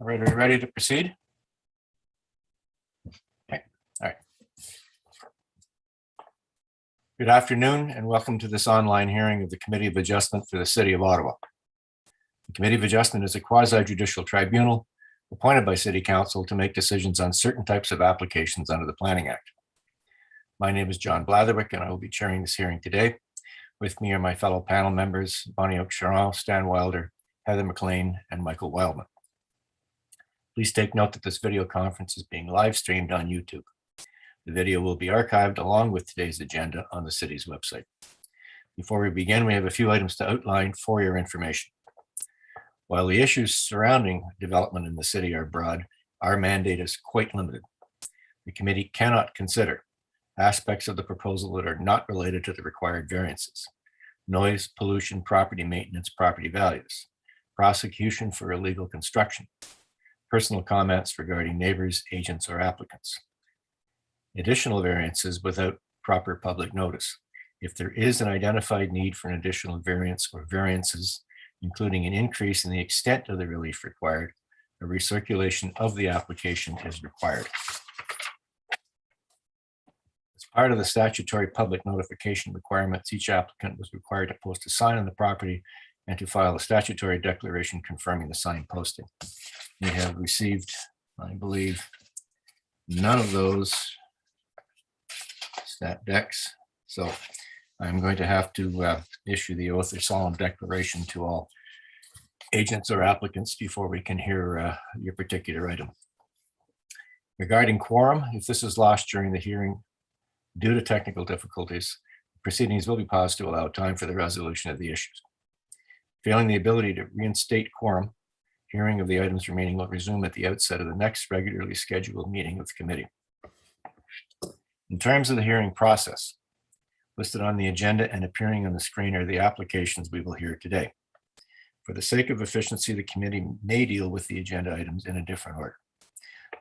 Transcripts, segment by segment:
All right, are you ready to proceed? Okay, all right. Good afternoon and welcome to this online hearing of the Committee of Adjustment for the City of Ottawa. The Committee of Adjustment is a quasi-judicial tribunal appointed by City Council to make decisions on certain types of applications under the Planning Act. My name is John Blatherwick and I will be chairing this hearing today. With me are my fellow panel members, Bonnie Oak-Charon, Stan Wilder, Heather McLean, and Michael Wildman. Please take note that this video conference is being live streamed on YouTube. The video will be archived along with today's agenda on the city's website. Before we begin, we have a few items to outline for your information. While the issues surrounding development in the city are broad, our mandate is quite limited. The committee cannot consider aspects of the proposal that are not related to the required variances: noise, pollution, property maintenance, property values, prosecution for illegal construction, personal comments regarding neighbors, agents, or applicants, additional variances without proper public notice. If there is an identified need for an additional variance or variances, including an increase in the extent of the relief required, a recirculation of the application is required. As part of the statutory public notification requirements, each applicant was required to post a sign on the property and to file a statutory declaration confirming the sign posting. We have received, I believe, none of those stat decks. So I'm going to have to issue the oath or solemn declaration to all agents or applicants before we can hear your particular item. Regarding quorum, if this is lost during the hearing due to technical difficulties, proceedings will be paused to allow time for the resolution of the issues. Failing the ability to reinstate quorum, hearing of the items remaining will resume at the outset of the next regularly scheduled meeting of the committee. In terms of the hearing process, listed on the agenda and appearing on the screen are the applications we will hear today. For the sake of efficiency, the committee may deal with the agenda items in a different order.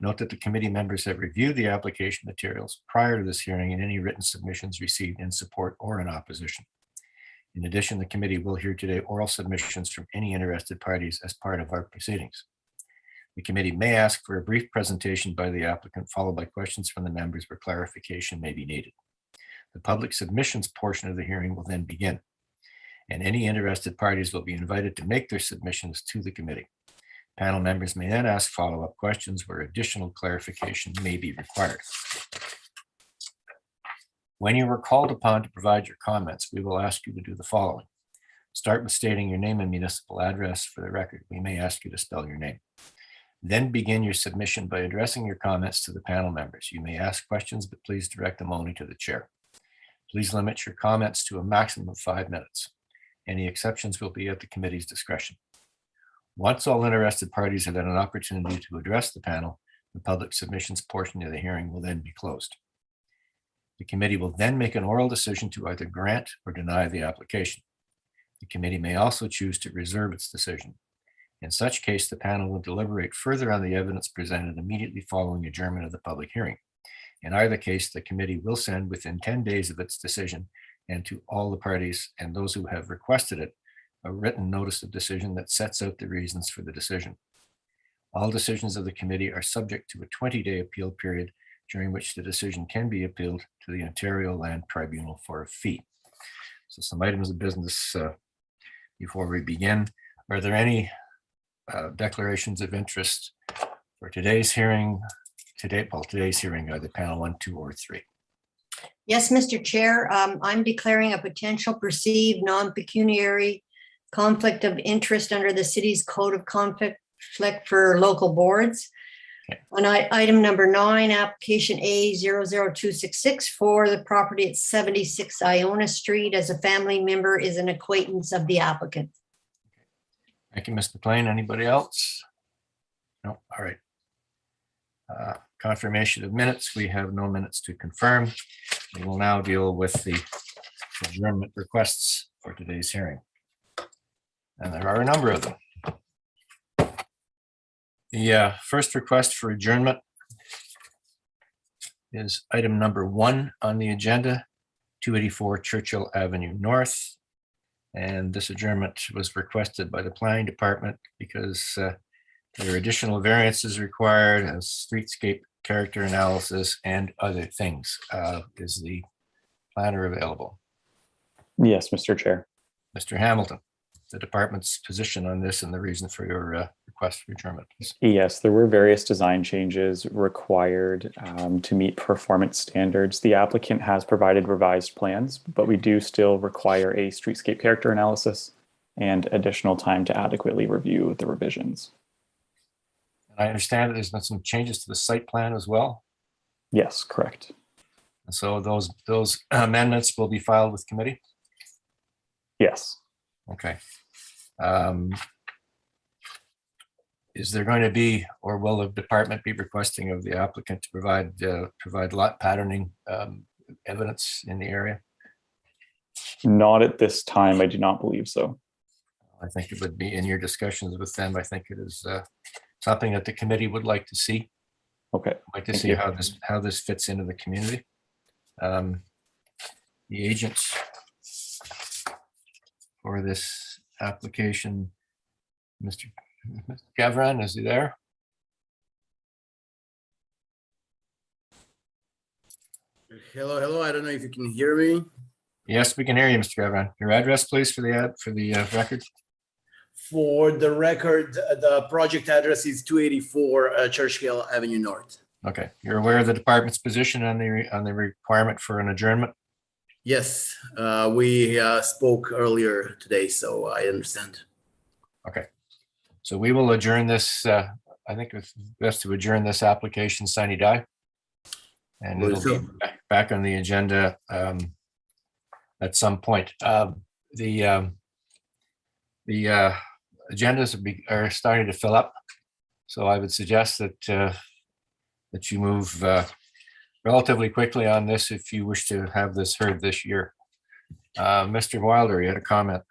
Note that the committee members have reviewed the application materials prior to this hearing and any written submissions received in support or in opposition. In addition, the committee will hear today oral submissions from any interested parties as part of our proceedings. The committee may ask for a brief presentation by the applicant, followed by questions from the members where clarification may be needed. The public submissions portion of the hearing will then begin, and any interested parties will be invited to make their submissions to the committee. Panel members may then ask follow-up questions where additional clarification may be required. When you are called upon to provide your comments, we will ask you to do the following. Start with stating your name and municipal address. For the record, we may ask you to spell your name. Then begin your submission by addressing your comments to the panel members. You may ask questions, but please direct them only to the chair. Please limit your comments to a maximum of 5 minutes. Any exceptions will be at the committee's discretion. Once all interested parties have had an opportunity to address the panel, the public submissions portion of the hearing will then be closed. The committee will then make an oral decision to either grant or deny the application. The committee may also choose to reserve its decision. In such case, the panel will deliberate further on the evidence presented immediately following adjournment of the public hearing. In either case, the committee will send within 10 days of its decision and to all the parties and those who have requested it, a written notice of decision that sets out the reasons for the decision. All decisions of the committee are subject to a 20-day appeal period during which the decision can be appealed to the Ontario Land Tribunal for a fee. So some items of business before we begin. Are there any declarations of interest for today's hearing? Today's hearing are the panel 1, 2, or 3. Yes, Mr. Chair, I'm declaring a potential perceived non-pecuniary conflict of interest under the city's code of conflict for local boards. On item number 9, application A00266 for the property at 76 Iona Street as a family member is an acquaintance of the applicant. Thank you, Ms. McLean. Anybody else? No, all right. Confirmation of minutes. We have no minutes to confirm. We will now deal with the adjournment requests for today's hearing. And there are a number of them. The first request for adjournment is item number 1 on the agenda, 284 Churchill Avenue North. And this adjournment was requested by the planning department because there are additional variances required as streetscape character analysis and other things. Is the planner available? Yes, Mr. Chair. Mr. Hamilton, the department's position on this and the reason for your request for adjournment, please. Yes, there were various design changes required to meet performance standards. The applicant has provided revised plans, but we do still require a streetscape character analysis and additional time to adequately review the revisions. I understand that there's been some changes to the site plan as well. Yes, correct. And so those amendments will be filed with committee. Yes. Okay. Is there going to be, or will the department be requesting of the applicant to provide lot patterning evidence in the area? Not at this time. I do not believe so. I think it would be in your discussions with them. I think it is something that the committee would like to see. Okay. Like to Thank see you. how this fits into the community. The agents for this application, Mr. Gavran, is he there? Hello. I don't know if you can hear me. Yes, we can hear you, Mr. Gavran. Your address, please, for the record. For the record, the project address is 284 Churchill Avenue North. Okay, you're aware of the department's position on the requirement for an adjournment? Yes, we spoke earlier today, so I understand. Okay, so we will adjourn this. I think it's best to adjourn this application sine die. And it'll be back on the agenda at some point. The agendas are starting to fill up. So I would suggest that you move relatively quickly on this if you wish to have this heard this year. Mr. Wilder, you had a comment.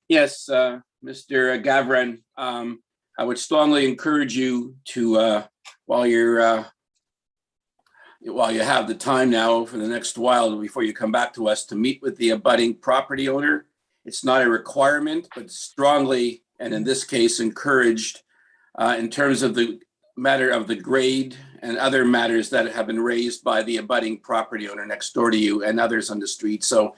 Yes, Mr. Gavran, I would strongly encourage you to, while you have the time now for the next while before you come back to us, to meet with the abutting property owner. It's not a requirement, but strongly, and in this case, encouraged in terms of the matter of the grade and other matters that have been raised by the abutting property owner next door to you and others on the street. So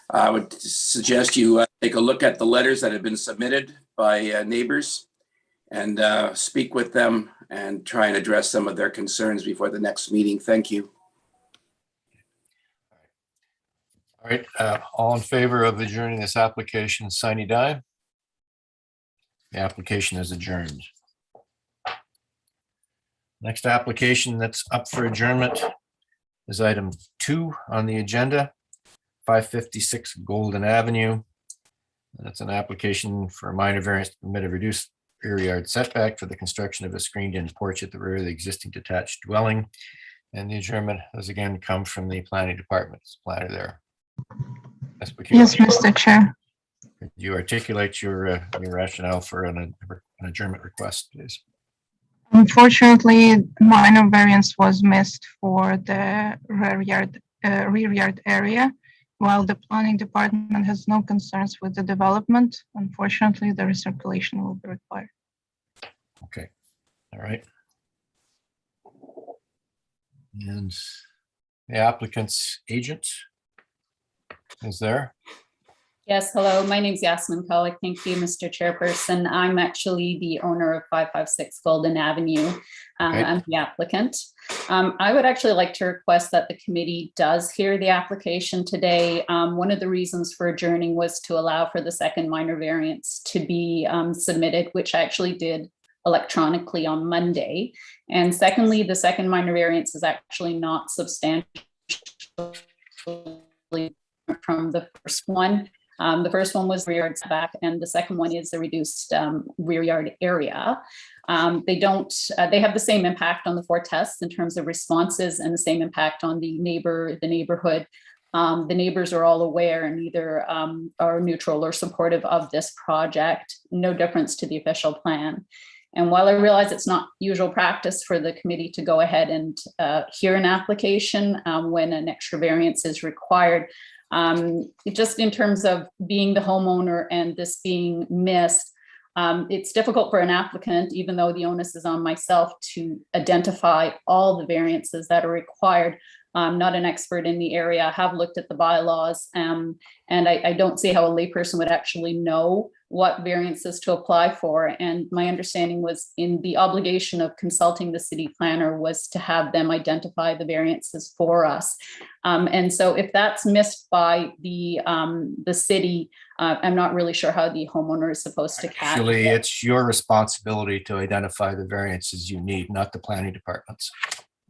I would suggest you take a look at the letters that have been submitted by neighbors and speak with them and try and address some of their concerns before the next meeting. Thank you. All right, all in favor of adjourning this application sine die? The application is adjourned. Next application that's up for adjournment is item 2 on the agenda, 556 Golden Avenue. And it's an application for a minor variance to permit a reduced rear yard setback for the construction of a screened-in porch at the rear of the existing detached dwelling. And the adjournment has again come from the planning department. It's planner there. Yes, Mr. Chair. Could you articulate your rationale for an adjournment request, please? Unfortunately, minor variance was missed for the rear yard area. While the planning department has no concerns with the development, unfortunately, the recirculation will be required. Okay, all right. And the applicant's agent is there. Yes, hello. My name's Yasmin Kalik. Thank you, Mr. Chairperson. I'm actually the owner of 556 Golden Avenue. Okay. I'm the applicant. I would actually like to request that the committee does hear the application today. One of the reasons for adjourning was to allow for the second minor variance to be submitted, which I actually did electronically on Monday. And secondly, the second minor variance is actually not substantially from the first one. The first one was rear yard setback, and the second one is the reduced rear yard area. They have the same impact on the 4 tests in terms of responses and the same impact on the neighborhood. The neighbors are all aware and either are neutral or supportive of this project, no difference to the official plan. And while I realize it's not usual practice for the committee to go ahead and hear an application when an extra variance is required, just in terms of being the homeowner and this being missed, it's difficult for an applicant, even though the onus is on myself, to identify all the variances that are required. I'm not an expert in the area. I have looked at the bylaws, and I don't see how a layperson would actually know what variances to apply for. And my understanding was in the obligation of consulting the city planner was to have them identify the variances for us. And so if that's missed by the city, I'm not really sure how the homeowner is supposed to catch it. Actually, it's your responsibility to identify the variances you need, not the planning department's.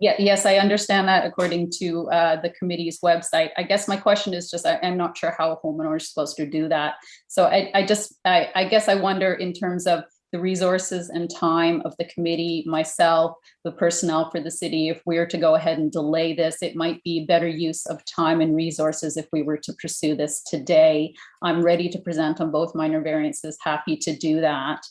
Yeah, yes, I understand that according to the committee's website. I guess my question is just, I'm not sure how a homeowner is supposed to do that. So I guess I wonder in terms of the resources and time of the committee, myself, the personnel for the city, if we were to go ahead and delay this, it might be better use of time and resources if we were to pursue this today. I'm ready to present on both minor variances, happy to do that.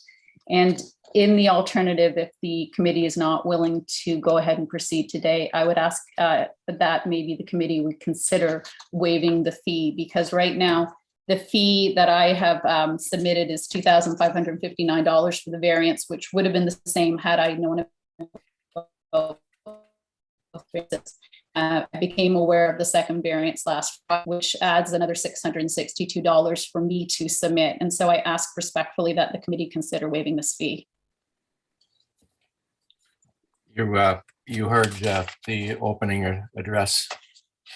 And in the alternative, if the committee is not willing to go ahead and proceed today, I would ask that maybe the committee would consider waiving the fee, because right now the fee that I have submitted is $2,559 for the variance, which would have been the same had I known it. I became aware of the second variance last Friday, which adds another $662 for me to submit. And so I ask respectfully that the committee consider waiving this fee. You heard the opening address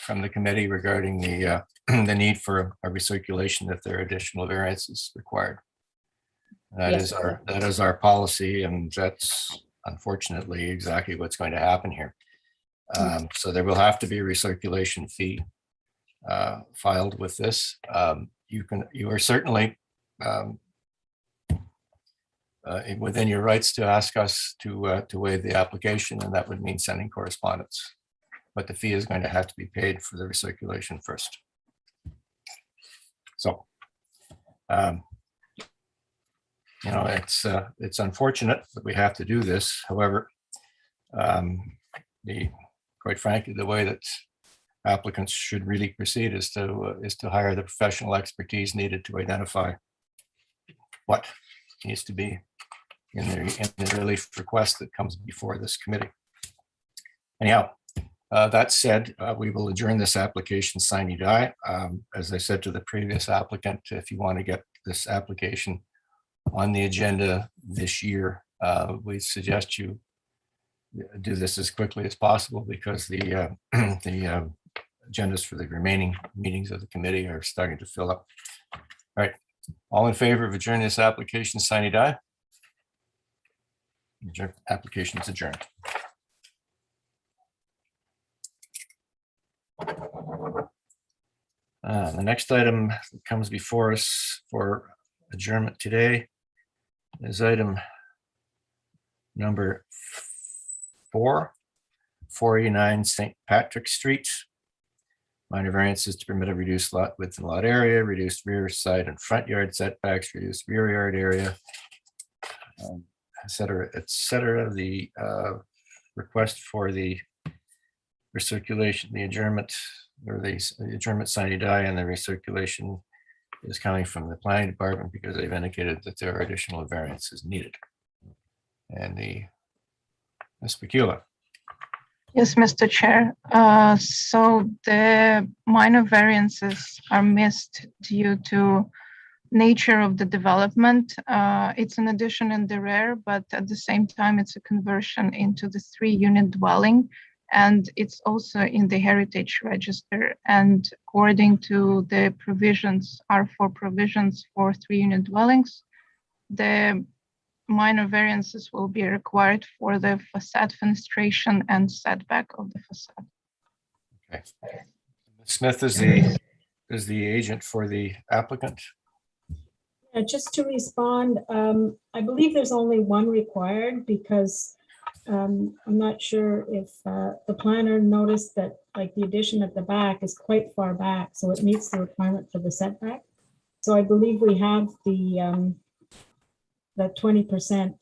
from the committee regarding the the need for a recirculation if there are additional variances required. That Yes. is our policy, and that's unfortunately exactly what's going to happen here. So there will have to be a recirculation fee filed with this. You are certainly within your rights to ask us to waive the application, and that would mean sending correspondence. But the fee is going to have to be paid for the recirculation first. So, it's unfortunate that we have to do this. However, quite frankly, the way that applicants should really proceed is to hire the professional expertise needed to identify what needs to be in the relief request that comes before this committee. Anyhow, that said, we will adjourn this application sine die. As I said to the previous applicant, if you want to get this application on the agenda this year, we suggest you do this as quickly as possible, because the agendas for the remaining meetings of the committee are starting to fill up. All right, all in favor of adjourning this application sine die? Application is adjourned. The next item that comes before us for adjournment today is item number 489 St. Patrick Street. Minor variances to permit a reduced lot width and lot area, reduced rear side and front yard setbacks, reduced rear yard area, et cetera, et cetera. The request for the recirculation, the adjournment, or the adjournment sine die, and the recirculation is coming from the planning department because they've indicated that there are additional variances needed. And Ms. Pecula. Yes, Mr. Chair. So the minor variances are missed due to nature of the development. It's an addition in the rear, but at the same time, it's a conversion into the 3-unit dwelling. And it's also in the heritage register. And according to the provisions, R4 provisions for 3-unit dwellings, the minor variances will be required for the facade fenestration and setback of the facade. Okay. Smith is the agent for the applicant. Just to respond, I believe there's only one required because I'm not sure if the planner noticed that like the addition at the back is quite far back, so it meets the requirement for the setback. So I believe we have the 20%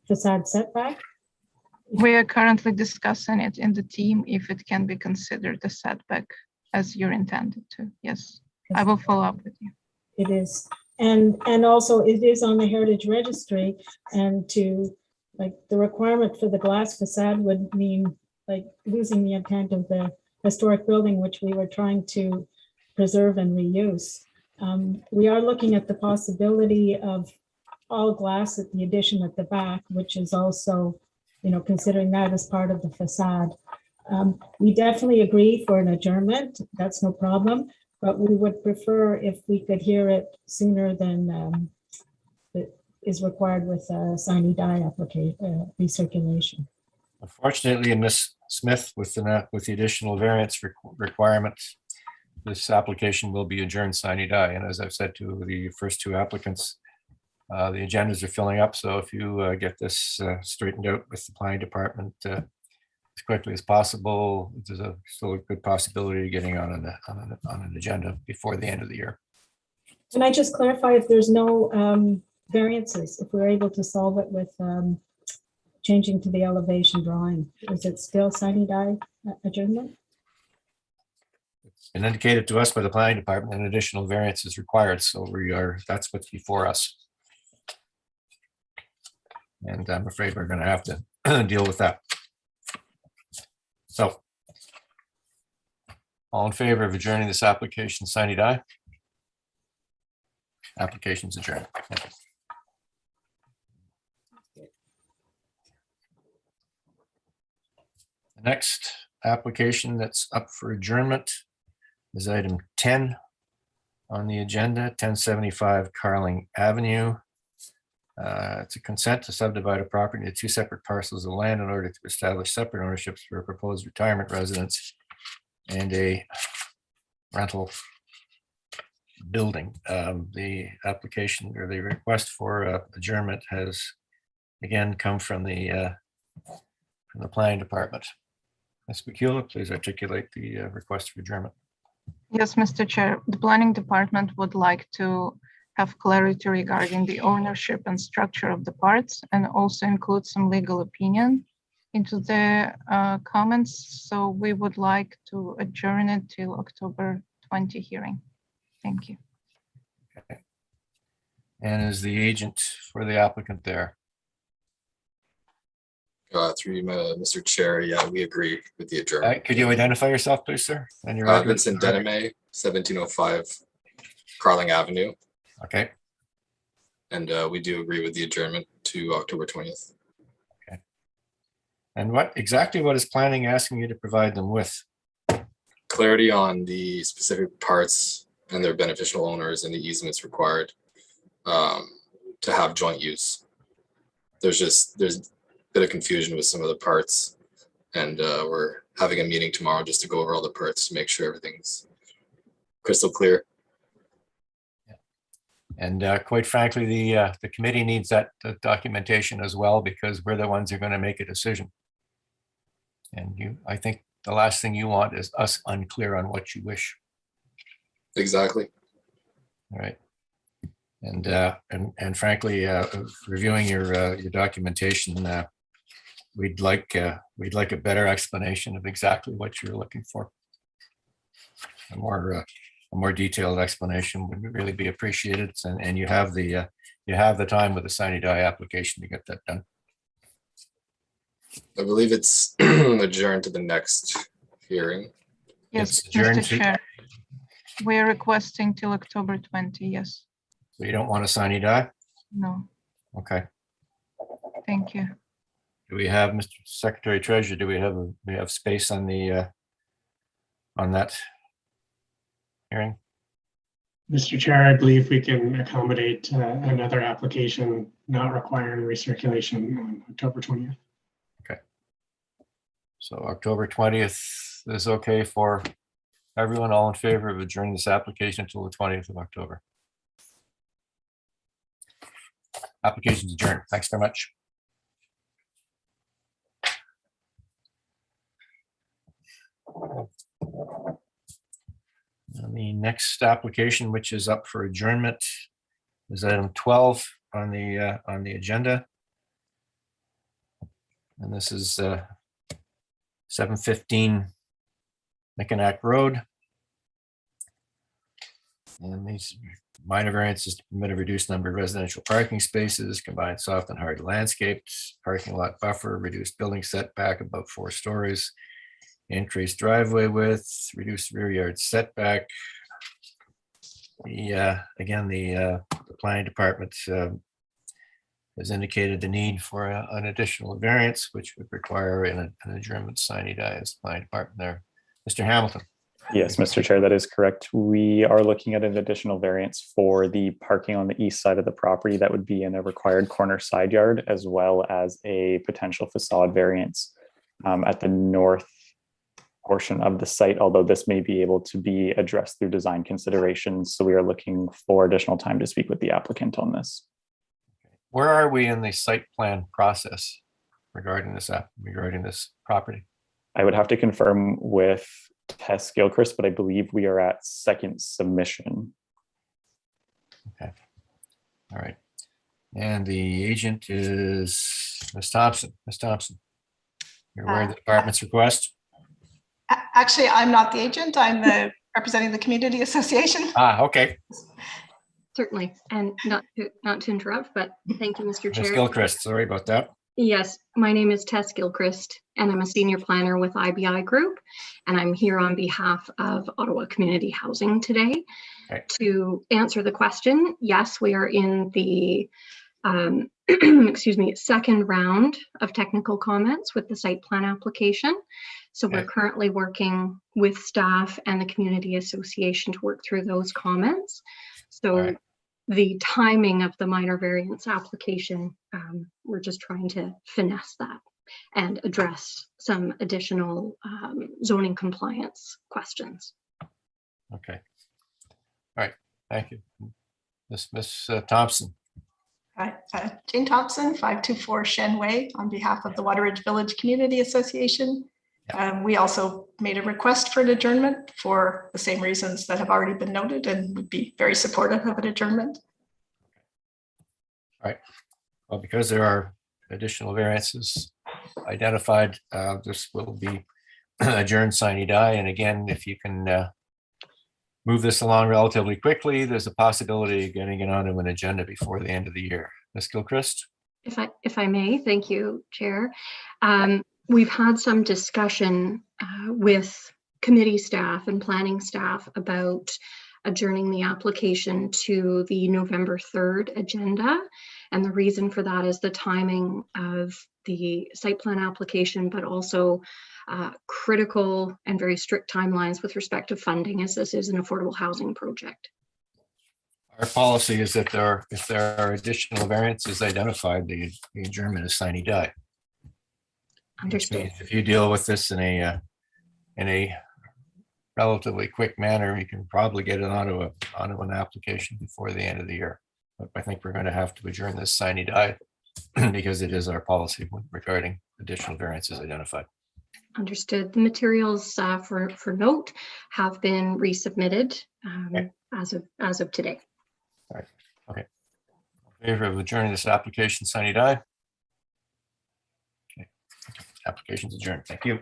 facade setback. We are currently discussing it in the team if it can be considered a setback as you're intended to. Yes, I will follow up with you. It is, and also it is on the Heritage Registry, and to like the requirement for the glass facade would mean like losing the intent of the historic building, which we were trying to preserve and reuse. We are looking at the possibility of all glass at the addition at the back, which is also, you know, considering that as part of the facade. We definitely agree for an adjournment. That's no problem, but we would prefer if we could hear it sooner than it is required with sine die application recirculation. Unfortunately, Ms. Smith, with the additional variance requirements, this application will be adjourned sine die. And as I've said to the first two applicants, the agendas are filling up. So if you get this straightened out with the planning department as quickly as possible, there's still a good possibility of getting on an agenda before the end of the year. Can I just clarify if there's no variances, if we're able to solve it with changing to the elevation drawing? Is it still sine die adjournment? It's been indicated to us by the planning department an additional variance is required. So that's what's before us. And I'm afraid we're going to have to deal with that. So, all in favor of adjourning this application, sine die? Application's adjourned. Thank you. The next application that's up for adjournment is item 10 on the agenda, 1075 Carling Avenue. It's a consent to subdivide a property into two separate parcels of land in order to establish separate ownerships for a proposed retirement residence and a rental building. The application or the request for adjournment has again come from the planning department. Ms. McCullough, please articulate the request for adjournment. Yes, Mr. Chair, the planning department would like to have clarity regarding the ownership and structure of the parts and also include some legal opinion into the comments. So we would like to adjourn it till October 20 hearing. Thank you. Okay. And is the agent for the applicant there? Through you, Mr. Chair, yeah, we agree with the adjournment. Could you identify yourself, please, sir? And your address? Vincent Denime, 1705 Carling Avenue. Okay. And we do agree with the adjournment to October 20th. Okay. And what is planning asking you to provide them with? Clarity on the specific parts and their beneficial owners and the easements required to have joint use. There's a bit of confusion with some of the parts, and we're having a meeting tomorrow just to go over all the parts to make sure everything's crystal clear. And quite frankly, the committee needs that documentation as well, because we're the ones who are going to make a decision. And I think the last thing you want is us unclear on what you wish. Exactly. All right. And frankly, reviewing your documentation, we'd like a better explanation of exactly what you're looking for. A more detailed explanation would really be appreciated, and you have the time with the sine die application to get that done. I believe it's adjourned to the next hearing. Yes, It's adjourned Mr. Chair. We are requesting till October 20, yes. So you don't want a sine die? No, Okay. thank you. Do we have, Mr. Secretary Treasurer, do we have space on the on that hearing? Mr. Chair, I believe we can accommodate another application not requiring recirculation on October 20th. So October 20th is okay for everyone. All in favor of adjourning this application until the 20th of October? Application's adjourned. Thanks very much. And the next application, which is up for adjournment, is item 12 on the agenda. And this is 715 Mickinac Road. And these minor variances to permit a reduced number of residential parking spaces, combined soft and hard landscaped, parking lot buffer, reduced building setback above 4 stories, increased driveway width, reduced rear yard setback. Again, the planning department has indicated the need for an additional variance, which would require an adjournment sine die as the planning department there. Mr. Hamilton. Yes, Mr. Chair, that is correct. We are looking at an additional variance for the parking on the east side of the property that would be in a required corner side yard, as well as a potential facade variance at the north portion of the site, although this may be able to be addressed through design considerations. So we are looking for additional time to speak with the applicant on this. Where are we in the site plan process regarding this property? I would have to confirm with Tess Gilchrist, but I believe we are at second submission. Okay. All right. And the agent is Ms. Thompson. Ms. Thompson, you're aware of the department's request? Actually, I'm not the agent. I'm representing the community association. Okay. Certainly, and not to interrupt, but thank you, Mr. Ms. Chair. Gilchrist, sorry about that. Yes, my name is Tess Gilchrist, and I'm a senior planner with IBI Group, and I'm here on behalf of Ottawa Community Housing today to answer the question. Yes, we are in the excuse me, second round of technical comments with the site plan application. So we're currently working with staff and the community association to work through those comments. So the timing of the minor variance application, we're just trying to finesse that and address some additional zoning compliance questions. Okay. All right. Thank you. Ms. Thompson. Hi, Jane Thompson, 524 Shen Way, on behalf of the Wateridge Village Community Association. We also made a request for an adjournment for the same reasons that have already been noted, and would be very supportive of an adjournment. All right. Well, because there are additional variances identified, this will be adjourned sine die. And again, if you can move this along relatively quickly, there's a possibility of getting it onto an agenda before the end of the year. Ms. Gilchrist? If I may, thank you, Chair. We've had some discussion with committee staff and planning staff about adjourning the application to the November 3rd agenda. And the reason for that is the timing of the site plan application, but also critical and very strict timelines with respect to funding, as this is an affordable housing project. Our policy is that if there are additional variances identified, the adjournment is sine die. Understood. If you deal with this in a relatively quick manner, you can probably get it onto an application before the end of the year. But I think we're going to have to adjourn this sine die because it is our policy regarding additional variances identified. Understood. The materials for note have been resubmitted as of today. All right. Okay. In favor of adjourning this application sine die? Okay. Application's adjourned. Thank you.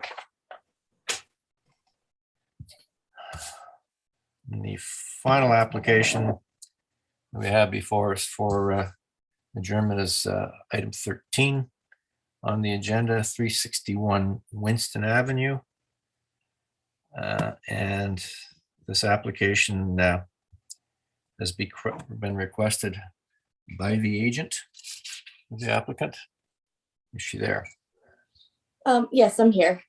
And the final application we have before us for adjournment is item 13 on the agenda, 361 Winston Avenue. And this application has been requested by the agent of the applicant. Is she there? Yes, I'm here.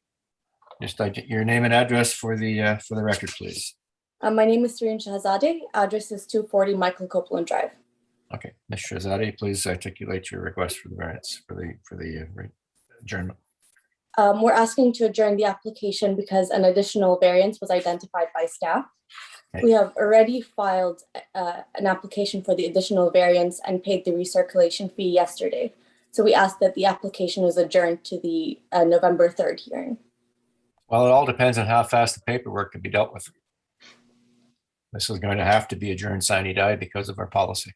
Just get your name and address for the record, please. My name is Sareen Shahzadeh. Address is 240 Michael Copeland Drive. Okay, Ms. Shahzadeh, please articulate your request for the variance for the adjournment. We're asking to adjourn the application because an additional variance was identified by staff. Okay. We have already filed an application for the additional variance and paid the recirculation fee yesterday. So we ask that the application is adjourned to the November 3rd hearing. Well, it all depends on how fast the paperwork can be dealt with. This is going to have to be adjourned sine die because of our policy.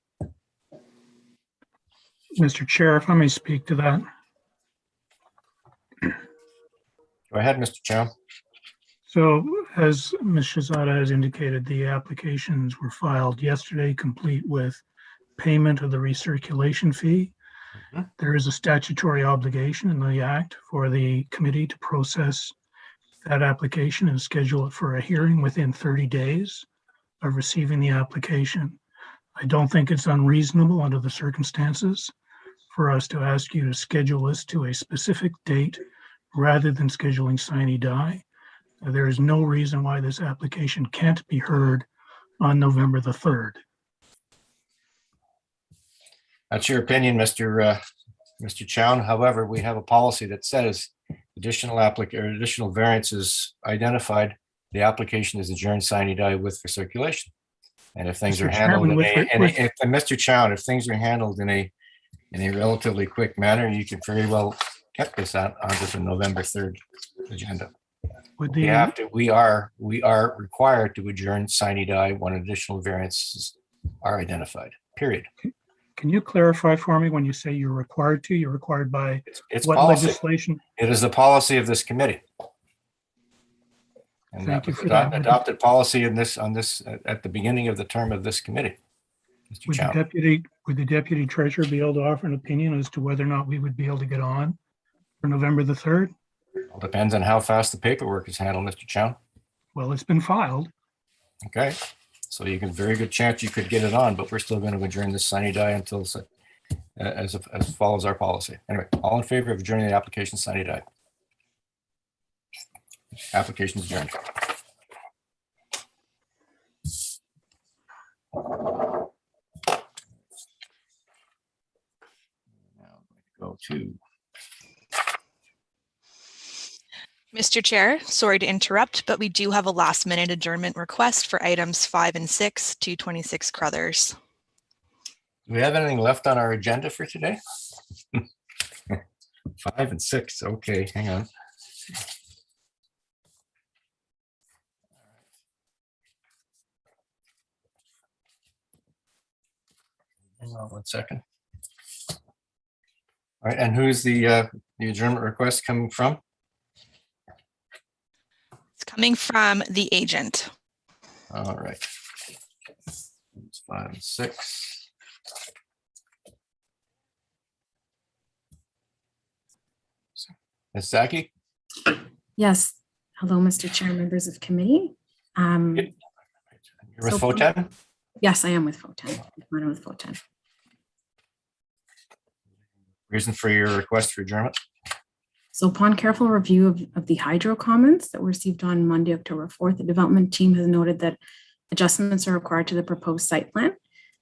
Mr. Chair, if I may speak to that. Go ahead, Mr. Chow. So as Ms. Shahzada has indicated, the applications were filed yesterday, complete with payment of the recirculation fee. Mm-hmm. There is a statutory obligation in the Act for the committee to process that application and schedule it for a hearing within 30 days of receiving the application. I don't think it's unreasonable under the circumstances for us to ask you to schedule this to a specific date rather than scheduling sine die. There is no reason why this application can't be heard on November the 3rd. That's your opinion, Mr. Chown. However, we have a policy that says additional variances identified, the application is adjourned sine die with recirculation. And if things Mr. are handled Chairman, Mr. Chown, if things are handled in a relatively quick manner, you could very well get this onto the November 3rd agenda. We are required to adjourn sine die when additional variances are identified, period. Can you clarify for me when you say you're required to? You're required by It's what policy. legislation? It is the policy of this committee. And Thank that you was for that. adopted policy on this at the beginning of the term of this committee. Mr. Would the deputy treasurer be able to offer an opinion as to whether or not we would be able to get on for November the 3rd? All depends on how fast the paperwork is handled, Mr. Chown. Well, it's been filed. Okay, so you can very good chance you could get it on, but we're still going to adjourn this sine die until as follows our policy. Anyway, all in favor of adjourning the application sine die? Application is adjourned. Now I'm going to go to Mr. Chair, sorry to interrupt, but we do have a last minute adjournment request for items 5 and 6, 226 Crothers. do we have anything left on our agenda for today? 5 and 6. Okay, hang on. Hang on 1 second. All right, and who's the adjournment request coming from? It's coming from the agent. All right. It's 5 and 6. Ms. Zaki? Yes. Hello, Mr. Chair, members of committee. You're with FOTEN? Yes, I am with FOTEN. I'm with FOTEN. Reason for your request for adjournment? So upon careful review of the hydro comments that were received on Monday, October 4th, the development team has noted that adjustments are required to the proposed site plan.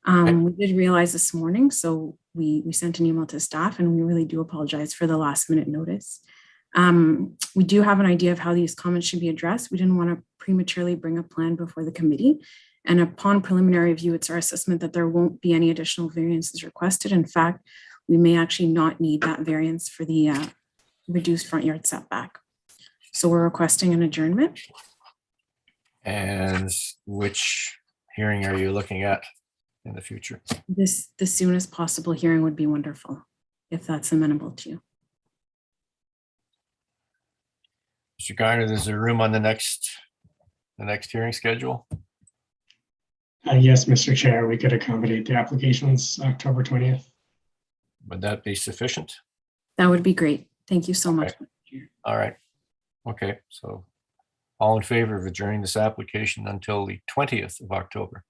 We did realize this morning, so we sent an email to staff, and we really do apologize for the last minute notice. We do have an idea of how these comments should be addressed. We didn't want to prematurely bring a plan before the committee. And upon preliminary review, it's our assessment that there won't be any additional variances requested. In fact, we may actually not need that variance for the reduced front yard setback. So we're requesting an adjournment. And which hearing are you looking at in the future? The soonest possible hearing would be wonderful, if that's amenable to you. Mr. Garner, there's a room on the next hearing schedule? Yes, Mr. Chair, we could accommodate the applications October 20th. Would that be sufficient? That would be great. Thank you so much. All right. Okay, so all in favor of adjourning this application until the 20th of October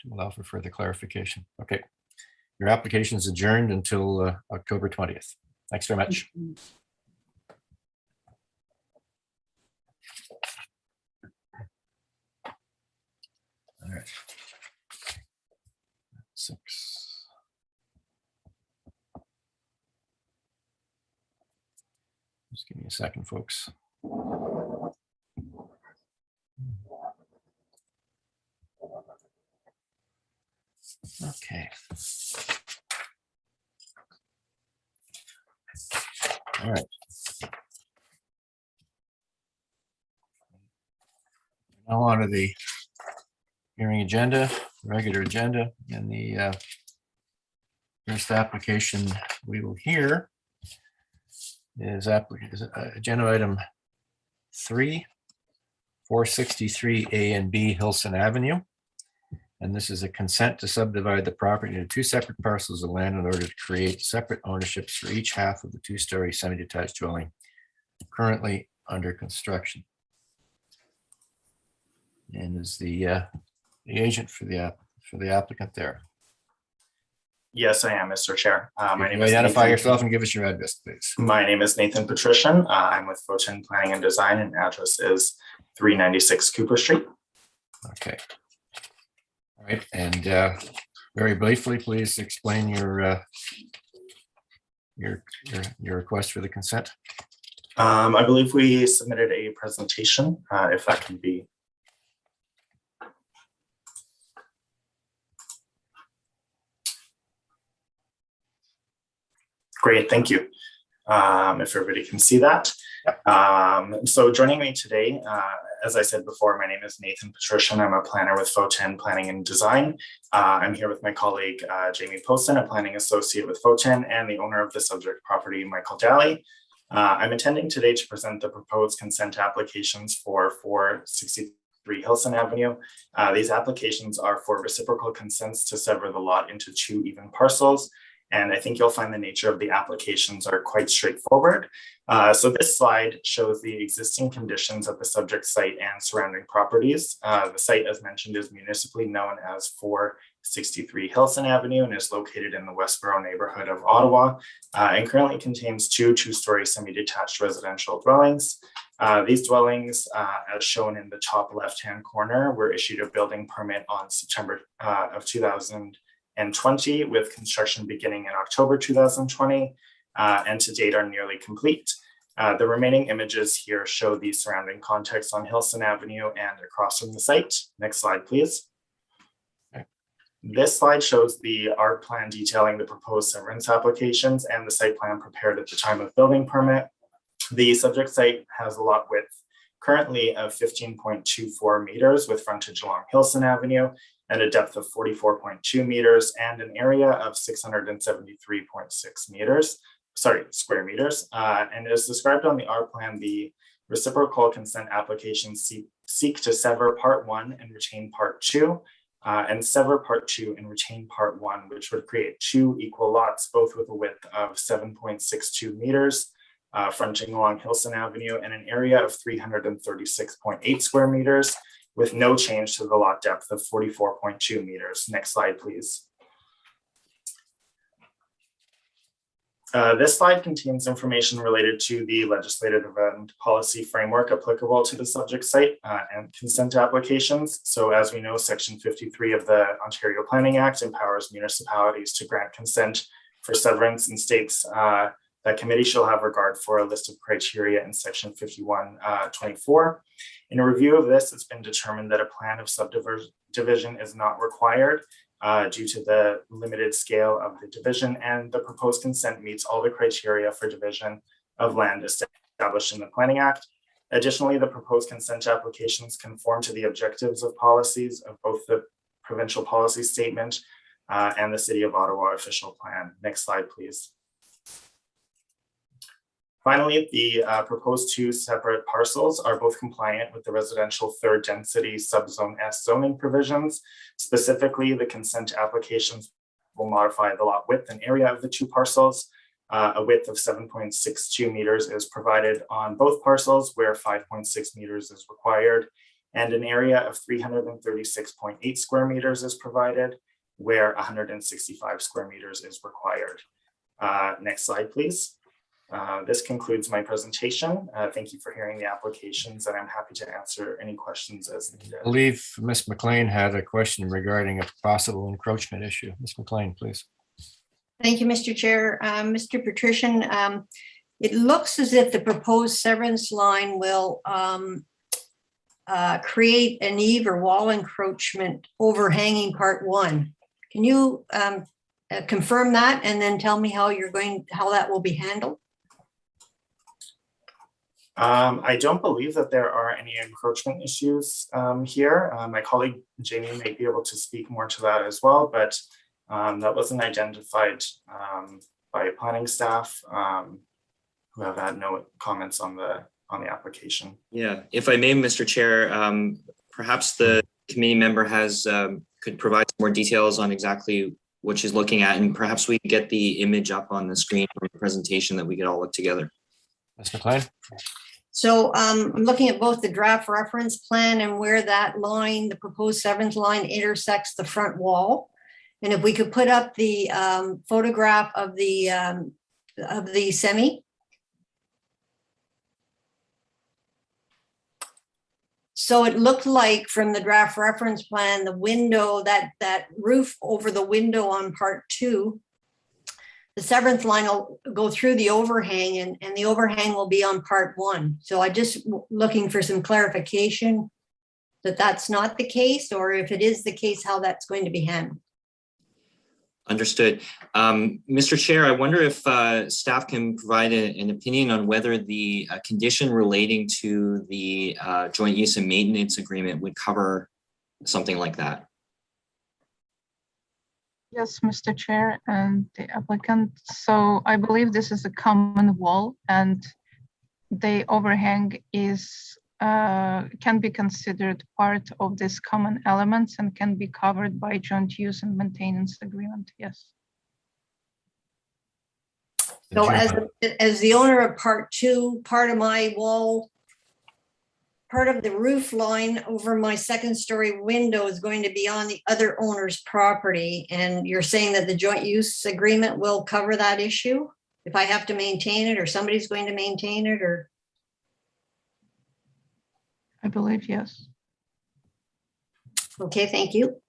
to allow for further clarification. Okay, your application is adjourned until October 20th. Thanks very much. All right. 6. Just give me a second, folks. Okay. All right. Now on to the hearing agenda, regular agenda, and the first application we will hear is agenda item 3, 463 A and B Hilson Avenue. And this is a consent to subdivide the property into 2 separate parcels of land in order to create separate ownerships for each half of the 2-story semi-detached dwelling currently under construction. And is the agent for the applicant there? Yes, I am, Mr. Chair. My name is Identify Nathan. yourself and give us your address, please. My name is Nathan Patrician. I'm with Photon Planning and Design, and address is 396 Cooper Street. Okay. All right, and very briefly, please explain your request for the consent. I believe we submitted a presentation, if that can be. Great, thank you. If everybody can see that. So joining me today, as I said before, my name is Nathan Patrician. I'm a planner with Photon Planning and Design. I'm here with my colleague, Jamie Poston, a planning associate with Photon, and the owner of the subject property, Michael Daly. I'm intending today to present the proposed consent applications for 463 Hilson Avenue. These applications are for reciprocal consents to sever the lot into 2 even parcels. And I think you'll find the nature of the applications are quite straightforward. So this slide shows the existing conditions of the subject site and surrounding properties. The site, as mentioned, is municipally known as 463 Hilson Avenue and is located in the Westboro neighborhood of Ottawa, and currently contains 2 2-story semi-detached residential dwellings. These dwellings, as shown in the top left-hand corner, were issued a building permit on September of 2020, with construction beginning in October 2020, and to date are nearly complete. The remaining images here show the surrounding context on Hilson Avenue and across from the site. Next slide, please. Okay. This slide shows the art plan detailing the proposed severance applications and the site plan prepared at the time of building permit. The subject site has a lot width currently of 15.24 meters with frontage along Hilson Avenue, and a depth of 44.2 meters and an area of 673.6 square meters. And as described on the art plan, the reciprocal consent applications seek to sever part 1 and retain part 2, and sever part 2 and retain part 1, which would create 2 equal lots, both with a width of 7.62 meters, fronting along Hilson Avenue, and an area of 336.8 square meters, with no change to the lot depth of 44.2 meters. Next slide, please. This slide contains information related to the legislative and policy framework applicable to the subject site and consent applications. So as we know, Section 53 of the Ontario Planning Act empowers municipalities to grant consent for severance and states that committee shall have regard for a list of criteria in Section 51(24). In a review of this, it's been determined that a plan of subdivision is not required due to the limited scale of the division, and the proposed consent meets all the criteria for division of land established in the Planning Act. Additionally, the proposed consent applications conform to the objectives of policies of both the provincial policy statement and the City of Ottawa official plan. Next slide, please. Finally, the proposed 2 separate parcels are both compliant with the residential 3rd density subzone S zoning provisions. Specifically, the consent applications will modify the lot width and area of the 2 parcels. A width of 7.62 meters is provided on both parcels, where 5.6 meters is required, and an area of 336.8 square meters is provided, where 165 square meters is required. Next slide, please. This concludes my presentation. Thank you for hearing the applications, and I'm happy to answer any questions as needed. I believe Ms. McLean had a question regarding a possible encroachment issue. Ms. McLean, please. Thank you, Mr. Chair. Mr. Patrician, it looks as if the proposed severance line will create an eave or wall encroachment overhanging part 1. Can you confirm that and then tell me how that will be handled? I don't believe that there are any encroachment issues here. My colleague Jamie may be able to speak more to that as well, but that wasn't identified by planning staff who have had no comments on the application. Yeah, if I may, Mr. Chair, perhaps the committee member could provide some more details on exactly what she's looking at, and perhaps we get the image up on the screen for the presentation that we could all look together. Ms. McLean? So I'm looking at both the draft reference plan and where that line, the proposed severance line, intersects the front wall. And if we could put up the photograph of the semi. So it looked like from the draft reference plan, the window, that roof over the window on part 2, the severance line will go through the overhang, and the overhang will be on part 1. So I just looking for some clarification that that's not the case, or if it is the case, how that's going to be handled. Understood. Mr. Chair, I wonder if staff can provide an opinion on whether the condition relating to the joint use and maintenance agreement would cover something like that. Yes, Mr. Chair and the applicant. So I believe this is a common wall, and the overhang can be considered part of this common elements and can be covered by joint use and maintenance agreement. Yes. So as the owner of part 2, part of my wall, part of the roof line over my 2nd-story window is going to be on the other owner's property. And you're saying that the joint use agreement will cover that issue if I have to maintain it, or somebody's going to maintain it, or? I believe yes. Okay, thank you.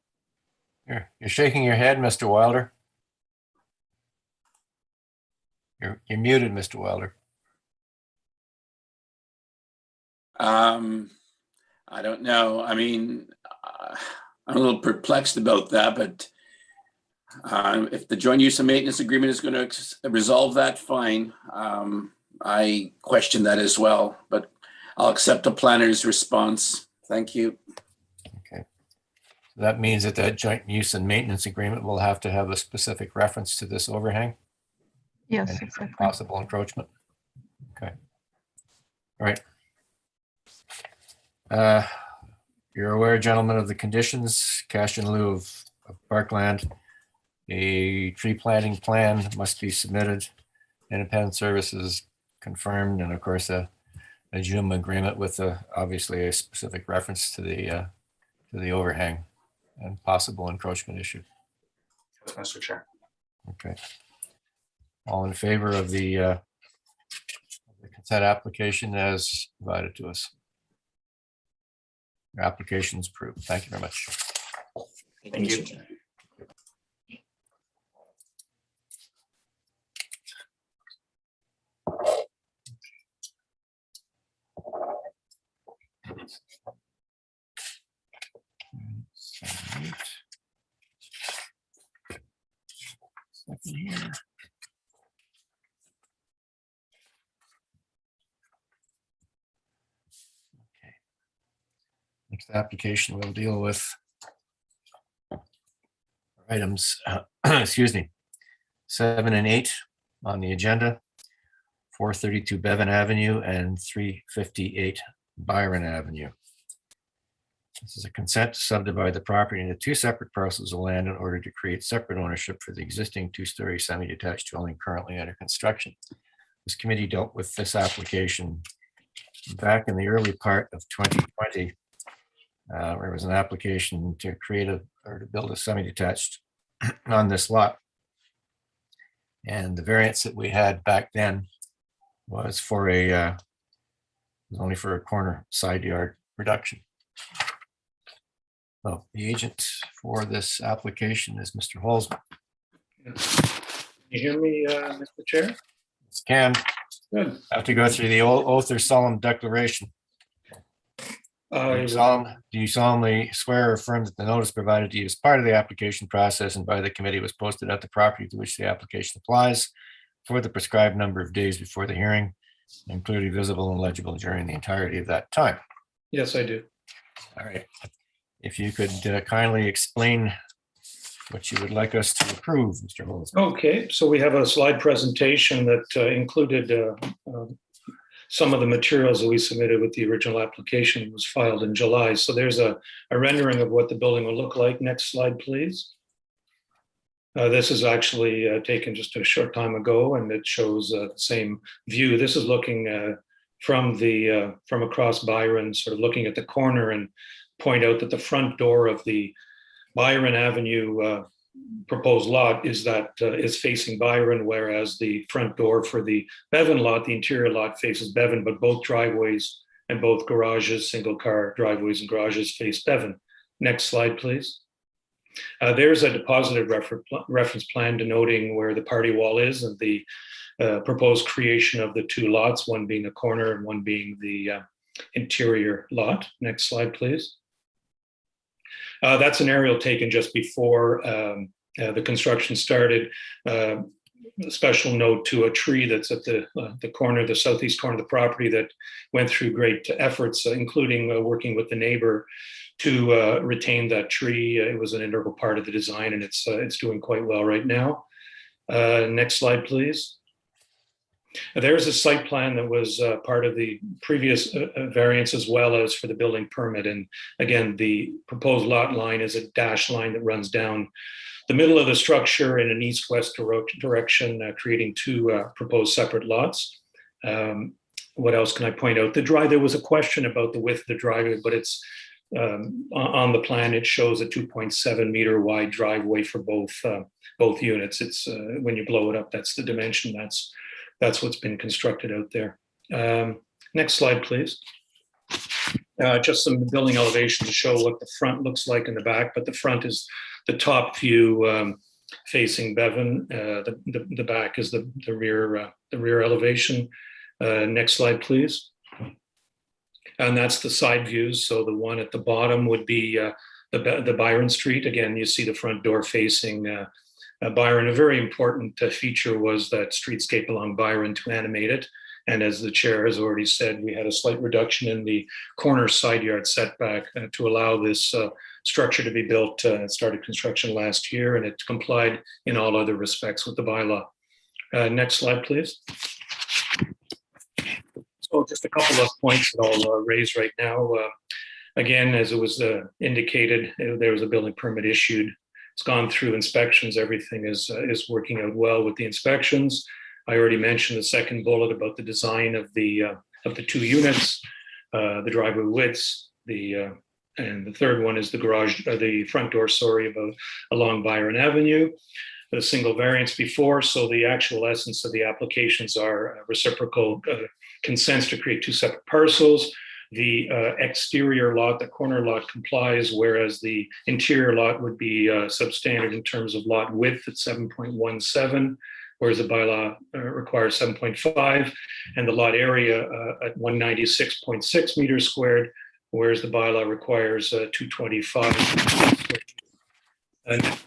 You're shaking your head, Mr. Wilder. You're muted, Mr. Wilder. I don't know. I mean, I'm a little perplexed about that, but if the joint use and maintenance agreement is going to resolve that, fine. I question that as well, but I'll accept the planner's response. Thank you. Okay. So that means that joint use and maintenance agreement will have to have a specific reference to this overhang? Yes, and exactly. Possible encroachment. Okay. All right. You're aware, gentlemen, of the conditions. Cash in lieu of parkland. A tree planting plan must be submitted. Independent services confirmed, and of course a Zoom agreement with obviously a specific reference to the overhang and possible encroachment issue. Yes, Mr. Chair. Okay. All in favor of the consent application as provided to us? Your application is approved. Thank you very much. Thank you. Second here. Next application we'll deal with items, excuse me, 7 and 8 on the agenda, 432 Bevan Avenue and 358 Byron Avenue. This is a consent to subdivide the property into 2 separate parcels of land in order to create separate ownership for the existing 2-story semi-detached dwelling currently under construction. This committee dealt with this application back in the early part of 2020. There was an application to create or to build a semi-detached on this lot. And the variance that we had back then was for a only for a corner side yard reduction. Well, the agent for this application is Mr. Holzman. You hear me, Mr. Chair? Yes, can. Good. Have to go through the oath or solemn declaration. Do you solemnly swear or affirm that the notice provided to you as part of the application process and by the committee was posted at the property to which the application applies for the prescribed number of days before the hearing, and clearly visible and legible during the entirety of that time? Yes, I do. All right. If you could kindly explain what you would like us to approve, Mr. Holzman. Okay, so we have a slide presentation that included some of the materials that we submitted with the original application. It was filed in July. So there's a rendering of what the building will look like. Next slide, please. This is actually taken just a short time ago, and it shows the same view. This is looking from across Byron, sort of looking at the corner, and point out that the front door of the Byron Avenue proposed lot is facing Byron, whereas the front door for the Bevan lot, the interior lot, faces Bevan, but both driveways and both garages, single car driveways and garages, face Bevan. Next slide, please. There's a deposited reference plan denoting where the party wall is and the proposed creation of the two lots, one being the corner and one being the interior lot. Next slide, please. That's an aerial taken just before the construction started. A special note to a tree that's at the corner, the southeast corner of the property, that went through great efforts, including working with the neighbor to retain that tree. It was an integral part of the design, and it's doing quite well right now. Next slide, please. There's a site plan that was part of the previous variance as well as for the building permit. And again, the proposed lot line is a dash line that runs down the middle of the structure in an east-west direction, creating two proposed separate lots. What else can I point out? There was a question about the width of the driveway, but it's on the plan, it shows a 2.7 meter wide driveway for both units. It's when you blow it up, that's the dimension. That's what's been constructed out there. Next slide, please. Just some building elevation to show what the front looks like in the back, but the front is the top view facing Bevan. The back is the rear elevation. Next slide, please. And that's the side views. So the one at the bottom would be the Byron Street. Again, you see the front door facing Byron. A very important feature was that streetscape along Byron to animate it. And as the chair has already said, we had a slight reduction in the corner side yard setback to allow this structure to be built. It started construction last year, and it complied in all other respects with the bylaw. Next slide, please. So just a couple of points that I'll raise right now. Again, as it was indicated, there was a building permit issued. It's gone through inspections. Everything is working out well with the inspections. I already mentioned the second bullet about the design of the two units, the driveway widths, and the third one is the garage, the front door, along Byron Avenue. The single variance before, so the actual essence of the applications are reciprocal consents to create two separate parcels. The exterior lot, the corner lot, complies, whereas the interior lot would be substandard in terms of lot width at 7.17, whereas the bylaw requires 7.5, and the lot area at 196.6 meters squared, whereas the bylaw requires 225. And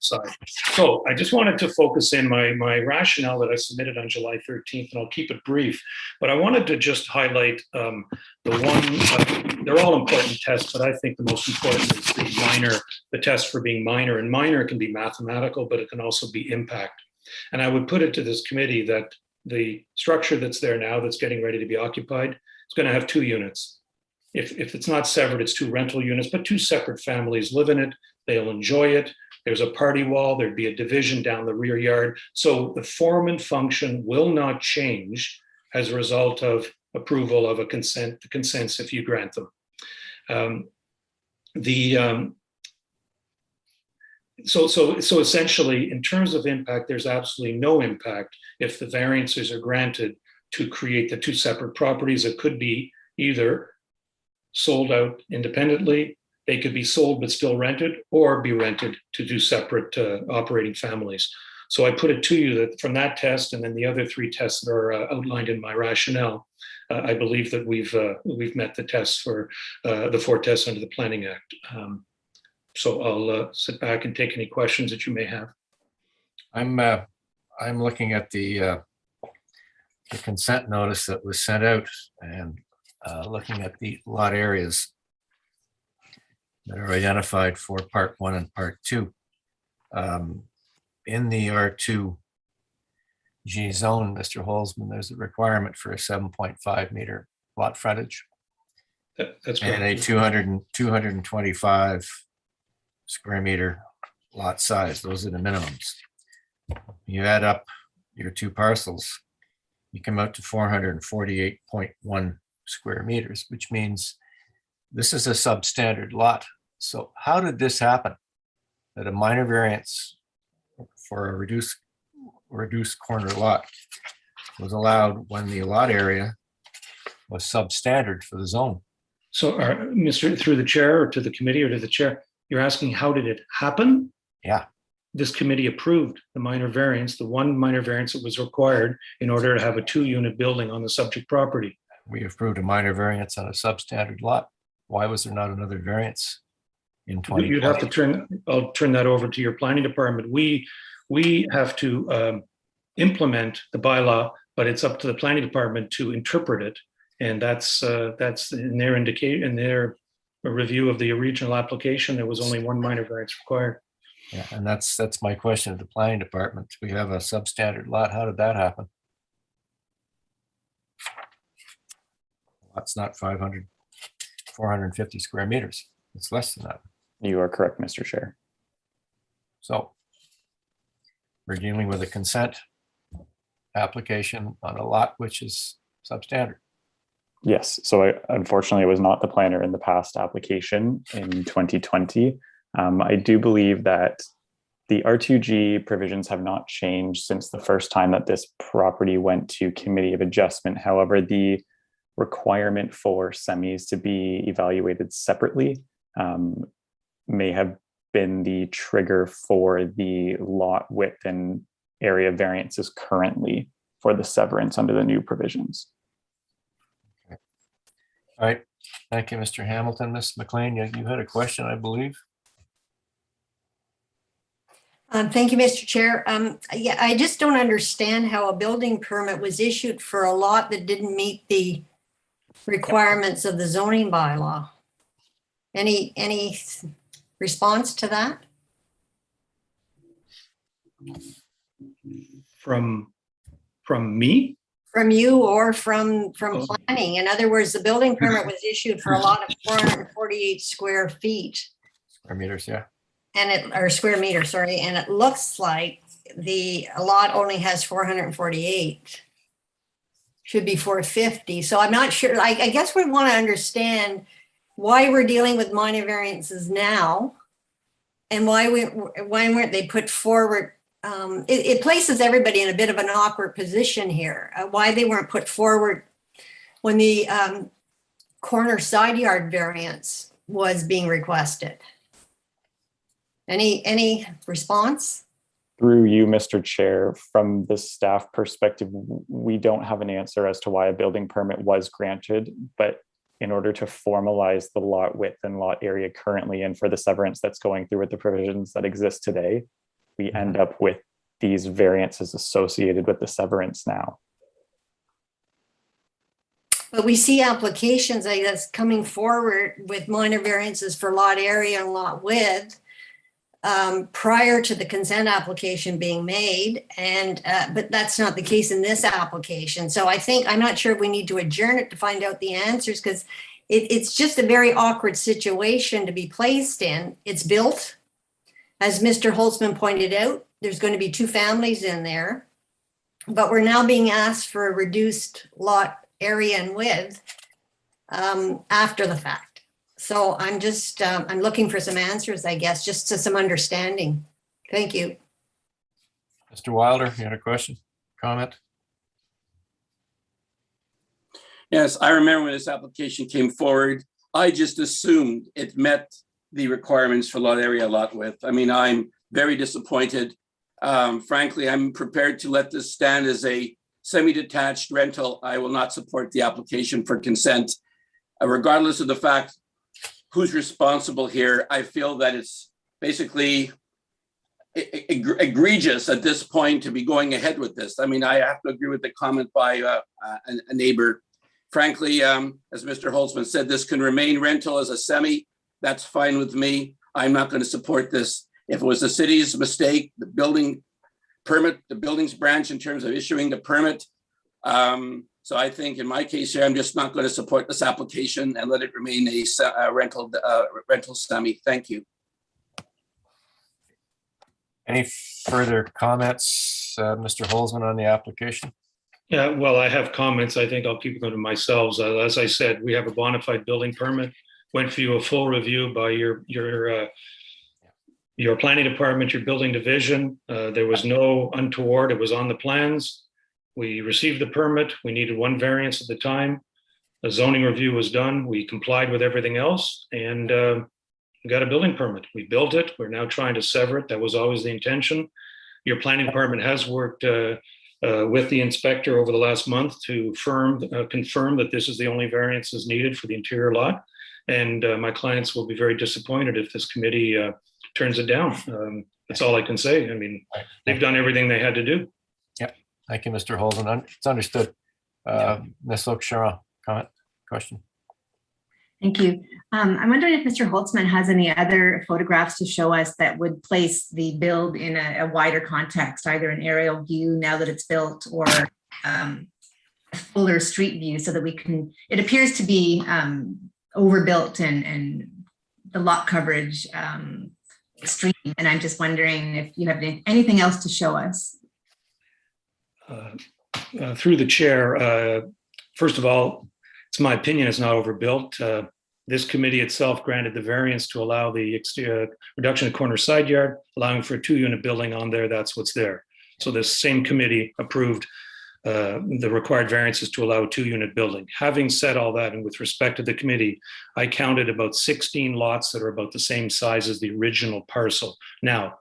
side. So I just wanted to focus in my rationale that I submitted on July 13th, and I'll keep it brief, but I wanted to just highlight the one, they're all important tests, but I think the most important is the test for being minor, and minor can be mathematical, but it can also be impact. And I would put it to this committee that the structure that's there now that's getting ready to be occupied is going to have two units. If it's not severed, it's two rental units, but two separate families live in it. They'll enjoy it. There's a party wall, there'd be a division down the rear yard. So the form and function will not change as a result of approval of the consents if you grant them. So essentially, in terms of impact, there's absolutely no impact if the variances are granted to create the two separate properties. It could be either sold out independently, they could be sold but still rented, or be rented to do separate operating families. So I put it to you that from that test and then the other three tests that are outlined in my rationale, I believe that we've met the tests for the 4 tests under the Planning Act. So I'll sit back and take any questions that you may have. I'm looking at the consent notice that was sent out and looking at the lot areas that are identified for Part 1 and Part 2. In the R2G zone, Mr. Holzman, there's a requirement for a 7.5 meter lot frontage. That's and a 225 square meter lot size. Those are the minimums. You add up your two parcels, you come out to 448.1 square meters, which means this is a substandard lot. So how did this happen? That a minor variance for a reduced corner lot was allowed when the lot area was substandard for the zone? So, Mr. through the chair, or to the committee, or to the chair, you're asking how did it happen? Yeah. This committee approved the minor variance, the one minor variance that was required in order to have a 2-unit building on the subject property. We approved a minor variance on a substandard lot. Why was there not another variance in 2020? You'd have to I'll turn that over to your planning department. We have to implement the bylaw, but it's up to the planning department to interpret it. And that's in their review of the original application. There was only one minor variance required. Yeah, and that's my question to the planning department. We have a substandard lot. How did that happen? That's not 450 square meters. It's less than that. You are correct, Mr. Chair. So we're dealing with a consent application on a lot which is substandard. Yes. So unfortunately, I was not the planner in the past application in 2020. I do believe that the R2G provisions have not changed since the first time that this property went to Committee of Adjustment. However, the requirement for semis to be evaluated separately may have been the trigger for the lot width and area variances currently for the severance under the new provisions. Okay. All right. Thank you, Mr. Hamilton. Ms. McLean, you had a question, I believe. Thank you, Mr. Chair. Yeah, I just don't understand how a building permit was issued for a lot that didn't meet the requirements of the zoning bylaw. Any response to that? From me? From you or from planning? In other words, the building permit was issued for a lot of 448 square feet. Square meters, yeah. Or square meter, sorry, and it looks like the lot only has 448. Should be 450. So I'm not sure. I guess we want to understand why we're dealing with minor variances now, and why weren't they put forward? It places everybody in a bit of an awkward position here. Why they weren't put forward when the corner side yard variance was being requested. Any response? Through you, Mr. Chair, from the staff perspective, we don't have an answer as to why a building permit was granted, but in order to formalize the lot width and lot area currently, and for the severance that's going through with the provisions that exist today, we end up with these variances associated with the severance now. But we see applications, I guess, coming forward with minor variances for lot area and lot width prior to the consent application being made, and but that's not the case in this application. So I'm not sure if we need to adjourn it to find out the answers, because it's just a very awkward situation to be placed in. It's built, as Mr. Holzman pointed out, there's going to be 2 families in there, but we're now being asked for a reduced lot area and width after the fact. So I'm just, I'm looking for some answers, I guess, just to some understanding. Thank you. Mr. Wilder, you had a question, comment? Yes, I remember when this application came forward, I just assumed it met the requirements for lot area, lot width. I mean, I'm very disappointed. Frankly, I'm prepared to let this stand as a semi-detached rental. I will not support the application for consent. Regardless of the fact who's responsible here, I feel that it's basically egregious at this point to be going ahead with this. I mean, I have to agree with the comment by a neighbor. Frankly, as Mr. Holtzman said, this can remain rental as a semi. That's fine with me. I'm not going to support this. If it was the city's mistake, the building permit, the buildings branch in terms of issuing the permit. So I think in my case here, I'm just not going to support this application and let it remain a rental semi. Thank you. Any further comments, Mr. Holzman, on the application? Yeah, well, I have comments. I think I'll keep them to myself. As I said, we have a bona fide building permit. Went for you a full review by your planning department, your building division. There was no untoward. It was on the plans. We received the permit. We needed one variance at the time. The zoning review was done. We complied with everything else, and we got a building permit. We built it. We're now trying to sever it. That was always the intention. Your planning department has worked with the inspector over the last month to confirm that this is the only variances needed for the interior lot. And my clients will be very disappointed if this committee turns it down. That's all I can say. I mean, they've done everything they had to do. Yeah. Thank you, Mr. Holden. It's understood. Ms. Oakshire, comment, question? Thank you. I'm wondering if Mr. Holtzman has any other photographs to show us that would place the build in a wider context, either an aerial view now that it's built or a fuller street view, so that we can, it appears to be overbuilt and the lot coverage extreme. And I'm just wondering if you have anything else to show us. Through the chair, first of all, it's my opinion it's not overbuilt. This committee itself granted the variance to allow the reduction of corner side yard, allowing for a 2-unit building on there. That's what's there. So this same committee approved the required variances to allow a 2-unit building. Having said all that, and with respect to the committee, I counted about 16 lots that are about the same size as the original parcel. Now,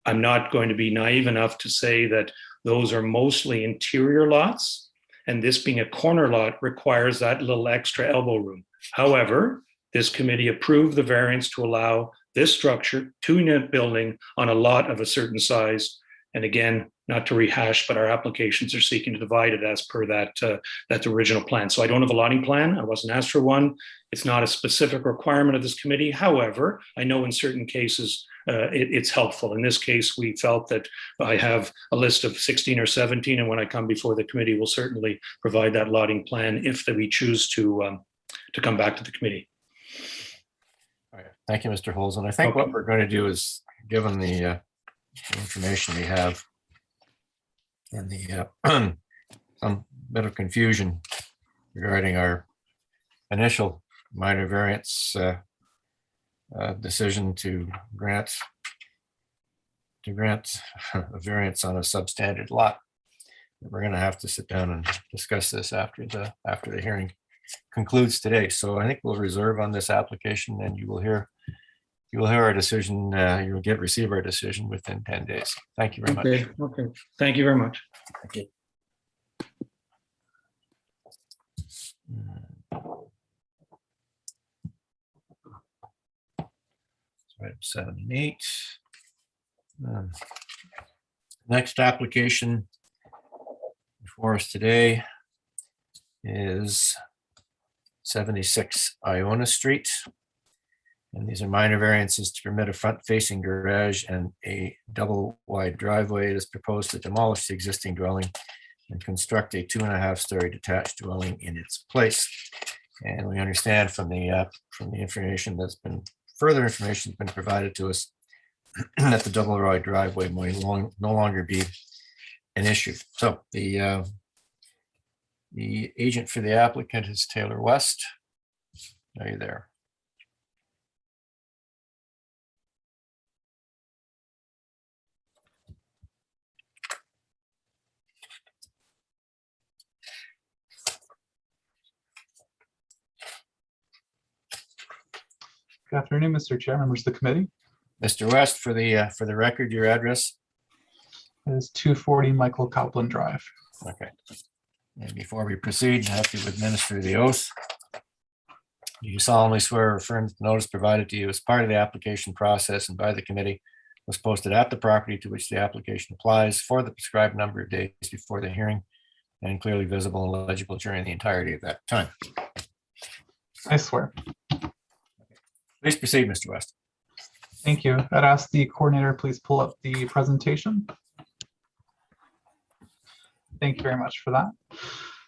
I'm not going to be naive enough to say that those are mostly interior lots, and this being a corner lot requires that little extra elbow room. However, this committee approved the variance to allow this structure, 2-unit building on a lot of a certain size. And again, not to rehash, but our applications are seeking to divide it as per that original plan. So I don't have a lotting plan. I wasn't asked for one. It's not a specific requirement of this committee. However, I know in certain cases, it's helpful. In this case, we felt that I have a list of 16 or 17, and when I come before the committee, we'll certainly provide that lotting plan if we choose to come back to the committee. All right. Thank you, Mr. Holzen. I think what we're going to do is, given the information we have and the some bit of confusion regarding our initial minor variance decision to grant a variance on a substandard lot. We're going to have to sit down and discuss this after the hearing concludes today. So I think we'll reserve on this application, and you will hear our decision. You will receive our decision within 10 days. Thank you very much. Okay. Thank you very much. Thank you. Item 7 and 8. Next application before us today is 76 Iona Street. And these are minor variances to permit a front-facing garage and a double-wide driveway. It is proposed to demolish the existing dwelling and construct a 2.5-story detached dwelling in its place. And we understand from the information that's been further information has been provided to us that the double-wide driveway might no longer be an issue. So the agent for the applicant is Taylor West. Are you there? Good afternoon, Mr. Chair, members of the committee. Mr. West, for the record, your address? It is 240 Michael Copland Drive. Okay. And before we proceed, I have to administer the oath. Do you solemnly swear or affirm that the notice provided to you as part of the application process and by the committee was posted at the property to which the application applies for the prescribed number of days before the hearing and clearly visible and legible during the entirety of that time? I swear. Please proceed, Mr. West. Thank you. I'd ask the coordinator, please pull up the presentation. Thank you very much for that.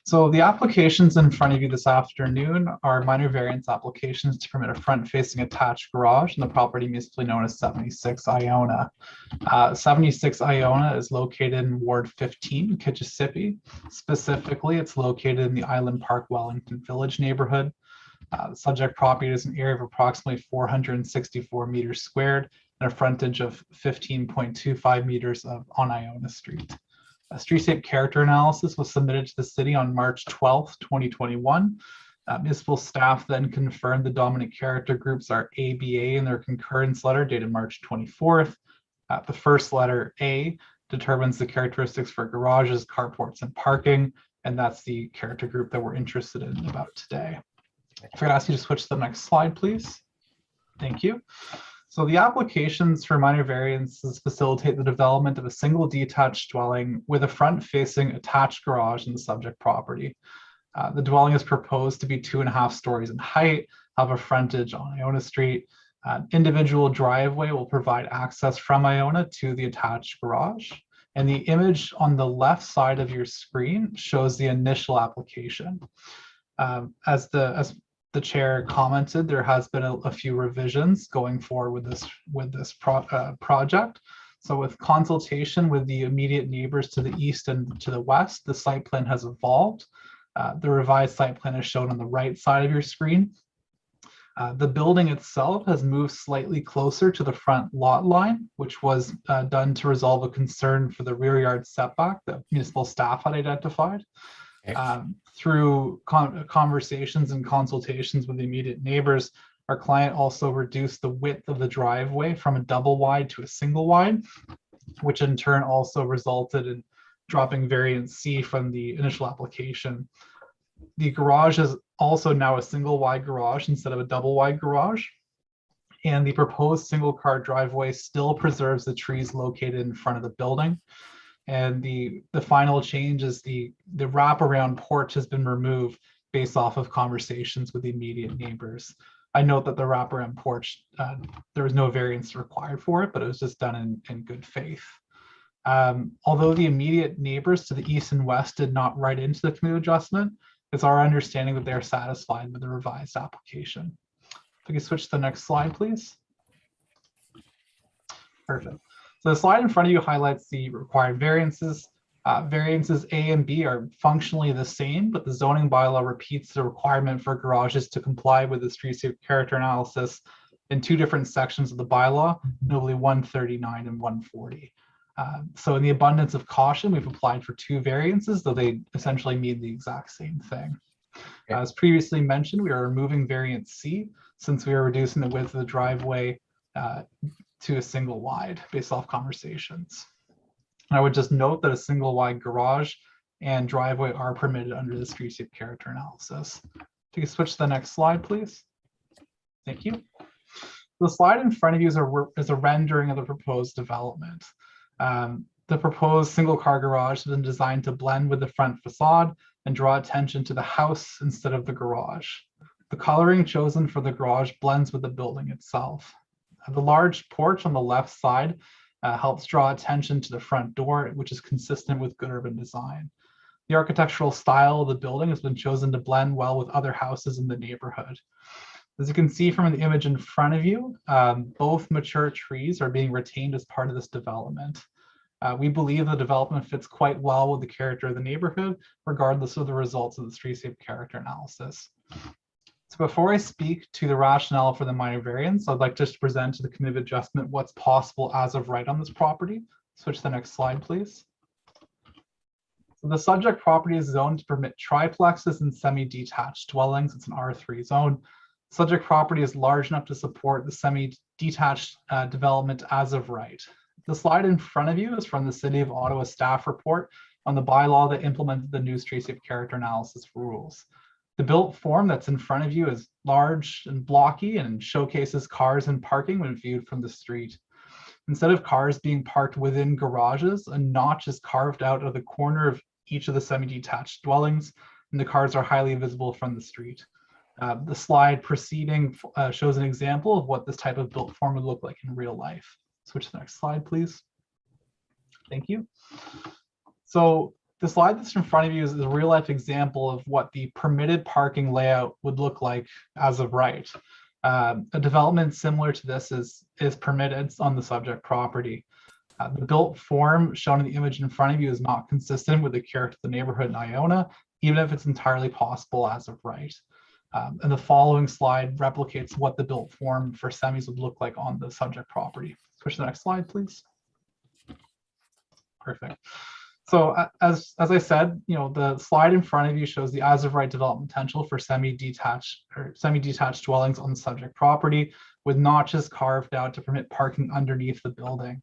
So the applications in front of you this afternoon are minor variance applications to permit a front-facing attached garage in the property municipally known as 76 Iona. 76 Iona is located in Ward 15, Kitchissippi. Specifically, it's located in the Island Park Wellington Village neighborhood. The subject property is an area of approximately 464 meters squared and a frontage of 15.25 meters on Iona Street. A Streetscape character analysis was submitted to the city on March 12th, 2021. Municipal staff then confirmed the dominant character groups are ABA in their concurrence letter dated March 24th. The first letter A determines the characteristics for garages, carports, and parking, and that's the character group that we're interested in about today. If I could ask you to switch to the next slide, please. Thank you. So the applications for minor variances facilitate the development of a single detached dwelling with a front-facing attached garage in the subject property. The dwelling is proposed to be 2.5 stories in height, have a frontage on Iona Street. An individual driveway will provide access from Iona to the attached garage. And the image on the left side of your screen shows the initial application. As the chair commented, there has been a few revisions going forward with this project. So with consultation with the immediate neighbors to the east and to the west, the site plan has evolved. The revised site plan is shown on the right side of your screen. The building itself has moved slightly closer to the front lot line, which was done to resolve a concern for the rear yard setback that municipal staff had identified. Through conversations and consultations with the immediate neighbors, our client also reduced the width of the driveway from a double wide to a single wide, which in turn also resulted in dropping variance C from the initial application. The garage is also now a single wide garage instead of a double wide garage. And the proposed single car driveway still preserves the trees located in front of the building. And the final change is the wraparound porch has been removed based off of conversations with the immediate neighbors. I note that the wraparound porch, there was no variance required for it, but it was just done in good faith. Although the immediate neighbors to the east and west did not write into the community adjustment, it's our understanding that they are satisfied with the revised application. If we can switch to the next slide, please. Perfect. So the slide in front of you highlights the required variances. Variances A and B are functionally the same, but the zoning bylaw repeats the requirement for garages to comply with the Streetscape character analysis in 2 different sections of the bylaw, notably 139 and 140. So in the abundance of caution, we've applied for 2 variances, though they essentially mean the exact same thing. As previously mentioned, we are removing variance C since we are reducing the width of the driveway to a single wide based off conversations. And I would just note that a single wide garage and driveway are permitted under the Streetscape character analysis. If you can switch to the next slide, please. Thank you. The slide in front of you is a rendering of the proposed development. The proposed single car garage has been designed to blend with the front facade and draw attention to the house instead of the garage. The coloring chosen for the garage blends with the building itself. The large porch on the left side helps draw attention to the front door, which is consistent with good urban design. The architectural style of the building has been chosen to blend well with other houses in the neighborhood. As you can see from the image in front of you, both mature trees are being retained as part of this development. We believe the development fits quite well with the character of the neighborhood, regardless of the results of the Streetscape character analysis. So before I speak to the rationale for the minor variance, I'd like just to present to the committee of adjustment what's possible as of right on this property. Switch to the next slide, please. So the subject property is zoned to permit triplexes and semi-detached dwellings. It's an R3 zone. Subject property is large enough to support the semi-detached development as of right. The slide in front of you is from the City of Ottawa staff report on the bylaw that implemented the new streetscape character analysis rules. The built form that's in front of you is large and blocky and showcases cars and parking when viewed from the street. Instead of cars being parked within garages, a notch is carved out of the corner of each of the semi-detached dwellings, and the cars are highly visible from the street. The slide preceding shows an example of what this type of built form would look like in real life. Switch to the next slide, please. Thank you. So the slide that's in front of you is a real life example of what the permitted parking layout would look like as of right. A development similar to this is permitted on the subject property. The built form shown in the image in front of you is not consistent with the character of the neighborhood in Iona, even if it's entirely possible as of right. And the following slide replicates what the built form for semis would look like on the subject property. Switch to the next slide, please. Perfect. So as I said, the slide in front of you shows the as of right development potential for semi-detached dwellings on the subject property with notches carved out to permit parking underneath the building.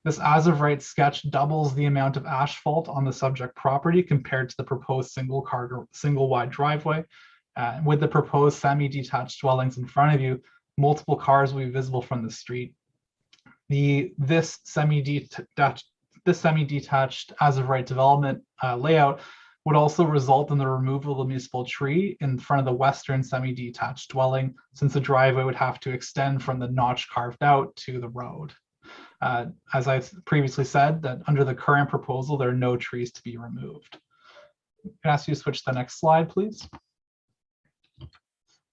This as of right sketch doubles the amount of asphalt on the subject property compared to the proposed single wide driveway. With the proposed semi-detached dwellings in front of you, multiple cars will be visible from the street. This semi-detached as of right development layout would also result in the removal of the municipal tree in front of the western semi-detached dwelling, since the driveway would have to extend from the notch carved out to the road. As I previously said, that under the current proposal, there are no trees to be removed. Can I ask you to switch to the next slide, please?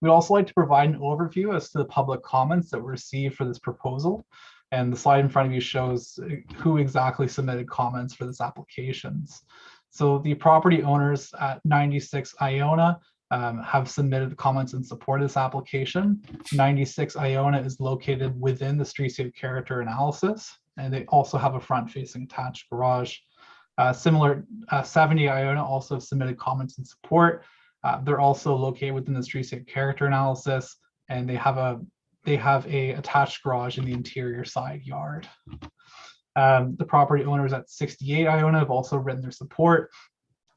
We'd also like to provide an overview as to the public comments that were received for this proposal. And the slide in front of you shows who exactly submitted comments for this applications. So the property owners at 96 Iona have submitted comments in support of this application. 96 Iona is located within the streetscape character analysis, and they also have a front-facing attached garage. 70 Iona also submitted comments in support. They're also located within the streetscape character analysis, and they have a attached garage in the interior side yard. The property owners at 68 Iona have also written their support.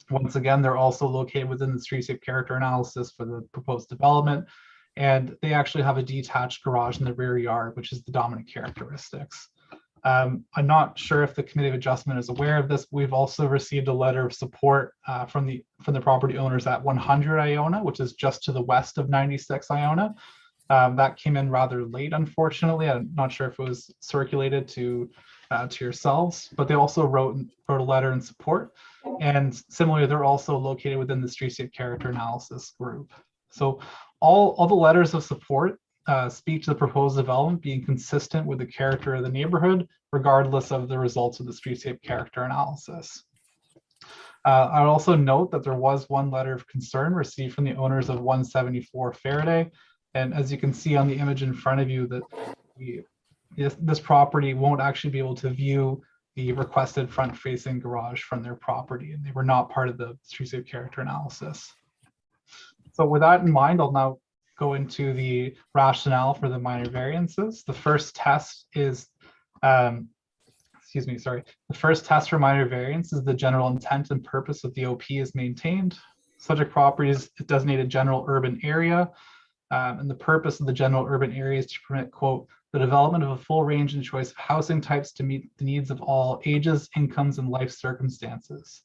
Once again, they're also located within the streetscape character analysis for the proposed development, and they actually have a detached garage in the rear yard, which is the dominant characteristics. I'm not sure if the Committee of Adjustment is aware of this. We've also received a letter of support from the property owners at 100 Iona, which is just to the west of 96 Iona. That came in rather late, unfortunately. I'm not sure if it was circulated to yourselves, but they also wrote a letter in support. And similarly, they're also located within the streetscape character analysis group. So all the letters of support speak to the proposed development being consistent with the character of the neighborhood, regardless of the results of the streetscape character analysis. I would also note that there was one letter of concern received from the owners of 174 Faraday. And as you can see on the image in front of you, that this property won't actually be able to view the requested front-facing garage from their property, and they were not part of the streetscape character analysis. So with that in mind, I'll now go into the rationale for the minor variances. The first test is, the first test for minor variance is the general intent and purpose of the OP is maintained. Subject property is designated general urban area. And the purpose of the general urban area is to permit, quote, the development of a full range and choice of housing types to meet the needs of all ages, incomes, and life circumstances.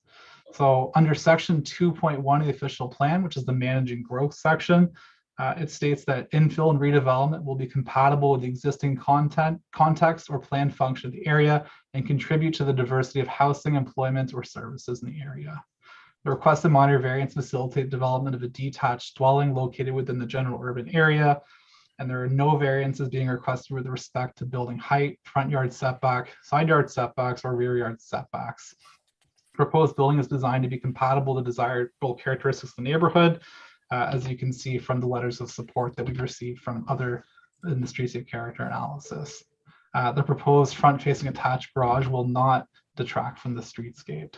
So under section 2.1 of the official plan, which is the managing growth section, it states that infill and redevelopment will be compatible with the existing context or planned function of the area and contribute to the diversity of housing, employment, or services in the area. The requested minor variance facilitate development of a detached dwelling located within the general urban area, and there are no variances being requested with respect to building height, front yard setback, side yard setbacks, or rear yard setbacks. Proposed building is designed to be compatible with desirable characteristics of the neighborhood, as you can see from the letters of support that we've received from other in the streetscape character analysis. The proposed front-facing attached garage will not detract from the streetscape.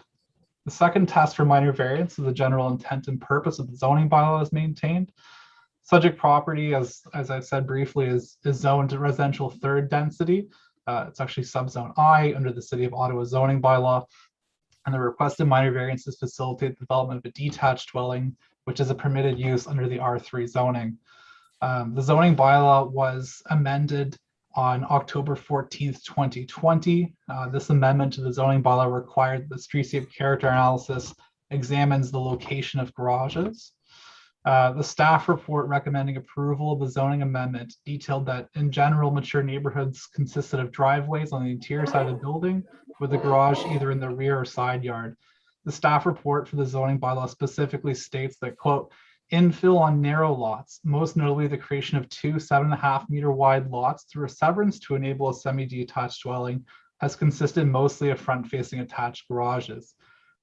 The second test for minor variance is the general intent and purpose of the zoning bylaw is maintained. Subject property, as I said briefly, is zoned to residential third density. It's actually subzone I under the City of Ottawa zoning bylaw. And the requested minor variances facilitate the development of a detached dwelling, which is a permitted use under the R3 zoning. The zoning bylaw was amended on October 14th, 2020. This amendment to the zoning bylaw required the streetscape character analysis examines the location of garages. The staff report recommending approval of the zoning amendment detailed that in general, mature neighborhoods consisted of driveways on the interior side of the building with a garage either in the rear or side yard. The staff report for the zoning bylaw specifically states that, quote, infill on narrow lots, most notably the creation of 2 7.5 meter wide lots through a severance to enable a semi-detached dwelling, has consisted mostly of front-facing attached garages.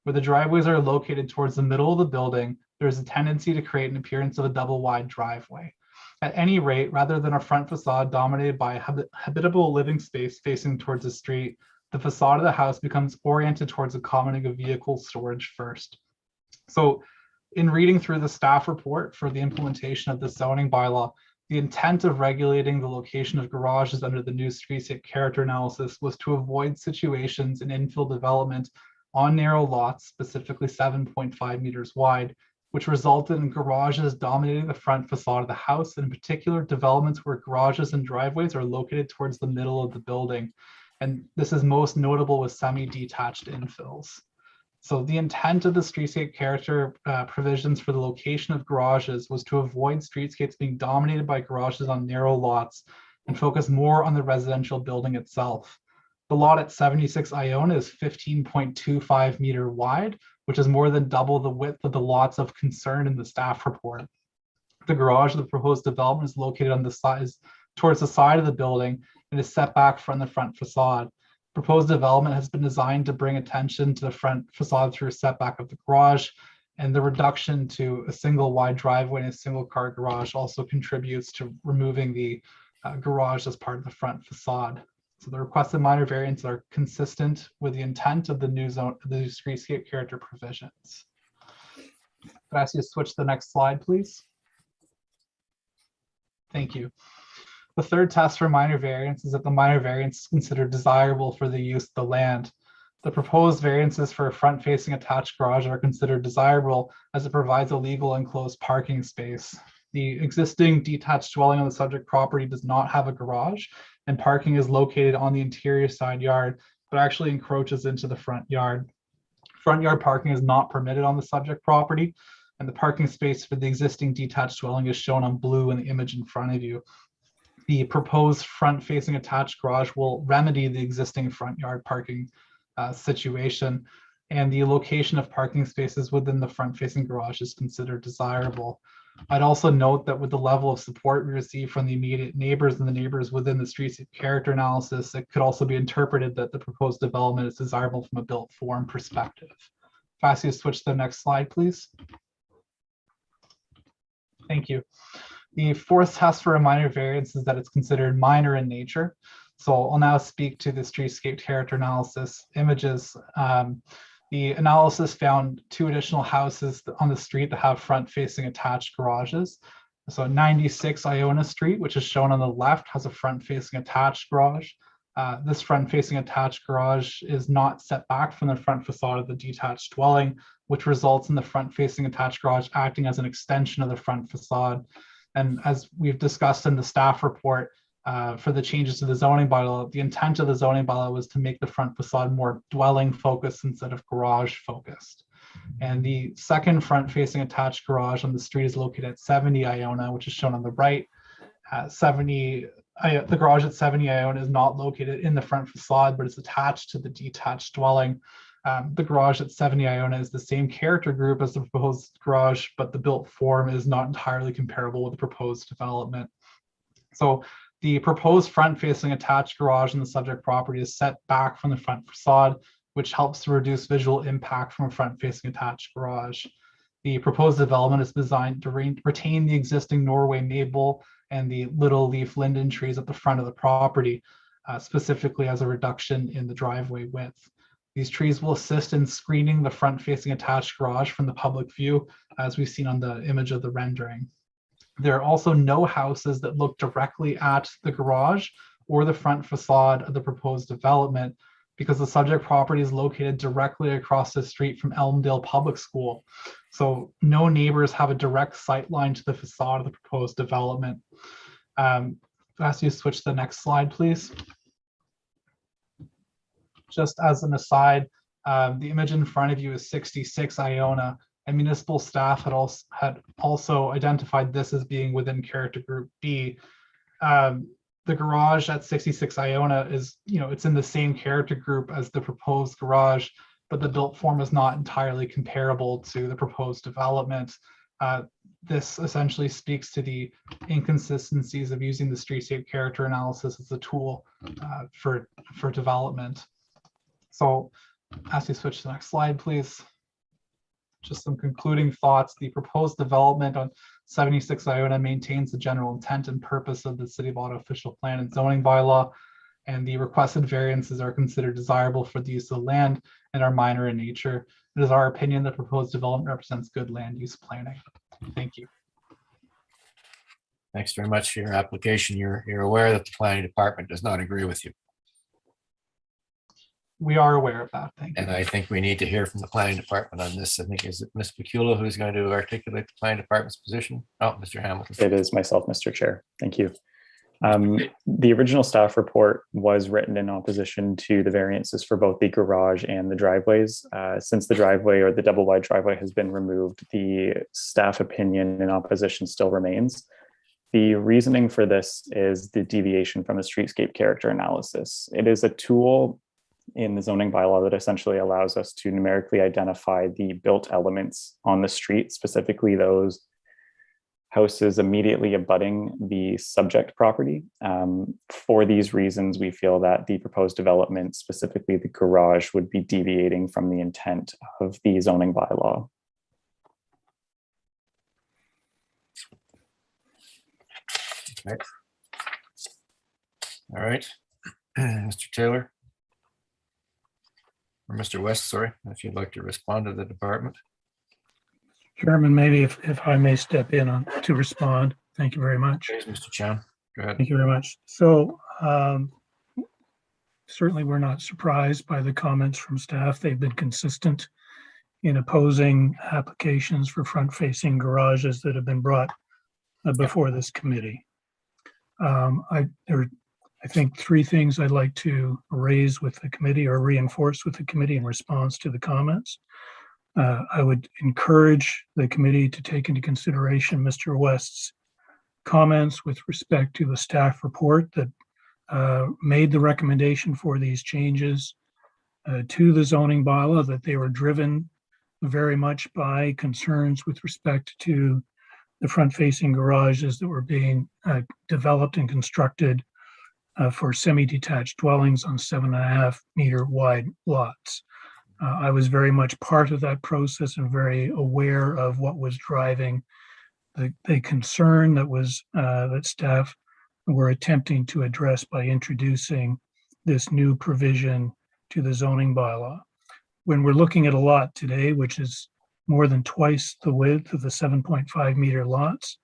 Where the driveways are located towards the middle of the building, there is a tendency to create an appearance of a double wide driveway. At any rate, rather than a front facade dominated by a habitable living space facing towards the street, the facade of the house becomes oriented towards accommodating a vehicle storage first. So in reading through the staff report for the implementation of the zoning bylaw, the intent of regulating the location of garages under the new streetscape character analysis was to avoid situations in infill development on narrow lots, specifically 7.5 meters wide, which resulted in garages dominating the front facade of the house, and in particular developments where garages and driveways are located towards the middle of the building. And this is most notable with semi-detached infills. So the intent of the streetscape character provisions for the location of garages was to avoid streetscapes being dominated by garages on narrow lots and focus more on the residential building itself. The lot at 76 Iona is 15.25 meter wide, which is more than double the width of the lots of concern in the staff report. The garage of the proposed development is located on the side, towards the side of the building and is set back from the front facade. Proposed development has been designed to bring attention to the front facade through a setback of the garage, and the reduction to a single wide driveway and a single car garage also contributes to removing the garage as part of the front facade. So the requested minor variants are consistent with the intent of the new streetscape character provisions. Could I ask you to switch to the next slide, please? Thank you. The third test for minor variance is that the minor variance is considered desirable for the use of the land. The proposed variances for a front-facing attached garage are considered desirable as it provides a legal enclosed parking space. The existing detached dwelling on the subject property does not have a garage, and parking is located on the interior side yard, but actually encroaches into the front yard. Front yard parking is not permitted on the subject property, and the parking space for the existing detached dwelling is shown on blue in the image in front of you. The proposed front-facing attached garage will remedy the existing front yard parking situation, and the location of parking spaces within the front-facing garage is considered desirable. I'd also note that with the level of support we receive from the immediate neighbors and the neighbors within the streetscape character analysis, it could also be interpreted that the proposed development is desirable from a built form perspective. If I ask you to switch to the next slide, please. Thank you. The fourth test for a minor variance is that it's considered minor in nature. So I'll now speak to the streetscape character analysis images. The analysis found 2 additional houses on the street that have front-facing attached garages. So 96 Iona Street, which is shown on the left, has a front-facing attached garage. This front-facing attached garage is not set back from the front facade of the detached dwelling, which results in the front-facing attached garage acting as an extension of the front facade. And as we've discussed in the staff report, for the changes to the zoning bylaw, the intent of the zoning bylaw was to make the front facade more dwelling focused instead of garage focused. And the second front-facing attached garage on the street is located at 70 Iona, which is shown on the right. The garage at 70 Iona is not located in the front facade, but it's attached to the detached dwelling. The garage at 70 Iona is the same character group as the proposed garage, but the built form is not entirely comparable with the proposed development. So the proposed front-facing attached garage in the subject property is set back from the front facade, which helps to reduce visual impact from a front-facing attached garage. The proposed development is designed to retain the existing Norway maple and the little leaf linden trees at the front of the property, specifically as a reduction in the driveway width. These trees will assist in screening the front-facing attached garage from the public view, as we've seen on the image of the rendering. There are also no houses that look directly at the garage or the front facade of the proposed development, because the subject property is located directly across the street from Elmdale Public School. So no neighbors have a direct sight line to the facade of the proposed development. I'll ask you to switch to the next slide, please. Just as an aside, the image in front of you is 66 Iona, and municipal staff had also identified this as being within character group B. The garage at 66 Iona is, it's in the same character group as the proposed garage, but the built form is not entirely comparable to the proposed development. This essentially speaks to the inconsistencies of using the streetscape character analysis as a tool for development. So as you switch to the next slide, please. Just some concluding thoughts. The proposed development on 76 Iona maintains the general intent and purpose of the City of Ottawa official plan and zoning bylaw, and the requested variances are considered desirable for the use of the land and are minor in nature. It is our opinion that proposed development represents good land use planning. Thank you. Thanks very much for your application. You're aware that the planning department does not agree with you. We are aware of that. Thank you. And I think we need to hear from the planning department on this. I think, is it Ms. Pecula who's going to articulate the planning department's position? Oh, Mr. Hamilton. It is myself, Mr. Chair. Thank you. The original staff report was written in opposition to the variances for both the garage and the driveways. Since the driveway or the double wide driveway has been removed, the staff opinion in opposition still remains. The reasoning for this is the deviation from the streetscape character analysis. It is a tool in the zoning bylaw that essentially allows us to numerically identify the built elements on the street, specifically those houses immediately abutting the subject property. For these reasons, we feel that the proposed development, specifically the garage, would be deviating from the intent of the zoning bylaw. Okay. All right, Mr. Taylor. Or Mr. West, sorry, if you'd like to respond to the department. Chairman, maybe if I may step in to respond. Thank you very much. Please, Mr. Chan, go ahead. Thank you very much. So certainly we're not surprised by the comments from staff. They've been consistent in opposing applications for front-facing garages that have been brought before this committee. I think three things I'd like to raise with the committee or reinforce with the committee in response to the comments. I would encourage the committee to take into consideration Mr. West's comments with respect to the staff report that made the recommendation for these changes to the zoning bylaw, that they were driven very much by concerns with respect to the front-facing garages that were being developed and constructed for semi-detached dwellings on 7.5 meter wide lots. I was very much part of that process and very aware of what was driving the concern that was that staff were attempting to address by introducing this new provision to the zoning bylaw. When we're looking at a lot today, which is more than twice the width of the 7.5 meter lots,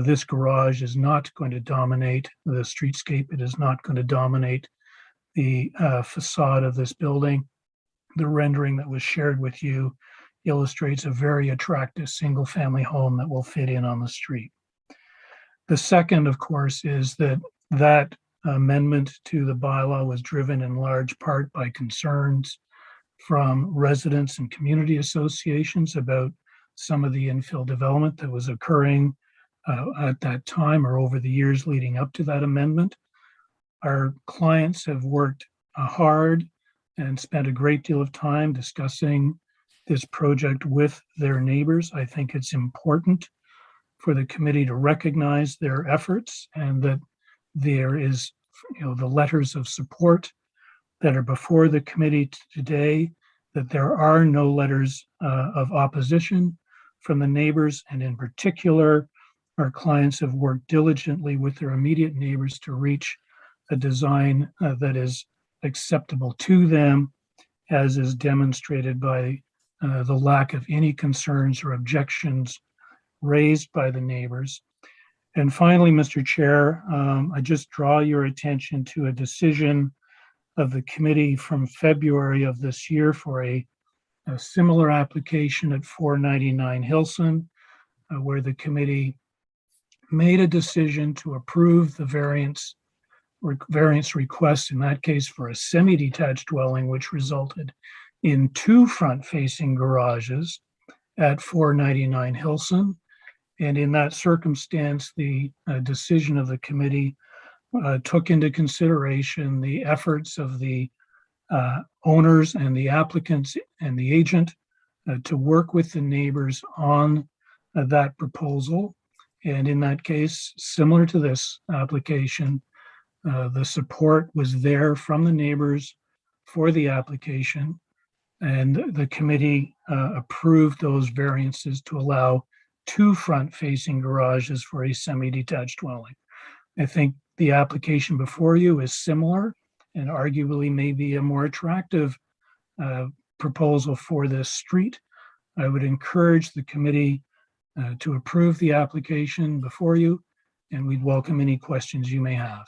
this garage is not going to dominate the streetscape. It is not going to dominate the facade of this building. The rendering that was shared with you illustrates a very attractive single-family home that will fit in on the street. The second, of course, is that amendment to the bylaw was driven in large part by concerns from residents and community associations about some of the infill development that was occurring at that time or over the years leading up to that amendment. Our clients have worked hard and spent a great deal of time discussing this project with their neighbors. I think it's important for the committee to recognize their efforts and that there is, the letters of support that are before the committee today, that there are no letters of opposition from the neighbors, and in particular, our clients have worked diligently with their immediate neighbors to reach a design that is acceptable to them, as is demonstrated by the lack of any concerns or objections raised by the neighbors. And finally, Mr. Chair, I just draw your attention to a decision of the committee from February of this year for a similar application at 499 Hilson, where the committee made a decision to approve the variance request, in that case for a semi-detached dwelling, which resulted in 2 front-facing garages at 499 Hilson. And in that circumstance, the decision of the committee took into consideration the efforts of the owners and the applicants and the agent to work with the neighbors on that proposal. And in that case, similar to this application, the support was there from the neighbors for the application, and the committee approved those variances to allow 2 front-facing garages for a semi-detached dwelling. I think the application before you is similar and arguably may be a more attractive proposal for this street. I would encourage the committee to approve the application before you, and we'd welcome any questions you may have.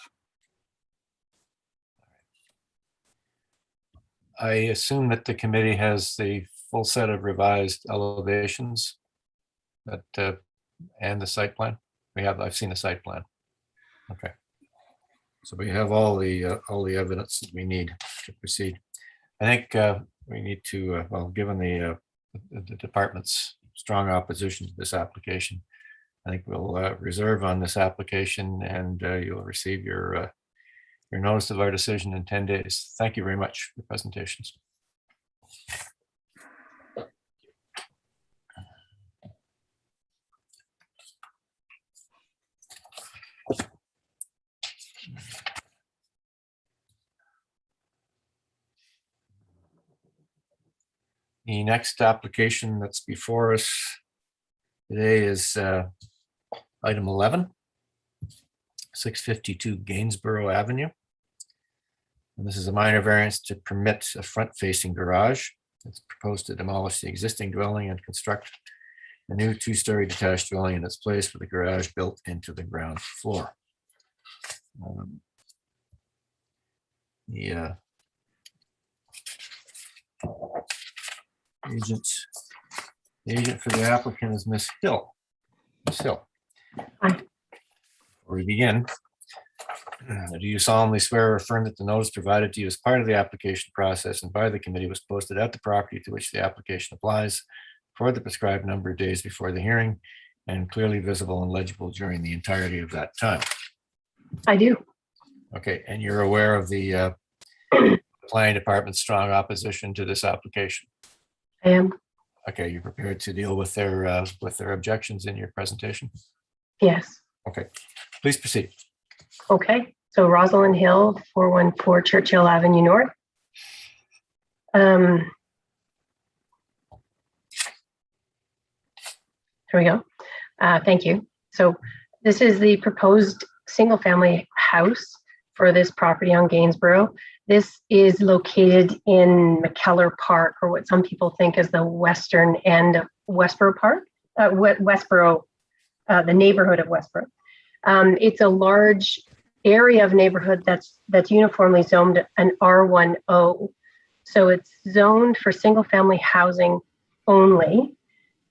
I assume that the committee has the full set of revised elevations that and the site plan. I've seen the site plan. Okay. So we have all the evidence that we need to proceed. I think we need to, well, given the department's strong opposition to this application, I think we'll reserve on this application, and you'll receive your notice of our decision in 10 days. Thank you very much for the presentations. The next application that's before us today is item 11, 652 Gainsborough Avenue. And this is a minor variance to permit a front-facing garage. It's proposed to demolish the existing dwelling and construct a new 2-story detached dwelling in its place with a garage built into the ground floor. The agent for the applicant is Ms. Hill. Ms. Hill. Hi. Before we begin, do you solemnly swear or affirm that the notice provided to you as part of the application process and by the committee was posted at the property to which the application applies for the prescribed number of days before the hearing and clearly visible and legible during the entirety of that time? I do. Okay, and you're aware of the planning department's strong opposition to this application? I am. Okay, you're prepared to deal with their objections in your presentation? Yes. Okay, please proceed. Okay, so Rosalind Hill, 414 Churchill Avenue North. Here we go. Thank you. So this is the proposed single-family house for this property on Gainsborough. This is located in McKellar Park, or what some people think is the western end of Westboro Park, Westboro, the neighborhood of Westboro. It's a large area of neighborhood that's uniformly zoned an R10. So it's zoned for single-family housing only.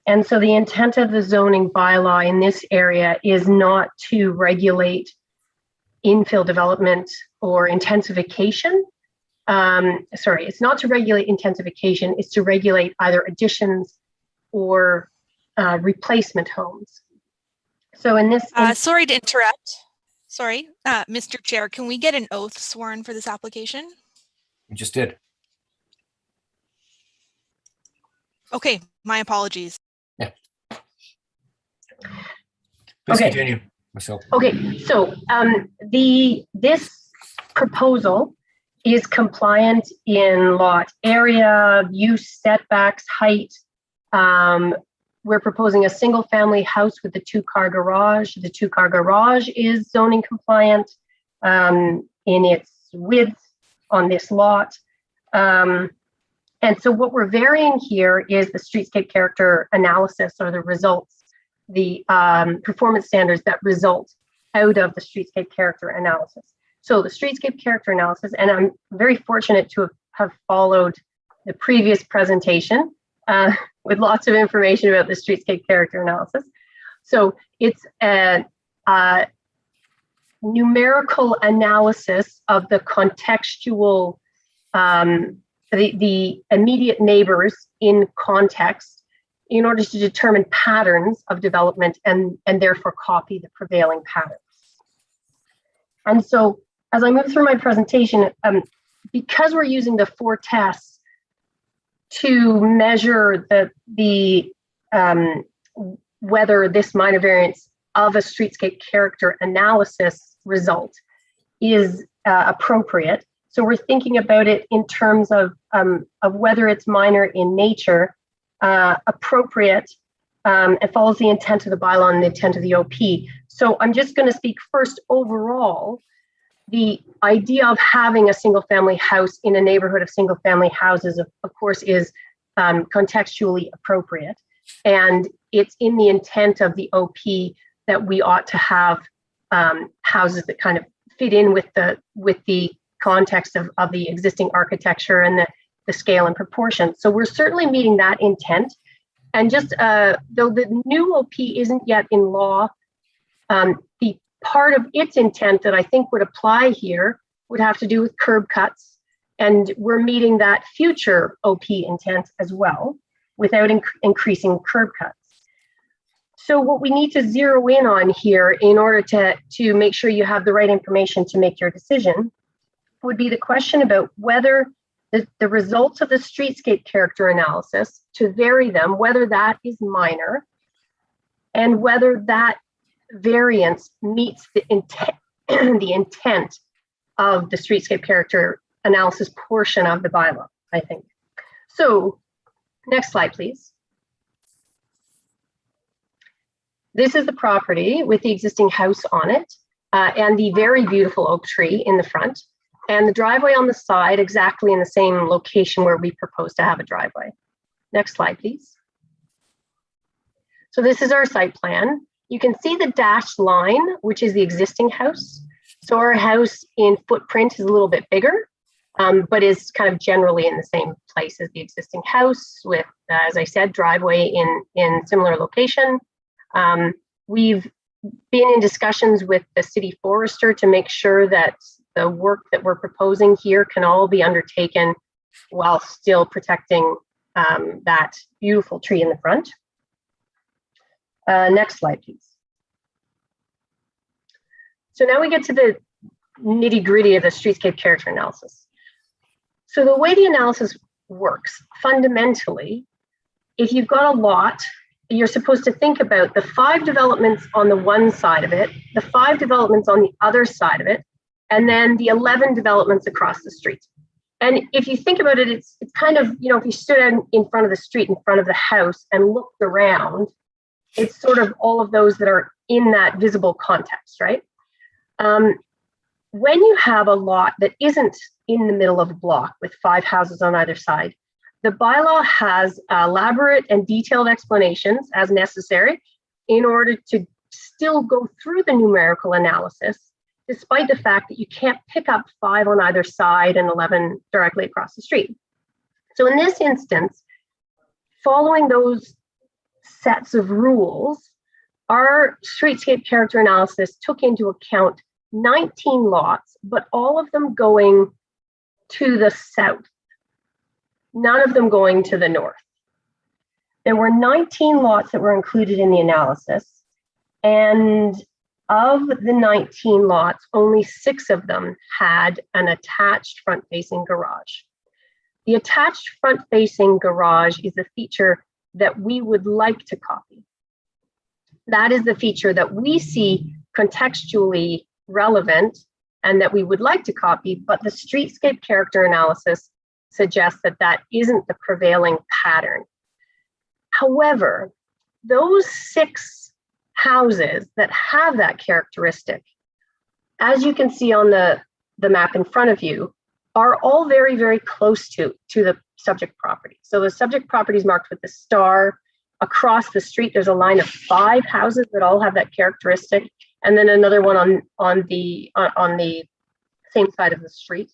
And so the intent of the zoning bylaw in this area is not to regulate infill development or intensification. It's not to regulate intensification, it's to regulate either additions or replacement homes. So in this— sorry to interrupt. Sorry, Mr. Chair, can we get an oath sworn for this application? We just did. Okay, my apologies. Yeah. Please Okay. continue, Michelle. Okay, so this proposal is compliant in lot area, use, setbacks, height. We're proposing a single family house with a 2-car garage. The 2-car garage is zoning compliant in its width on this lot. And so what we're varying here is the streetscape character analysis, or the results the performance standards that result out of the streetscape character analysis. So the streetscape character analysis, and I'm very fortunate to have followed the previous presentation with lots of information about the streetscape character analysis. So it's a numerical analysis of the contextual, the immediate neighbors in context in order to determine patterns of development and therefore copy the prevailing patterns. And so as I move through my presentation, because we're using the 4 tests to measure the whether this minor variance of a streetscape character analysis result is appropriate. So we're thinking about it in terms of whether it's minor in nature, appropriate, and follows the intent of the bylaw and the intent of the OP. So I'm just going to speak first overall. The idea of having a single family house in a neighborhood of single family houses, of course, is contextually appropriate. And it's in the intent of the OP that we ought to have houses that kind of fit in with the context of the existing architecture and the scale and proportion. So we're certainly meeting that intent. And just though the new OP isn't yet in law, the part of its intent that I think would apply here would have to do with curb cuts. And we're meeting that future OP intent as well without increasing curb cuts. So what we need to zero in on here in order to make sure you have the right information to make your decision would be the question about whether the results of the streetscape character analysis, to vary them, whether that is minor and whether that variance meets the intent, the intent of the streetscape character analysis portion of the bylaw, I think. So next slide, please. This is the property with the existing house on it and the very beautiful oak tree in the front and the driveway on the side exactly in the same location where we propose to have a driveway. Next slide, please. So this is our site plan. You can see the dashed line, which is the existing house. So our house in footprint is a little bit bigger, but is kind of generally in the same place as the existing house with, as I said, driveway in similar location. We've been in discussions with the city forester to make sure that the work that we're proposing here can all be undertaken while still protecting that beautiful tree in the front. Next slide, please. So now we get to the nitty-gritty of the streetscape character analysis. So the way the analysis works, fundamentally, if you've got a lot, you're supposed to think about the 5 developments on the one side of it, the 5 developments on the other side of it, and then the 11 developments across the street. And if you think about it, it's kind of, you know, if you stood in front of the street, in front of the house and looked around, it's sort of all of those that are in that visible context, right? When you have a lot that isn't in the middle of a block with 5 houses on either side, the bylaw has elaborate and detailed explanations as necessary in order to still go through the numerical analysis, despite the fact that you can't pick up 5 on either side and 11 directly across the street. So in this instance, following those sets of rules, our streetscape character analysis took into account 19 lots, but all of them going to the south, none of them going to the north. There were 19 lots that were included in the analysis, and of the 19 lots, only 6 of them had an attached front-facing garage. The attached front-facing garage is a feature that we would like to copy. That is the feature that we see contextually relevant and that we would like to copy, but the streetscape character analysis suggests that that isn't the prevailing pattern. However, those 6 houses that have that characteristic, as you can see on the map in front of you, are all very, very close to the subject property. So the subject property is marked with the star, across the street, there's a line of 5 houses that all have that characteristic, and then another one on the same side of the street.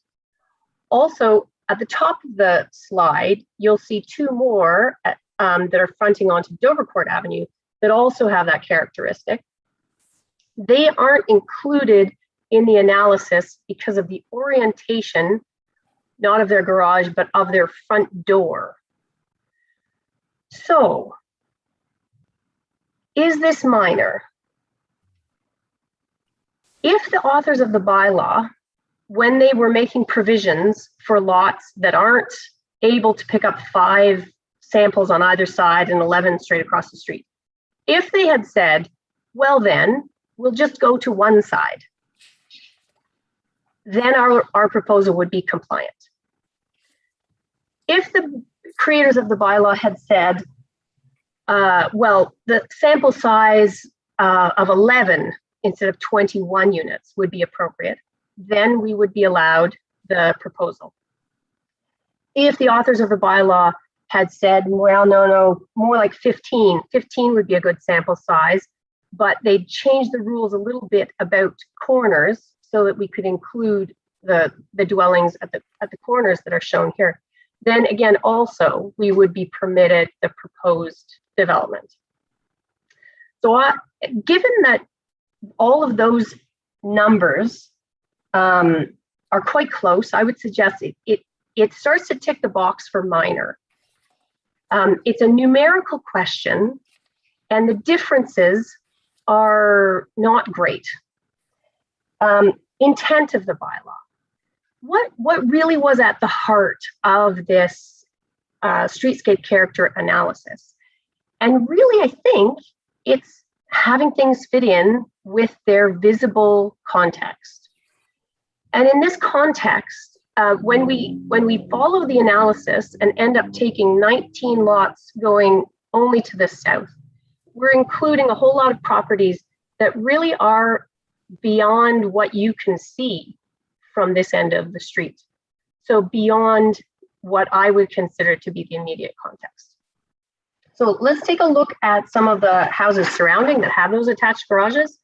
Also, at the top of the slide, you'll see 2 more that are fronting onto Dovercourt Avenue that also have that characteristic. They aren't included in the analysis because of the orientation, not of their garage, but of their front door. So, is this minor? If the authors of the bylaw, when they were making provisions for lots that aren't able to pick up 5 samples on either side and 11 straight across the street, if they had said, well then, we'll just go to one side, then our proposal would be compliant. If the creators of the bylaw had said, well, the sample size of 11 instead of 21 units would be appropriate, then we would be allowed the proposal. If the authors of the bylaw had said, well, no, more like 15 would be a good sample size, but they'd changed the rules a little bit about corners so that we could include the dwellings at the corners that are shown here, then again, also, we would be permitted the proposed development. So given that all of those numbers are quite close, I would suggest it starts to tick the box for minor. It's a numerical question, and the differences are not great. Intent of the bylaw. What really was at the heart of this streetscape character analysis? And really, I think it's having things fit in with their visible context. And in this context, when we follow the analysis and end up taking 19 lots going only to the south, we're including a whole lot of properties that really are beyond what you can see from this end of the street. So beyond what I would consider to be the immediate context. So let's take a look at some of the houses surrounding that have those attached garages.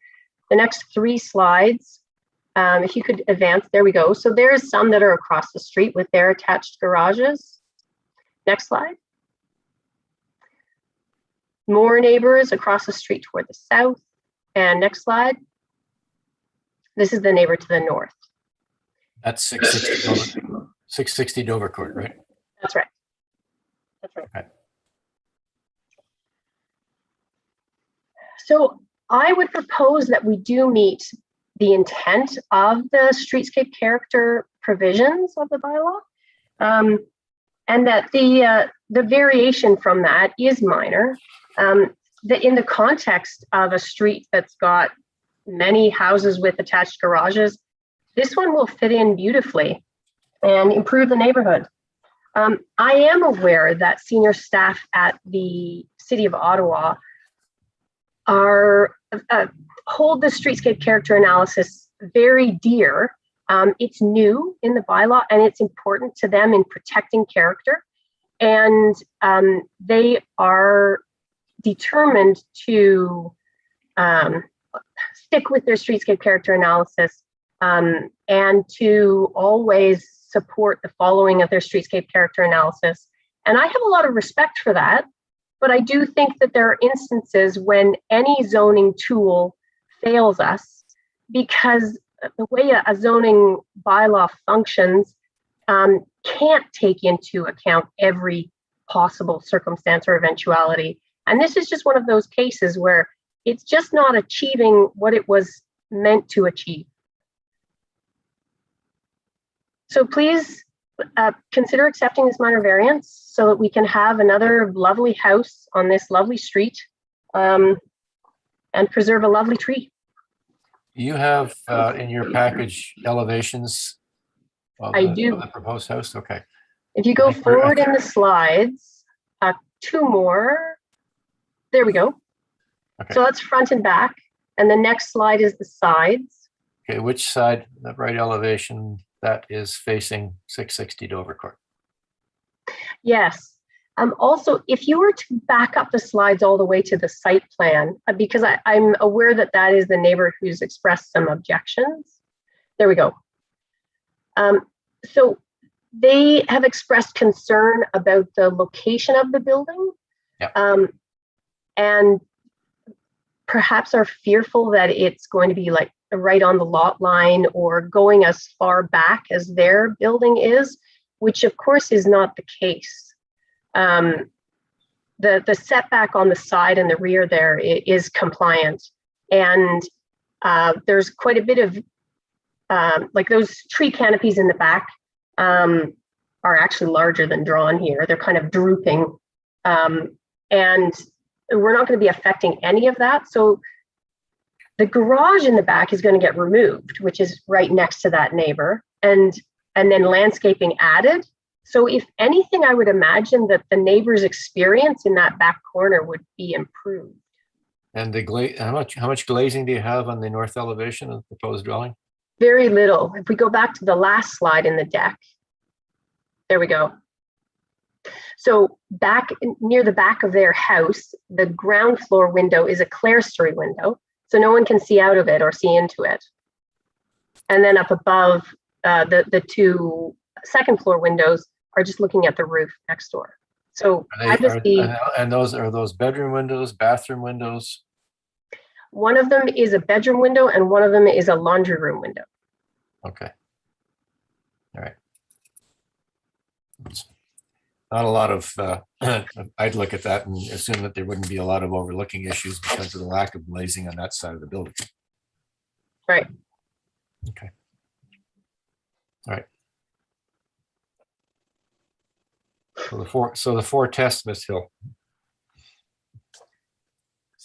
The next 3 slides, if you could advance, there we go. So there's some that are across the street with their attached garages. Next slide. More neighbors across the street toward the south. And next slide. This is the neighbor to the north. That's 660 Dovercourt, right? That's right. That's right. Okay. So I would propose that we do meet the intent of the streetscape character provisions of the bylaw, and that the variation from that is minor. That in the context of a street that's got many houses with attached garages, this one will fit in beautifully and improve the neighborhood. I am aware that senior staff at the City of Ottawa hold the streetscape character analysis very dear. It's new in the bylaw and it's important to them in protecting character. And they are determined to stick with their streetscape character analysis and to always support the following of their streetscape character analysis. And I have a lot of respect for that, but I do think that there are instances when any zoning tool fails us because the way a zoning bylaw functions can't take into account every possible circumstance or eventuality. And this is just one of those cases where it's just not achieving what it was meant to achieve. So please consider accepting this minor variance so that we can have another lovely house on this lovely street and preserve a lovely tree. You have in your package elevations of the proposed house? Okay. If you go forward in the slides, 2 more, there we go. Okay. So that's front and back. And the next slide is the sides. Okay, which side, the right elevation, that is facing 660 Dovercourt? Yes. Also, if you were to back up the slides all the way to the site plan, because I'm aware that that is the neighbor who's expressed some objections. There we go. So they have expressed concern about the location of the building. Yeah. And perhaps are fearful that it's going to be like right on the lot line or going as far back as their building is, which of course is not the case. The setback on the side and the rear there is compliant, and there's quite a bit of like those tree canopies in the back are actually larger than drawn here. They're kind of drooping, and we're not going to be affecting any of that. So the garage in the back is going to get removed, which is right next to that neighbor, and then landscaping added. So if anything, I would imagine that the neighbor's experience in that back corner would be improved. And the how much glazing do you have on the north elevation of the proposed dwelling? Very little. If we go back to the last slide in the deck, there we go. So back near the back of their house, the ground floor window is a clerestory window, so no one can see out of it or see into it. And then up above, the two second floor windows are just looking at the roof next door. So and those are those bedroom windows, bathroom windows? One of them is a bedroom window and one of them is a laundry room window. Okay. All right. Not a lot of, I'd look at that and assume that there wouldn't be a lot of overlooking issues because of the lack of glazing on that side of the building. Right. Okay. All right. So the four tests, Ms. Hill.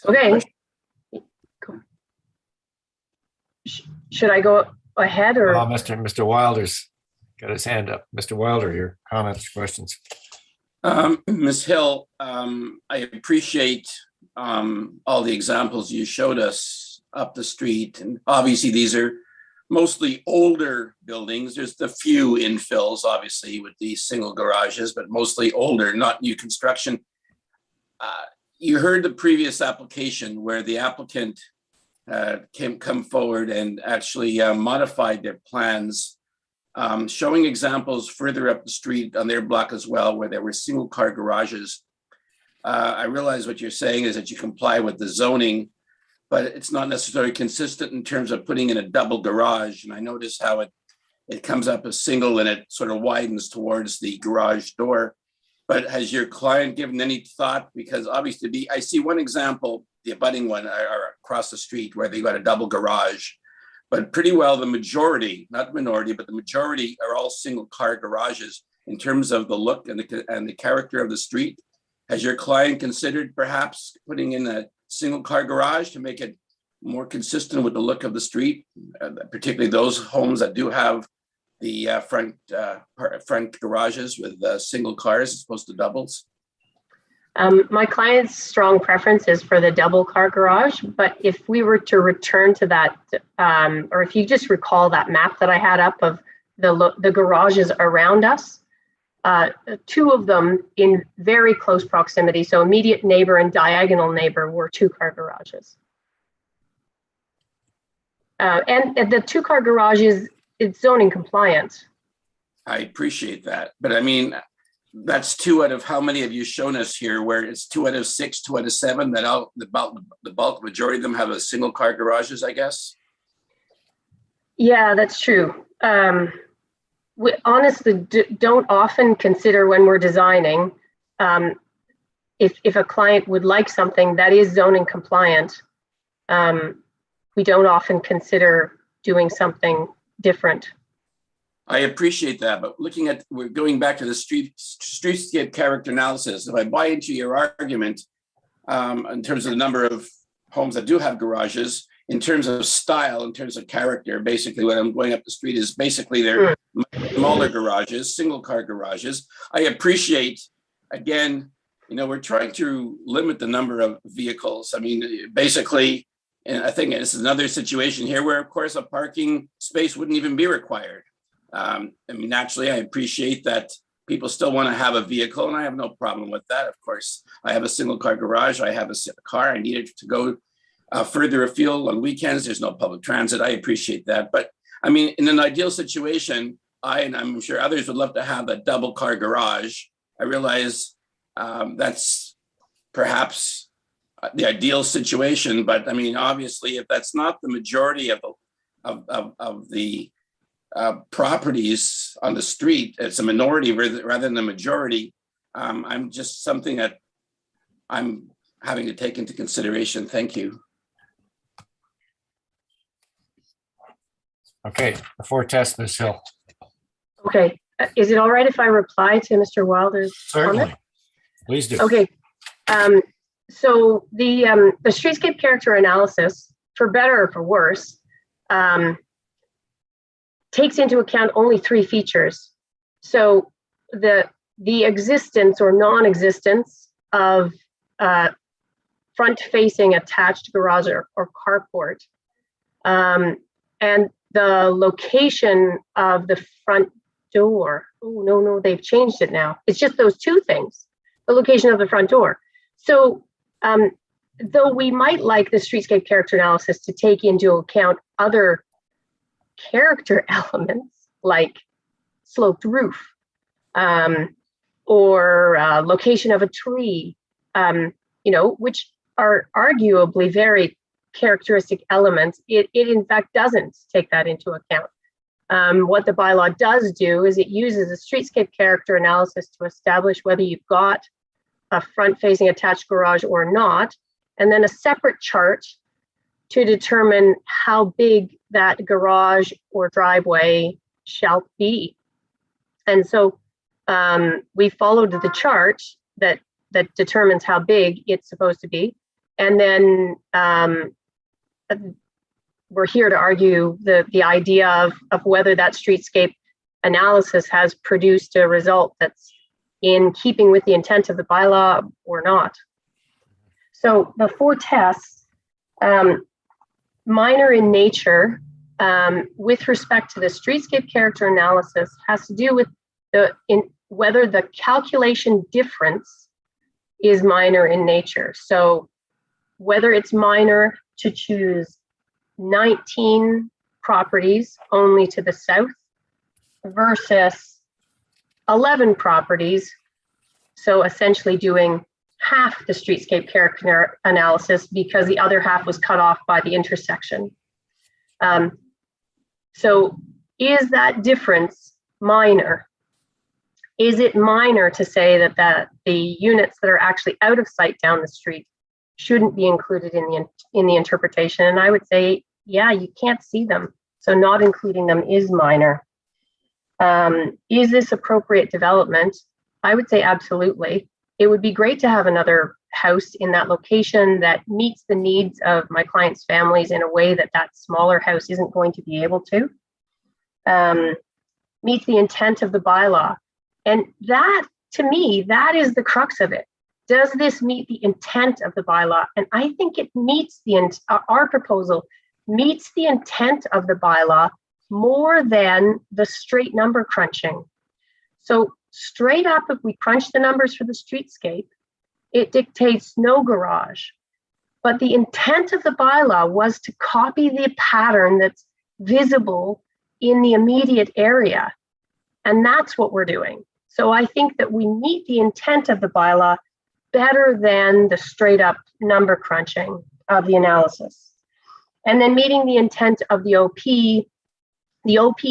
Okay. Should I go ahead or? Mr. Wilder's got his hand up. Mr. Wilder, your comments, questions. Ms. Hill, I appreciate all the examples you showed us up the street. And obviously these are mostly older buildings. There's the few infills, obviously, with these single garages, but mostly older, not new construction. You heard the previous application where the applicant come forward and actually modified their plans, showing examples further up the street on their block as well, where there were single car garages. I realize what you're saying is that you comply with the zoning, but it's not necessarily consistent in terms of putting in a double garage. And I noticed how it comes up as single and it sort of widens towards the garage door. But has your client given any thought? Because obviously I see one example, the abutting one are across the street where they got a double garage, but pretty well the majority, not the minority, but the majority are all single car garages in terms of the look and the character of the street. Has your client considered perhaps putting in a single car garage to make it more consistent with the look of the street, particularly those homes that do have the front garages with single cars as opposed to doubles? My client's strong preference is for the double car garage, but if we were to return to that, or if you just recall that map that I had up of the garages around us, two of them in very close proximity, so immediate neighbor and diagonal neighbor, were 2-car garages. And the 2-car garage it's zoning compliant. I appreciate that, but I mean, that's 2 out of how many have you shown us here, where it's 2 out of 6, 2 out of 7 that the bulk majority of them have a single car garages, I guess? Yeah, that's true. We honestly don't often consider when we're designing, if a client would like something that is zoning compliant, we don't often consider doing something different. I appreciate that, but we're going back to the streetscape character analysis. If I buy into your argument in terms of the number of homes that do have garages, in terms of style, in terms of character, basically when I'm going up the street is basically they're smaller garages, single car garages. I appreciate, again, we're trying to limit the number of vehicles. I mean, basically, and I think this is another situation here where, of course, a parking space wouldn't even be required. I mean, naturally, I appreciate that people still want to have a vehicle, and I have no problem with that. Of course, I have a single car garage. I have a car. I need it to go further afield on weekends. There's no public transit. I appreciate that. But I mean, in an ideal situation, and I'm sure others would love to have a double car garage. I realize that's perhaps the ideal situation, but I mean, obviously, if that's not the majority of the properties on the street, it's a minority rather than a majority. I'm just something that I'm having to take into consideration. Thank you. Okay, before test, Ms. Hill. Okay, is it all right if I reply to Mr. Wilder's Certainly. comment? Please do. Okay, so the streetscape character analysis, for better or for worse, takes into account only 3 features. So the existence or non-existence of front-facing attached garage or carport, and the location of the front door. Oh, no, they've changed it now. It's just those 2 things, the location of the front door. So though we might like the streetscape character analysis to take into account other character elements like sloped roof or location of a tree, which are arguably very characteristic elements, it in fact doesn't take that into account. What the bylaw does do is it uses a streetscape character analysis to establish whether you've got a front-facing attached garage or not, and then a separate chart to determine how big that garage or driveway shall be. And so we followed the chart that determines how big it's supposed to be. And then we're here to argue the idea of whether that streetscape analysis has produced a result that's in keeping with the intent of the bylaw or not. So the 4 tests, minor in nature, with respect to the streetscape character analysis, has to do with whether the calculation difference is minor in nature. So whether it's minor to choose 19 properties only to the south versus 11 properties, so essentially doing half the streetscape character analysis because the other half was cut off by the intersection. So is that difference minor? Is it minor to say that the units that are actually out of sight down the street shouldn't be included in the interpretation? And I would say, yeah, you can't see them, so not including them is minor. Is this appropriate development? I would say absolutely. It would be great to have another house in that location that meets the needs of my clients' families in a way that smaller house isn't going to be able to. Meets the intent of the bylaw. And that, to me, that is the crux of it. Does this meet the intent of the bylaw? And I think it meets our proposal meets the intent of the bylaw more than the straight number crunching. So straight up, if we crunch the numbers for the streetscape, it dictates no garage. But the intent of the bylaw was to copy the pattern that's visible in the immediate area. And that's what we're doing. So I think that we meet the intent of the bylaw better than the straight up number crunching of the analysis. And then meeting the intent of the OP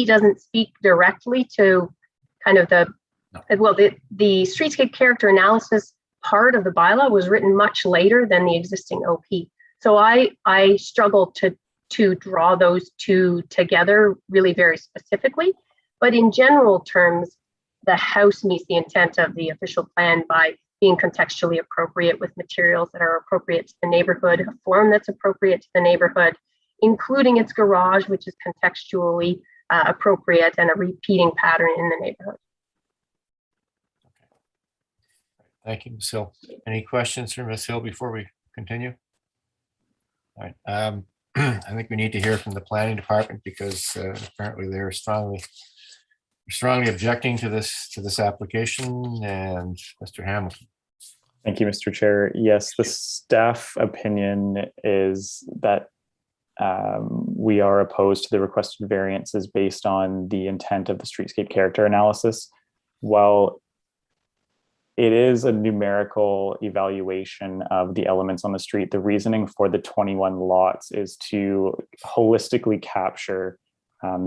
doesn't speak directly to kind of the streetscape character analysis part of the bylaw was written much later than the existing OP. So I struggle to draw those 2 together really very specifically. But in general terms, the house meets the intent of the official plan by being contextually appropriate with materials that are appropriate to the neighborhood, a form that's appropriate to the neighborhood, including its garage, which is contextually appropriate, and a repeating pattern in the neighborhood. Thank you, Ms. Hill. Any questions for Ms. Hill before we continue? All right. I think we need to hear from the planning department because apparently they're strongly strongly objecting to this application, and Mr. Hamilton. Thank you, Mr. Chair. Yes, the staff opinion is that we are opposed to the requested variances based on the intent of the streetscape character analysis. While it is a numerical evaluation of the elements on the street, the reasoning for the 21 lots is to holistically capture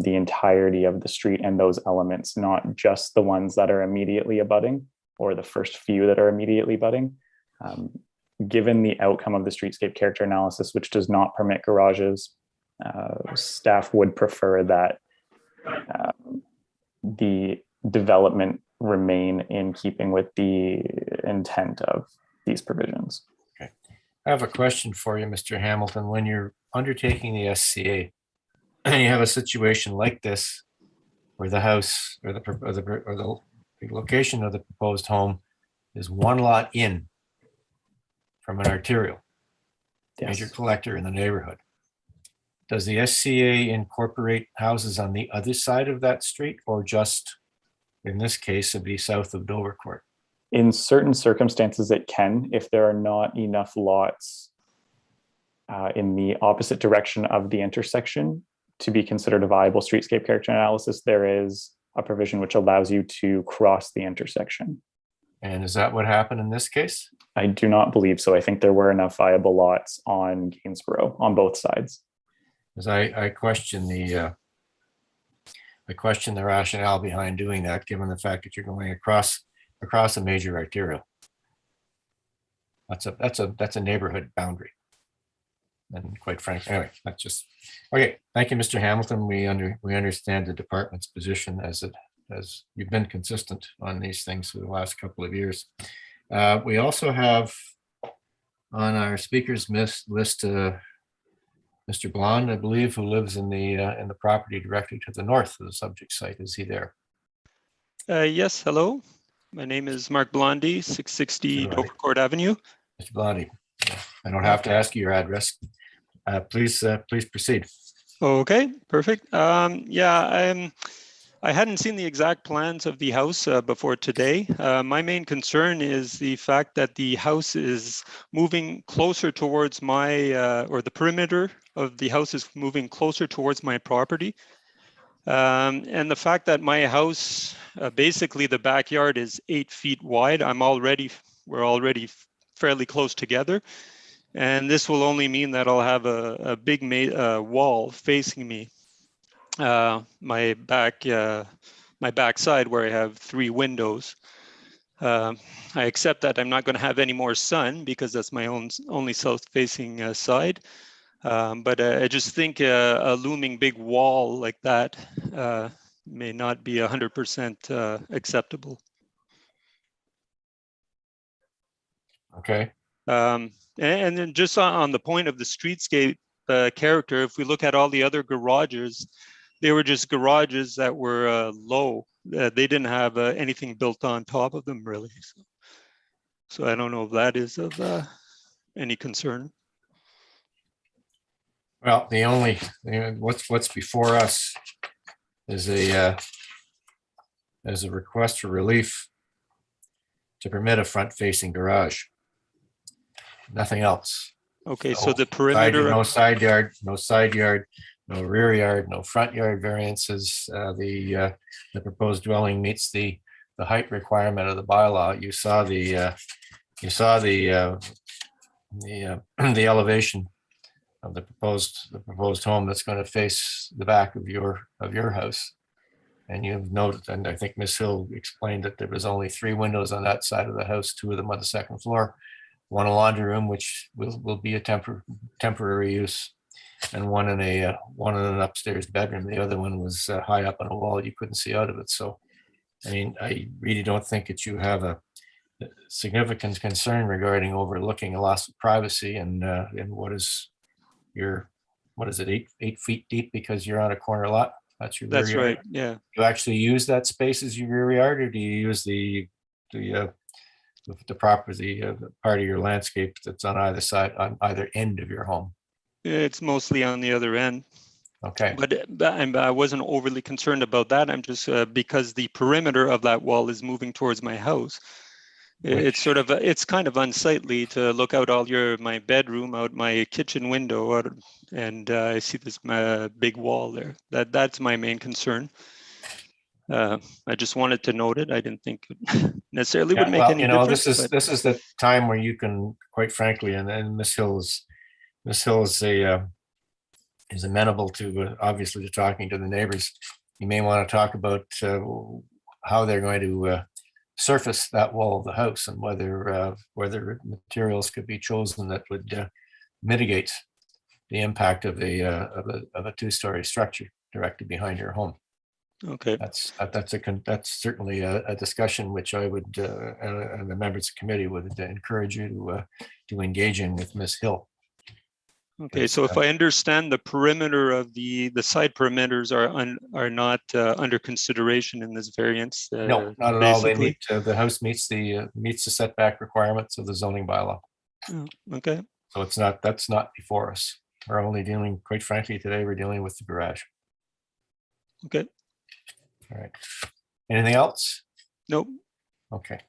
the entirety of the street and those elements, not just the ones that are immediately abutting or the first few that are immediately abutting. Given the outcome of the streetscape character analysis, which does not permit garages, staff would prefer that the development remain in keeping with the intent of these provisions. Okay. I have a question for you, Mr. Hamilton. When you're undertaking the SCA and you have a situation like this where the house or the location of the proposed home is one lot in from an arterial, major collector in the neighborhood, does the SCA incorporate houses on the other side of that street, or just, in this case, it'd be south of Dovercourt? In certain circumstances, it can, if there are not enough lots in the opposite direction of the intersection to be considered a viable streetscape character analysis. There is a provision which allows you to cross the intersection. And is that what happened in this case? I do not believe so. I think there were enough viable lots on Gainsborough on both sides. Because I question the rationale behind doing that, given the fact that you're going across a major arterial. That's a neighborhood boundary. And quite frankly, anyway, that's just okay. Thank you, Mr. Hamilton. We understand the department's position as you've been consistent on these things for the last couple of years. We also have on our speakers list Mr. Blonde, I believe, who lives in the property directly to the north of the subject site. Is he there? Yes, hello. My name is Mark Blondie, 660 Dovercourt Avenue. Mr. Blondie, I don't have to ask you your address. Please proceed. Okay, perfect. I hadn't seen the exact plans of the house before today. My main concern is the fact that the house is moving closer towards or the perimeter of the house is moving closer towards my property. And the fact that my house, basically the backyard is 8 feet wide. We're already fairly close together. And this will only mean that I'll have a big wall facing me. My back side where I have 3 windows. I accept that I'm not going to have any more sun because that's my only south-facing side. But I just think a looming big wall like that may not be 100% acceptable. Okay. And then just on the point of the streetscape character, if we look at all the other garages, they were just garages that were low. They didn't have anything built on top of them, really. So I don't know if that is of any concern. Well, the only what's before us is a request for relief to permit a front-facing garage. Nothing else. Okay, so the perimeter. No side yard, no rear yard, no front yard variances. The proposed dwelling meets the height requirement of the bylaw. You saw the elevation of the proposed home that's going to face the back of your house. And you've noted, and I think Ms. Hill explained that there was only 3 windows on that side of the house, 2 of them on the second floor, 1 a laundry room, which will be a temporary use, and 1 in an upstairs bedroom. The other one was high up on a wall. You couldn't see out of it. So, I mean, I really don't think that you have a significant concern regarding overlooking a loss of privacy and what is it, 8 feet deep because you're on a corner lot? That's your rear yard. Right. Yeah. You actually use that space as your rear yard, or do you use the part of your landscape that's on either side, on either end of your home? It's mostly on the other end. Okay. But I wasn't overly concerned about that. I'm just because the perimeter of that wall is moving towards my house. It's sort of it's kind of unsightly to look out my bedroom, out my kitchen window, and I see this big wall there. That's my main concern. I just wanted to note it. I didn't think it necessarily would make any difference. This is the time where you can, quite frankly, and Ms. Hill is amenable to obviously to talking to the neighbors. You may want to talk about how they're going to surface that wall of the house and whether materials could be chosen that would mitigate the impact of a two-story structure directly behind your home. Okay. That's certainly a discussion which I would and the members of the committee would encourage you to engage in with Ms. Hill. Okay, so if I understand, the perimeter of the side perimeters are not under consideration in this variance. No, not at all. They meet the house meets the setback requirements of the zoning bylaw. Oh, okay. So that's not before us. We're only dealing, quite frankly, today we're dealing with the garage. Okay. All right. Anything else? Nope. Okay.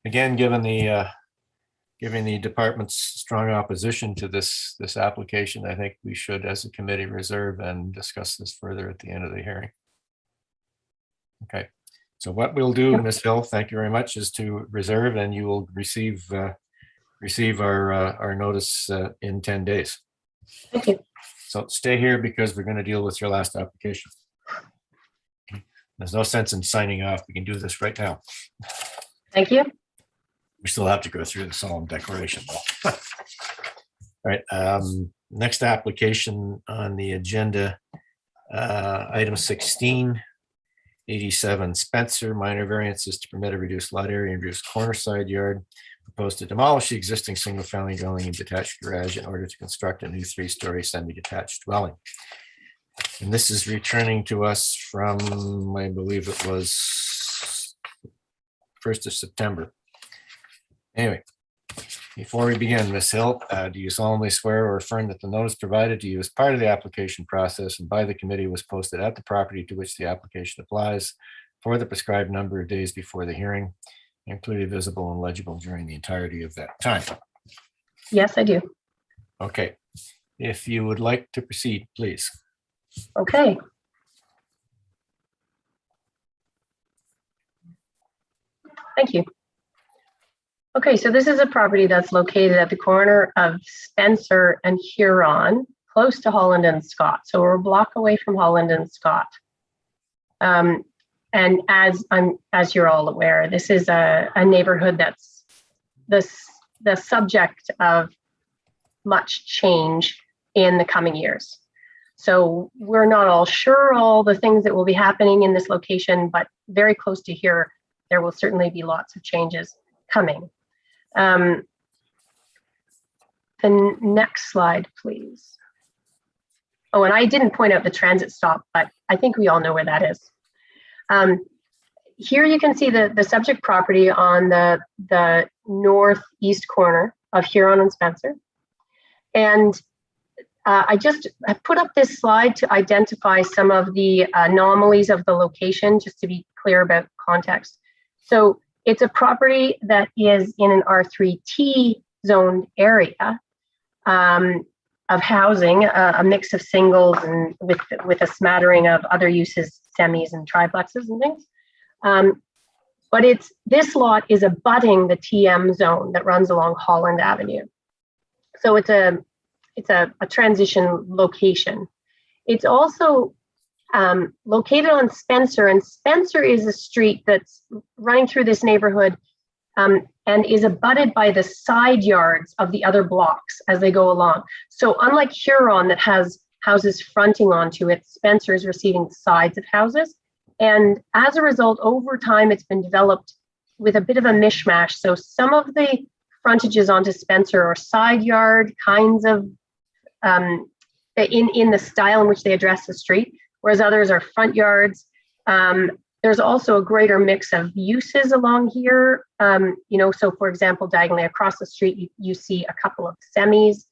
Again, given the department's strong opposition to this application, I think we should, as a committee, reserve and discuss this further at the end of the hearing. Okay. So what we'll do, Ms. Hill, thank you very much, is to reserve, and you will receive our notice in 10 days. Thank you. So stay here because we're going to deal with your last application. There's no sense in signing off. We can do this right now. Thank you. We still have to go through the solemn declaration though. All right, next application on the agenda, item 16, 87 Spencer, minor variances to permit a reduced lot area and reduced corner side yard. Proposed to demolish the existing single-family dwelling and detached garage in order to construct a new 3-story semi-detached dwelling. And this is returning to us from, I believe it was 1st of September. Anyway, before we begin, Ms. Hill, do you solemnly swear or affirm that the notice provided to you as part of the application process and by the committee was posted at the property to which the application applies for the prescribed number of days before the hearing, and clearly visible and legible during the entirety of that time? Yes, I do. Okay. If you would like to proceed, please. Okay. Thank you. Okay, so this is a property that's located at the corner of Spencer and Huron, close to Holland and Scott. So we're a block away from Holland and Scott. And as you're all aware, this is a neighborhood that's the subject of much change in the coming years. So we're not all sure all the things that will be happening in this location, but very close to here, there will certainly be lots of changes coming. The next slide, please. Oh, and I didn't point out the transit stop, but I think we all know where that is. Here you can see the subject property on the northeast corner of Huron and Spencer. And I just have put up this slide to identify some of the anomalies of the location, just to be clear about context. So it's a property that is in an R3T zoned area of housing, a mix of singles and with a smattering of other uses, semis and triplexes and things. But this lot is abutting the TM zone that runs along Holland Avenue. So it's a transition location. It's also located on Spencer, and Spencer is a street that's running through this neighborhood and is abutted by the side yards of the other blocks as they go along. So unlike Huron that has houses fronting onto it, Spencer is receiving sides of houses. And as a result, over time, it's been developed with a bit of a mishmash. So some of the frontages onto Spencer are side yard kinds of, in the style in which they address the street, whereas others are front yards. There's also a greater mix of uses along here. So for example, diagonally across the street, you see a couple of semis.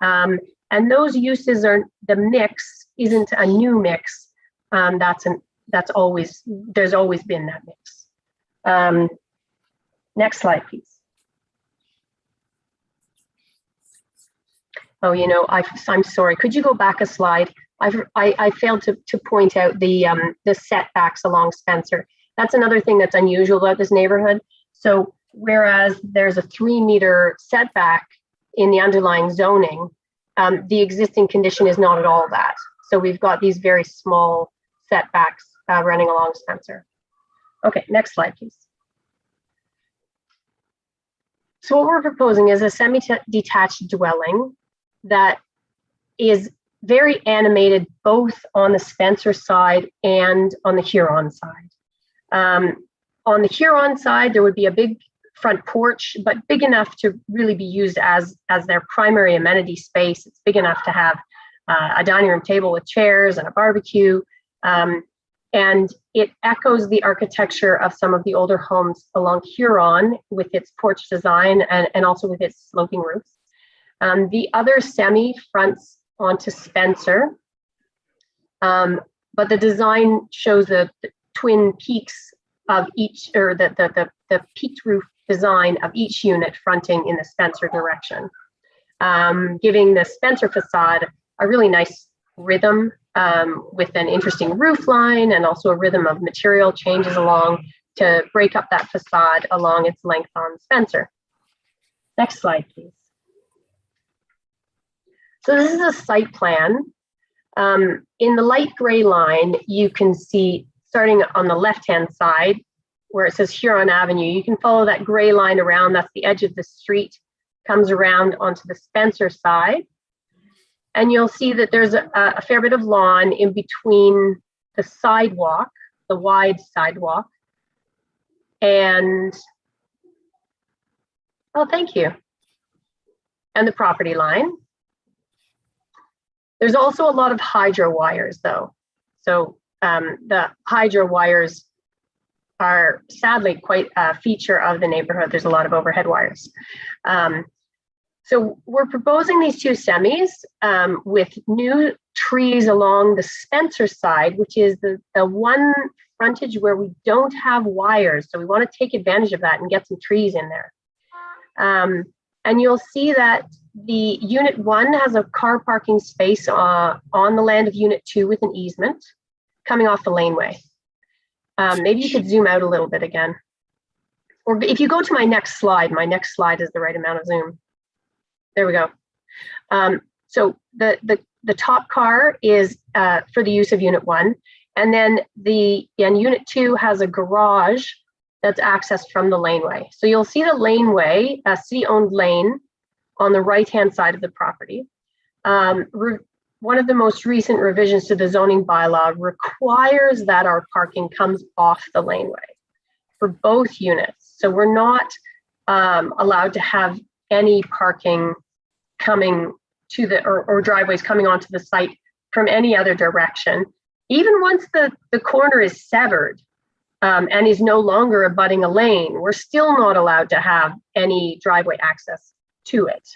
And And those uses are, the mix isn't a new mix. There's always been that mix. Next slide, please. Oh, you know, I'm sorry. Could you go back a slide? I failed to point out the setbacks along Spencer. That's another thing that's unusual about this neighborhood. So whereas there's a 3-meter setback in the underlying zoning, the existing condition is not at all that. So we've got these very small setbacks running along Spencer. Okay, next slide, please. So what we're proposing is a semi-detached dwelling that is very animated both on the Spencer side and on the Huron side. On the Huron side, there would be a big front porch, but big enough to really be used as their primary amenity space. It's big enough to have a dining room table with chairs and a barbecue. And it echoes the architecture of some of the older homes along Huron with its porch design and also with its sloping roofs. The other semi fronts onto Spencer, but the design shows the twin peaks of each, or the peaked roof design of each unit fronting in the Spencer direction, giving the Spencer facade a really nice rhythm with an interesting roof line and also a rhythm of material changes along to break up that facade along its length on Spencer. Next slide, please. So this is a site plan. In the light gray line, you can see, starting on the left-hand side, where it says Huron Avenue, you can follow that gray line around. That's the edge of the street, comes around onto the Spencer side. And you'll see that there's a fair bit of lawn in between the sidewalk, the wide sidewalk, and, oh, thank you, and the property line. There's also a lot of hydro wires, though. So the hydro wires are sadly quite a feature of the neighborhood. There's a lot of overhead wires. So we're proposing these two semis with new trees along the Spencer side, which is the one frontage where we don't have wires. So we want to take advantage of that and get some trees in there. And you'll see that the Unit 1 has a car parking space on the land of Unit 2 with an easement coming off the laneway. Maybe you could zoom out a little bit again. Or if you go to my next slide is the right amount of zoom. There we go. So the top car is for the use of Unit 1. And then Unit 2 has a garage that's accessed from the laneway. So you'll see the laneway, a city-owned lane on the right-hand side of the property. One of the most recent revisions to the zoning bylaw requires that our parking comes off the laneway for both units. So we're not allowed to have any parking coming to the, or driveways coming onto the site from any other direction. Even once the corner is severed and is no longer abutting a lane, we're still not allowed to have any driveway access to it.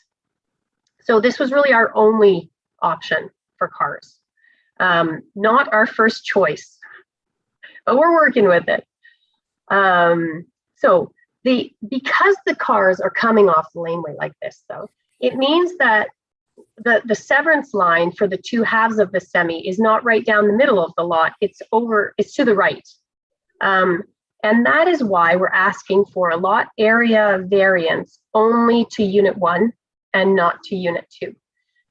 So this was really our only option for cars. Not our first choice, but we're working with it. So because the cars are coming off the laneway like this, though, it means that the severance line for the two halves of the semi is not right down the middle of the lot. It's to the right. And that is why we're asking for a lot area variance only to Unit 1 and not to Unit 2.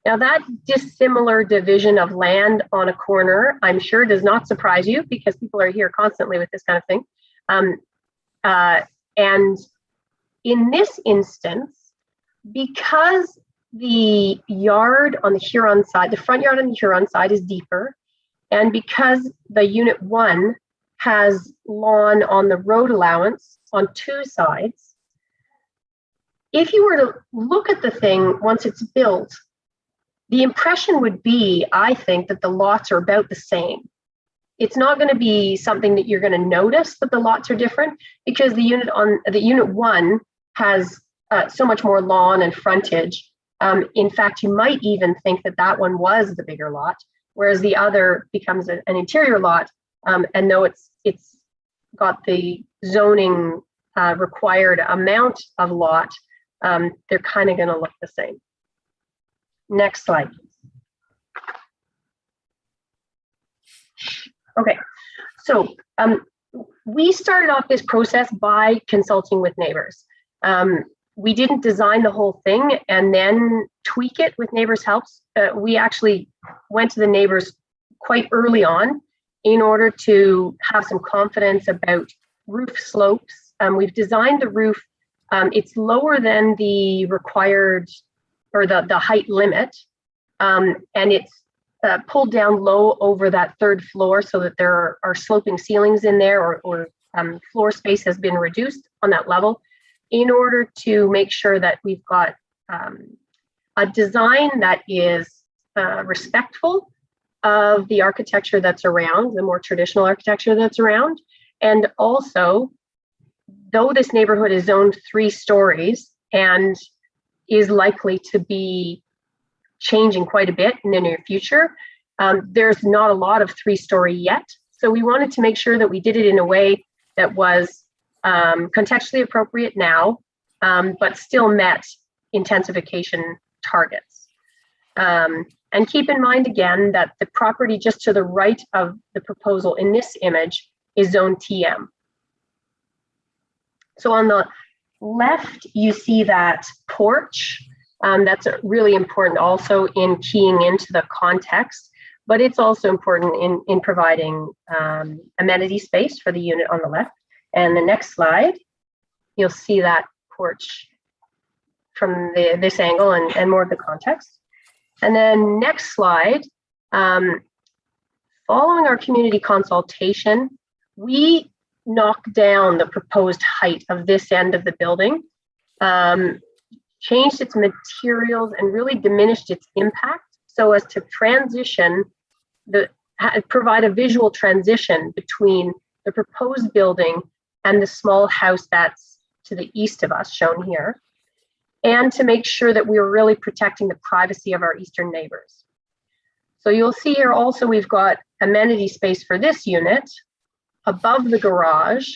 Now that dissimilar division of land on a corner, I'm sure does not surprise you because people are here constantly with this kind of thing. And in this instance, because the yard on the Huron side, the front yard on the Huron side is deeper, and because the Unit 1 has lawn on the road allowance on two sides, if you were to look at the thing once it's built, the impression would be, I think, that the lots are about the same. It's not going to be something that you're going to notice that the lots are different because the Unit 1 has so much more lawn and frontage In fact, you might even think that that one was the bigger lot, whereas the other becomes an interior lot. And though it's got the zoning required amount of lot, they're kind of going to look the same. Next slide. Okay, so we started off this process by consulting with neighbors. We didn't design the whole thing and then tweak it with neighbors' help. We actually went to the neighbors quite early on in order to have some confidence about roof slopes. We've designed the roof, it's lower than the required or the height limit, and it's pulled down low over that third floor so that there are sloping ceilings in there, or floor space has been reduced on that level in order to make sure that we've got a design that is respectful of the architecture that's around, the more traditional architecture that's around. And also, though this neighborhood is zoned 3 stories and is likely to be changing quite a bit in the near future, there's not a lot of 3-story yet. So we wanted to make sure that we did it in a way that was contextually appropriate now, but still met intensification targets. And keep in mind again that the property just to the right of the proposal in this image is zone TM. So on the left, you see that porch. That's really important also in keying into the context, but it's also important in providing amenity space for the unit on the left. And the next slide, you'll see that porch from this angle and more of the context. And then next slide, following our community consultation, we knocked down the proposed height of this end of the building, changed its materials, and really diminished its impact so as to transition, provide a visual transition between the proposed building and the small house that's to the east of us, shown here, and to make sure that we were really protecting the privacy of our eastern neighbors. So you'll see here also we've got amenity space for this unit above the garage,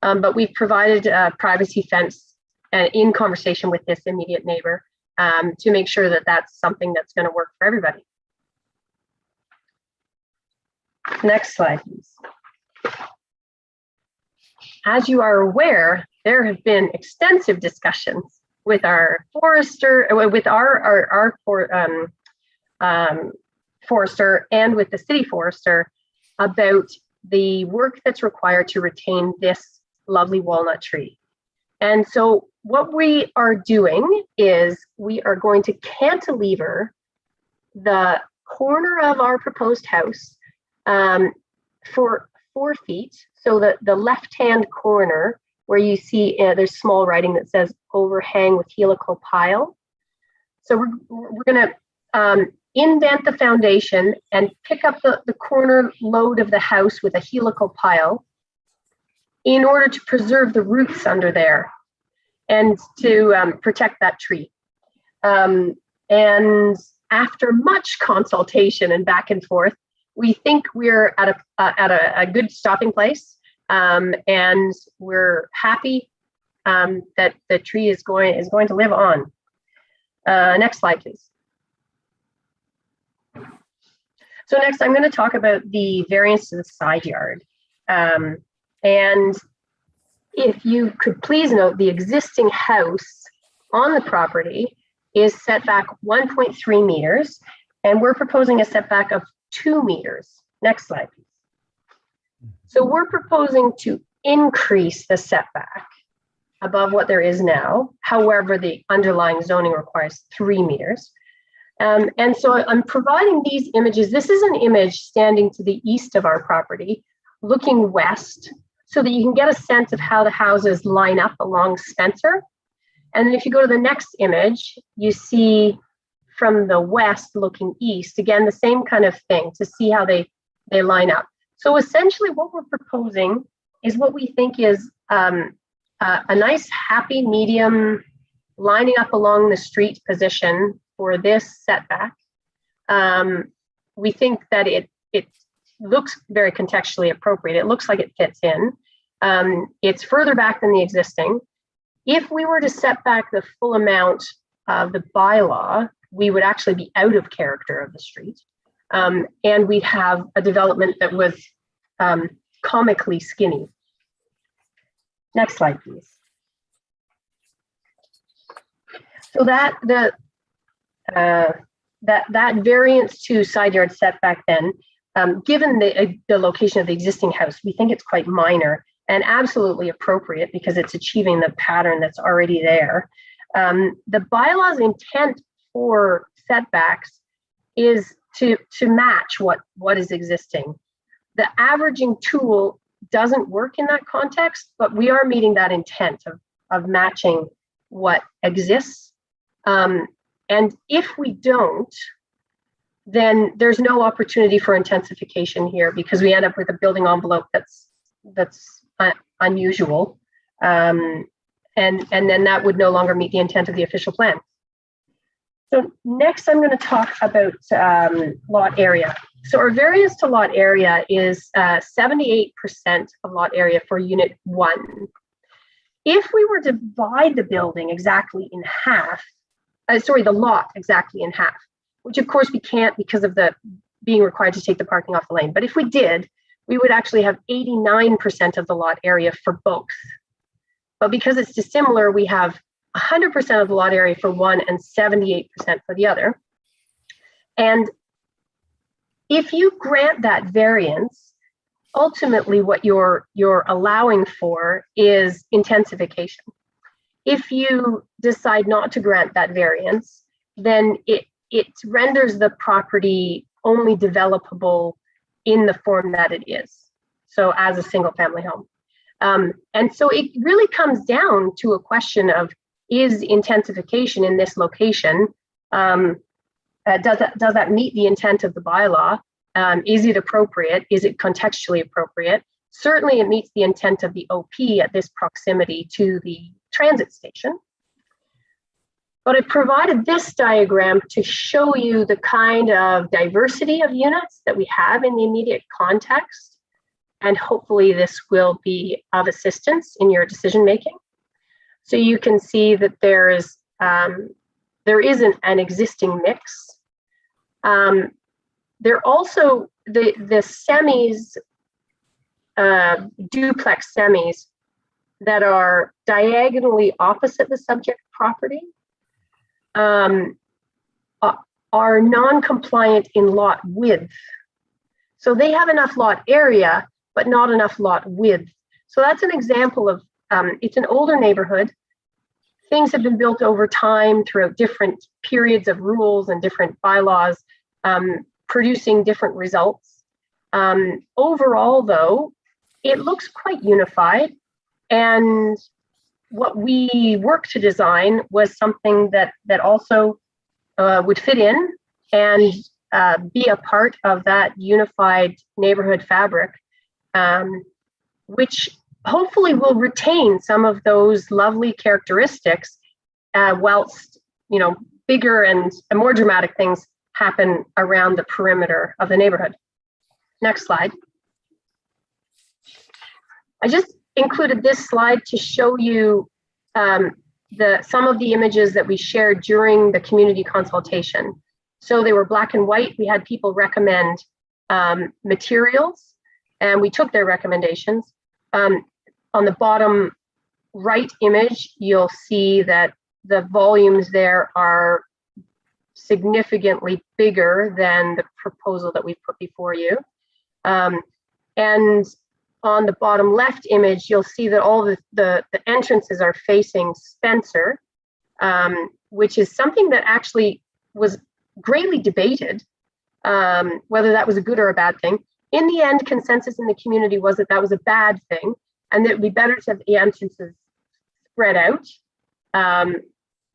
but we've provided a privacy fence in conversation with this immediate neighbor to make sure that that's something that's going to work for everybody. Next slide, please. As you are aware, there have been extensive discussions with our forester, with our forester and with the city forester about the work that's required to retain this lovely walnut tree. And so what we are doing is we are going to cantilever the corner of our proposed house for 4 feet. So that the left-hand corner where you see there's small writing that says overhang with helical pile. So we're going to indent the foundation and pick up the corner load of the house with a helical pile in order to preserve the roots under there and to protect that tree. And after much consultation and back and forth, we think we're at a good stopping place, and we're happy that the tree is going to live on. Next slide, please. So next, I'm going to talk about the variance to the side yard. And if you could please note, the existing house on the property is set back 1.3 meters, and we're proposing a setback of 2 meters. Next slide, please. So we're proposing to increase the setback above what there is now. However, the underlying zoning requires 3 meters. And so I'm providing these images. This is an image standing to the east of our property, looking west, so that you can get a sense of how the houses line up along Spencer. And then if you go to the next image, you see from the west looking east, again, the same kind of thing to see how they line up. So essentially what we're proposing is what we think is a nice, happy, medium lining up along the street position for this setback, we think that it looks very contextually appropriate. It looks like it fits in. It's further back than the existing. If we were to set back the full amount of the bylaw, we would actually be out of character of the street. And we'd have a development that was comically skinny. Next slide, please. So that variance to side yard setback then, given the location of the existing house, we think it's quite minor and absolutely appropriate because it's achieving the pattern that's already there. The bylaw's intent for setbacks is to match what is existing. The averaging tool doesn't work in that context, but we are meeting that intent of matching what exists. And if we don't, then there's no opportunity for intensification here because we end up with a building envelope that's unusual. And then that would no longer meet the intent of the official plan. So next I'm going to talk about lot area. So our variance to lot area is 78% of lot area for unit 1. If we were to divide the building exactly in half, the lot exactly in half, which of course we can't because of the being required to take the parking off the lane. But if we did, we would actually have 89% of the lot area for both. But because it's dissimilar, we have 100% of the lot area for one and 78% for the other. And if you grant that variance, ultimately what you're allowing for is intensification. If you decide not to grant that variance, then it renders the property only developable in the form that it is, so as a single family home. And so it really comes down to a question of, is intensification in this location, does that meet the intent of the bylaw? Is it appropriate? Is it contextually appropriate? Certainly it meets the intent of the OP at this proximity to the transit station. But I provided this diagram to show you the kind of diversity of units that we have in the immediate context. And hopefully this will be of assistance in your decision making. So you can see that there isn't an existing mix. There also, the semis, duplex semis that are diagonally opposite the subject property are non-compliant in lot width. So they have enough lot area, but not enough lot width. So that's an example of, it's an older neighborhood. Things have been built over time throughout different periods of rules and different bylaws, producing different results. Overall, though, it looks quite unified. And what we worked to design was something that also would fit in and be a part of that unified neighborhood fabric, which hopefully will retain some of those lovely characteristics whilst, bigger and more dramatic things happen around the perimeter of the neighborhood. Next slide. I just included this slide to show you some of the images that we shared during the community consultation. So they were black and white. We had people recommend materials, and we took their recommendations. On the bottom right image, you'll see that the volumes there are significantly bigger than the proposal that we've put before you. And on the bottom left image, you'll see that all the entrances are facing Spencer, which is something that actually was greatly debated, whether that was a good or a bad thing. In the end, consensus in the community was that that was a bad thing, and that it would be better to have the entrances spread out.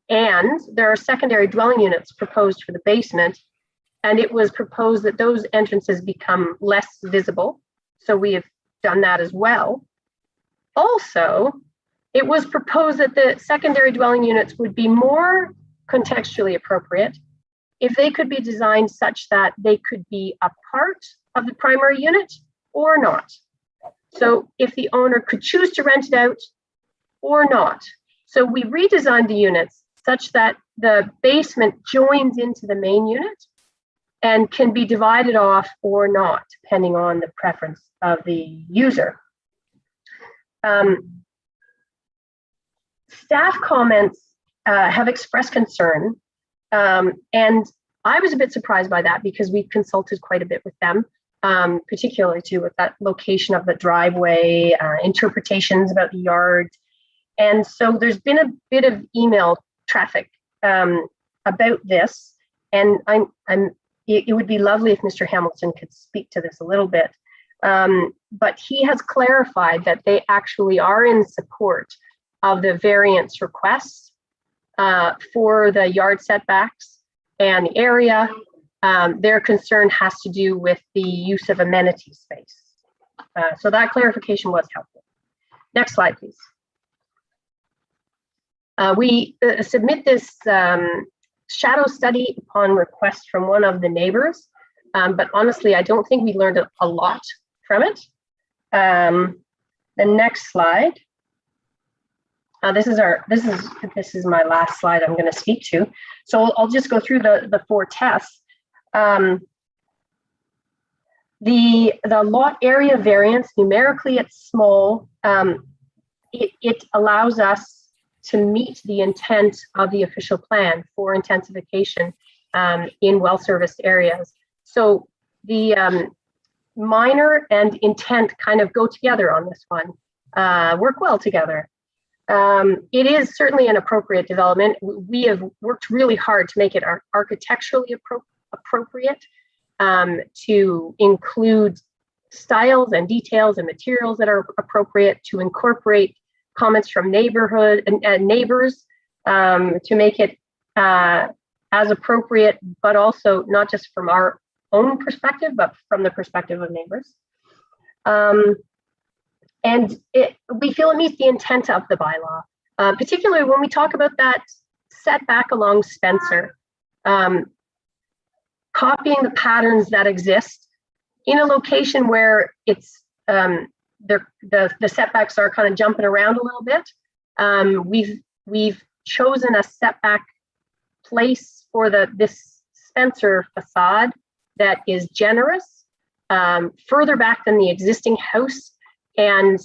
And there are secondary dwelling units proposed for the basement, and it was proposed that those entrances become less visible. So we have done that as well. Also, It was proposed that the secondary dwelling units would be more contextually appropriate if they could be designed such that they could be a part of the primary unit or not. So if the owner could choose to rent it out or not. So we redesigned the units such that the basement joins into the main unit and can be divided off or not, depending on the preference of the user. Staff comments have expressed concern, and I was a bit surprised by that because we've consulted quite a bit with them, particularly too with that location of the driveway, interpretations about the yard. And so there's been a bit of email traffic about this, and it would be lovely if Mr. Hamilton could speak to this a little bit. But he has clarified that they actually are in support of the variance requests for the yard setbacks and the area. Their concern has to do with the use of amenity space. So that clarification was helpful. Next slide, please. We submit this shadow study upon request from one of the neighbors, but honestly, I don't think we learned a lot from it. The next slide. This is my last slide I'm going to speak to. So I'll just go through the 4 tests. The lot area variance, numerically it's small. It allows us to meet the intent of the official plan for intensification in well-serviced areas. So the minor and intent kind of go together on this one, work well together. It is certainly an appropriate development. We have worked really hard to make it architecturally appropriate, to include styles and details and materials that are appropriate, to incorporate comments from neighborhood and neighbors, to make it as appropriate, but also not just from our own perspective, but from the perspective of neighbors. And we feel it meets the intent of the bylaw, particularly when we talk about that setback along Spencer, copying the patterns that exist in a location where it's the setbacks are kind of jumping around a little bit. We've chosen a setback place for this Spencer facade that is generous, further back than the existing house, and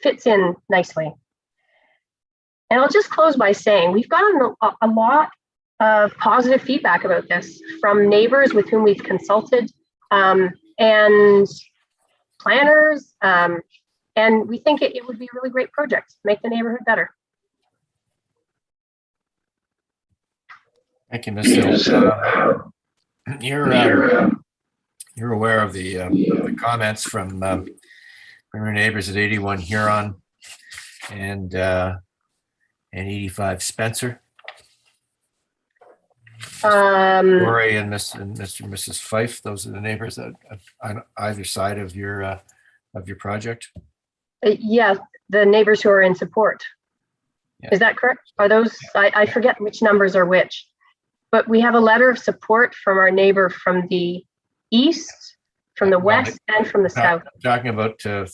fits in nicely. And I'll just close by saying we've gotten a lot of positive feedback about this from neighbors with whom we've consulted, and planners, and we think it would be a really great project to make the neighborhood better. Thank you, Ms. Hill. You're aware of the comments from your neighbors at 81 Huron and 85 Spencer. Lori and Mr. and Mrs. Fife, those are the neighbors that on either side of your project. Yeah, the neighbors who are in support. Yeah. Is that correct? Are those, I forget which numbers are which, but we have a letter of support from our neighbor from the east, from the west, and from the south. Talking about the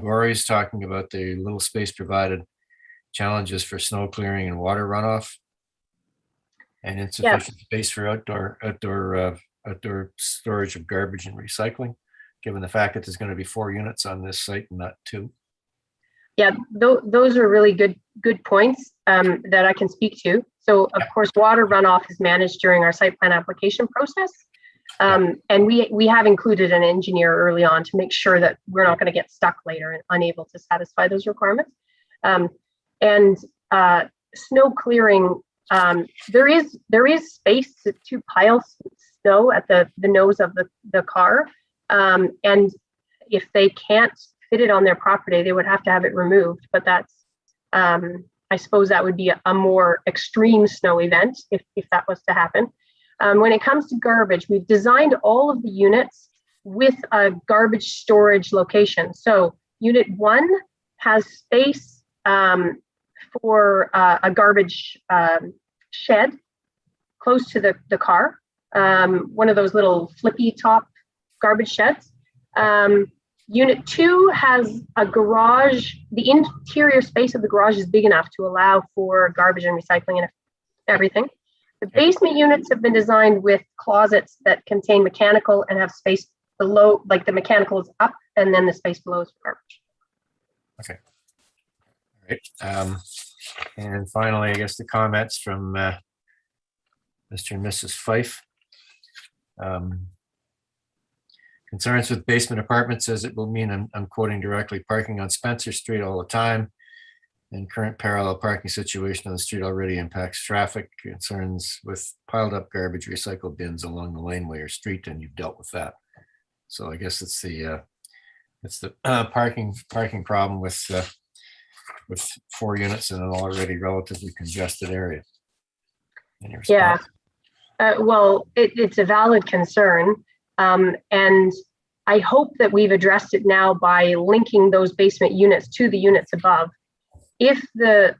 Gory's talking about the little space provided, challenges for snow clearing and water runoff, and insufficient space for outdoor storage of garbage and recycling, given the fact that there's going to be 4 units on this site and not 2. Yeah, those are really good points that I can speak to. So of course, water runoff is managed during our site plan application process. And we have included an engineer early on to make sure that we're not going to get stuck later and unable to satisfy those requirements. And snow clearing, there is space to pile snow at the nose of the car. And if they can't fit it on their property, they would have to have it removed. But that's, I suppose that would be a more extreme snow event if that was to happen. When it comes to garbage, we've designed all of the units with a garbage storage location. So unit 1 has space for a garbage shed close to the car, one of those little flippy top garbage sheds. Unit 2 has a garage. The interior space of the garage is big enough to allow for garbage and recycling and everything. The basement units have been designed with closets that contain mechanical and have space below, like the mechanical is up and then the space below is for garbage. Okay. All right. And finally, I guess the comments from Mr. and Mrs. Fife. Concerns with basement apartments says it will mean, I'm quoting directly, parking on Spencer Street all the time. And current parallel parking situation on the street already impacts traffic. Concerns with piled up garbage, recycle bins along the laneway or street, and you've dealt with that. So I guess it's the parking problem with 4 units in an already relatively congested area. Yeah, well, it's a valid concern. And I hope that we've addressed it now by linking those basement units to the units above. If the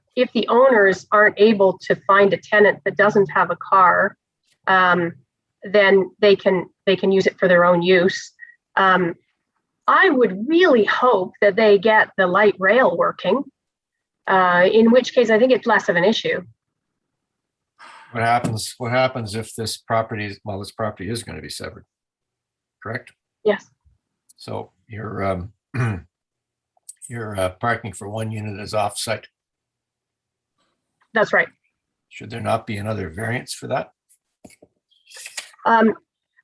owners aren't able to find a tenant that doesn't have a car, then they can use it for their own use. I would really hope that they get the light rail working, in which case I think it's less of an issue. What happens if this property is going to be severed? Correct? Yes. So your parking for 1 unit is off-site. That's right. Should there not be another variance for that?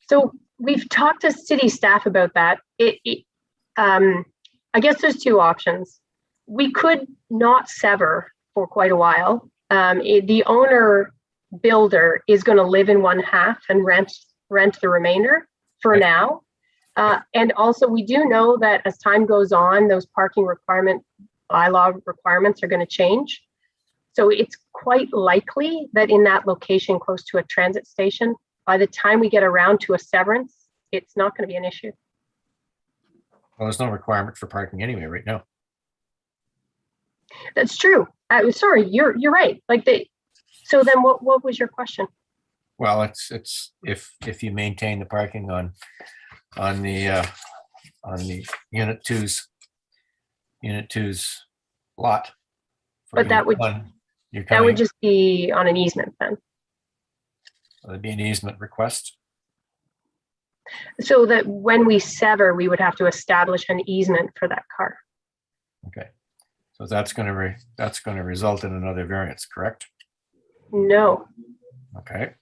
So we've talked to city staff about that. I guess there's 2 options. We could not sever for quite a while. The owner builder is going to live in one half and rent the remainder for now. And also we do know that as time goes on, those parking bylaw requirements are going to change. So it's quite likely that in that location close to a transit station, by the time we get around to a severance, it's not going to be an issue. Well, there's no requirement for parking anyway right now. That's true. Sorry, you're right. So then what was your question? Well, it's if you maintain the parking on the unit 2's lot. But that would just be on an easement then. It'd be an easement request. So that when we sever, we would have to establish an easement for that car. Okay, so that's going to result in another variance, correct? No. Okay.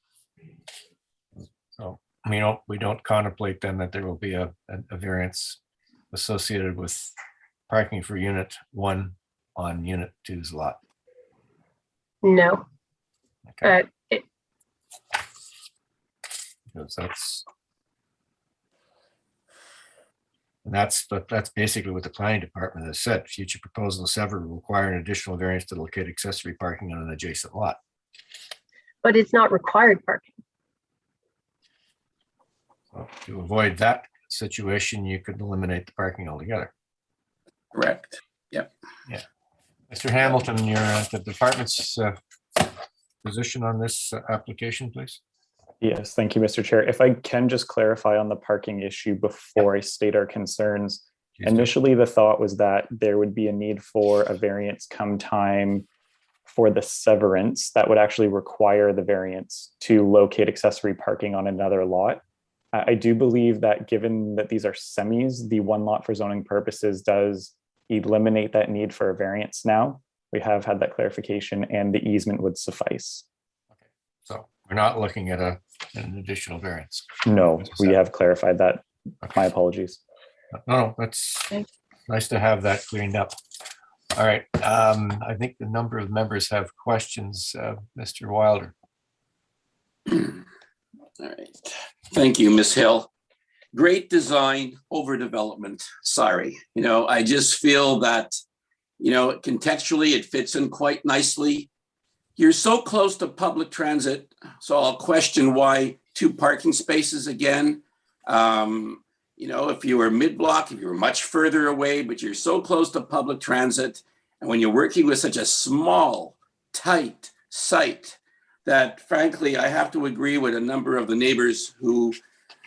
So we don't contemplate then that there will be a variance associated with parking for unit 1 on unit 2's lot. No. Okay. Because that's basically what the planning department has said. Future proposal to sever will require an additional variance to locate accessory parking on an adjacent lot. But it's not required parking. So to avoid that situation, you could eliminate the parking altogether. Correct. Yep. Yeah. Mr. Hamilton, your the department's position on this application, please. Yes, thank you, Mr. Chair. If I can just clarify on the parking issue before I state our concerns. Initially, the thought was that there would be a need for a variance come time for the severance that would actually require the variance to locate accessory parking on another lot. I do believe that given that these are semis, the 1 lot for zoning purposes does eliminate that need for a variance now. We have had that clarification and the easement would suffice. Okay, so we're not looking at an additional variance. No, we have clarified that. Okay. My apologies. No, that's nice to have that cleaned up. All right, I think the number of members have questions. Mr. Wilder. All right. Thank you, Ms. Hill. Great design, overdevelopment. Sorry. I just feel that, contextually it fits in quite nicely. You're so close to public transit, so I'll question why 2 parking spaces again. If you were mid-block, if you were much further away, but you're so close to public transit, And when you're working with such a small, tight site, that frankly, I have to agree with a number of the neighbors who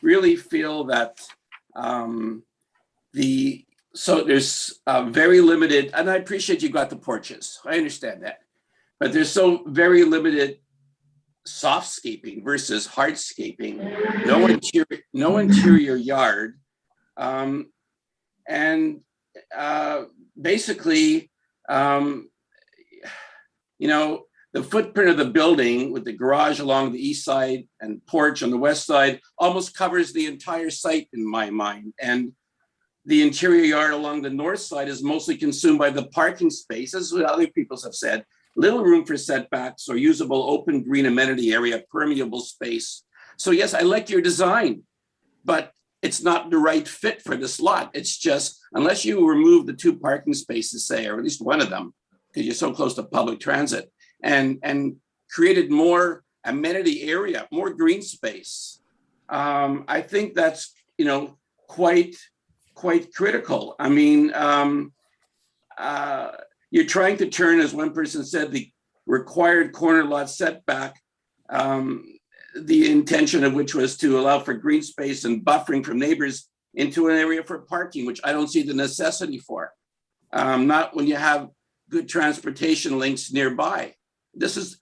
really feel that so there's very limited, and I appreciate you got the porches, I understand that, but there's so very limited softscaping versus hardscaping, no interior yard, and basically, you know, the footprint of the building with the garage along the east side and porch on the west side almost covers the entire site in my mind. And the interior yard along the north side is mostly consumed by the parking space, as other people have said. Little room for setbacks or usable open green amenity area, permeable space. So yes, I like your design, but it's not the right fit for this lot. It's just, unless you remove the 2 parking spaces, say, or at least one of them, because you're so close to public transit, and created more amenity area, more green space. I think that's, you know, quite critical. I mean, you're trying to turn, as one person said, the required corner lot setback, the intention of which was to allow for green space and buffering from neighbors, into an area for parking, which I don't see the necessity for. Not when you have good transportation links nearby. This is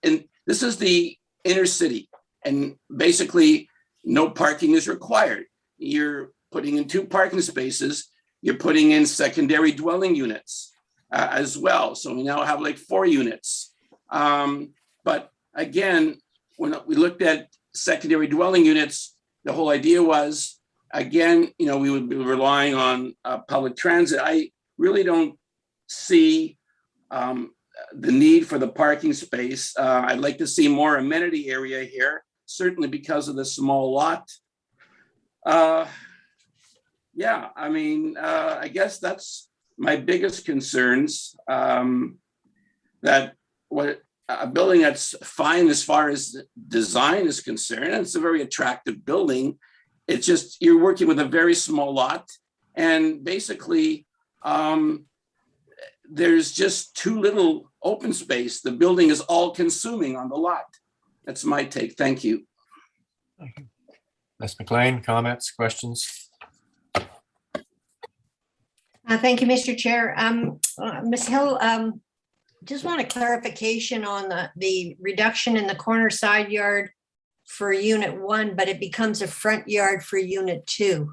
the inner city, and basically no parking is required. You're putting in 2 parking spaces, you're putting in secondary dwelling units as well. So we now have like 4 units. But again, when we looked at secondary dwelling units, the whole idea was, again, you know, we would be relying on public transit. I really don't see the need for the parking space. I'd like to see more amenity area here, certainly because of the small lot. Yeah, I mean, I guess that's my biggest concerns, that what a building that's fine as far as design is concerned, and it's a very attractive building. It's just, you're working with a very small lot, and basically there's just too little open space. The building is all consuming on the lot. That's my take. Thank you. Thank you. Ms. McLean, comments, questions? Thank you, Mr. Chair. Ms. Hill, just want a clarification on the reduction in the corner side yard for unit 1, but it becomes a front yard for unit 2.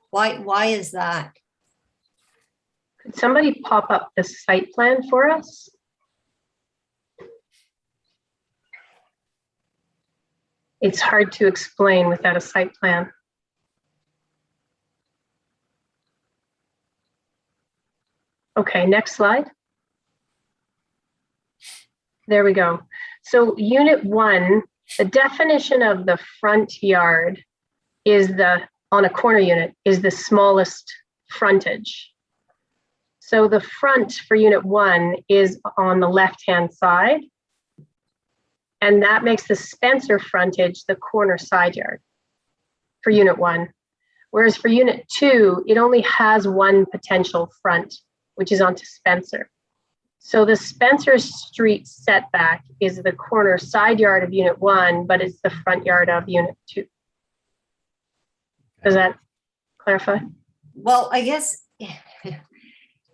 Why is that? Could somebody pop up the site plan for us? It's hard to explain without a site plan. Okay, next slide. There we go. So unit 1, the definition of the front yard is on a corner unit is the smallest frontage. So the front for unit 1 is on the left-hand side, and that makes the Spencer frontage the corner side yard for unit 1. Whereas for unit 2, it only has one potential front, which is onto Spencer. So the Spencer Street setback is the corner side yard of unit 1, but it's the front yard of unit 2. Does that clarify? Well, I guess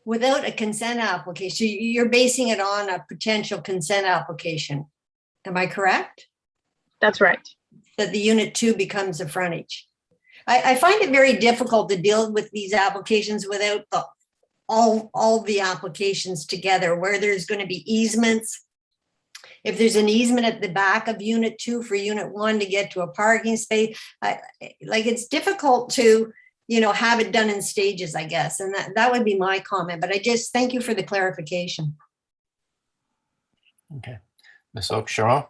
without a consent application, you're basing it on a potential consent application. Am I correct? That's right. That the unit 2 becomes a frontage. I find it very difficult to deal with these applications without all the applications together, where there's going to be easements. If there's an easement at the back of unit 2 for unit 1 to get to a parking space, like it's difficult to, you know, have it done in stages, I guess. And that would be my comment, but I just thank you for the clarification. Okay. Ms. Oak-Sharon,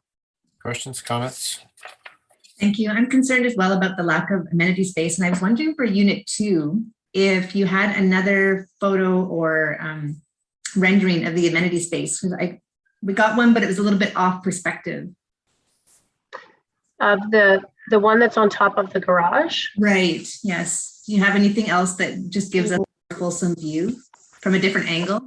questions, comments? Thank you. I'm concerned as well about the lack of amenity space. And I was wondering for unit 2, if you had another photo or rendering of the amenity space. We got one, but it was a little bit off perspective. Of the one that's on top of the garage? Right, yes. Do you have anything else that just gives us a fulsome view from a different angle?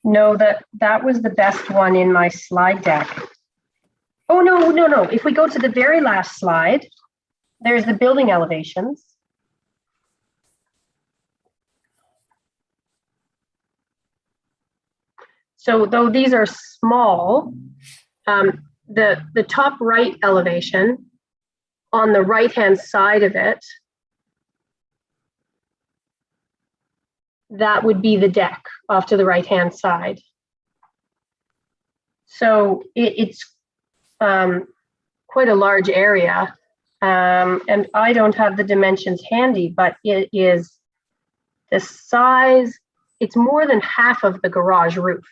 No, that was the best one in my slide deck. Oh, no. If we go to the very last slide, there's the building elevations. So though these are small, the top right elevation on the right-hand side of it, that would be the deck off to the right-hand side. So it's quite a large area. And I don't have the dimensions handy, but it is the size, it's more than half of the garage roof.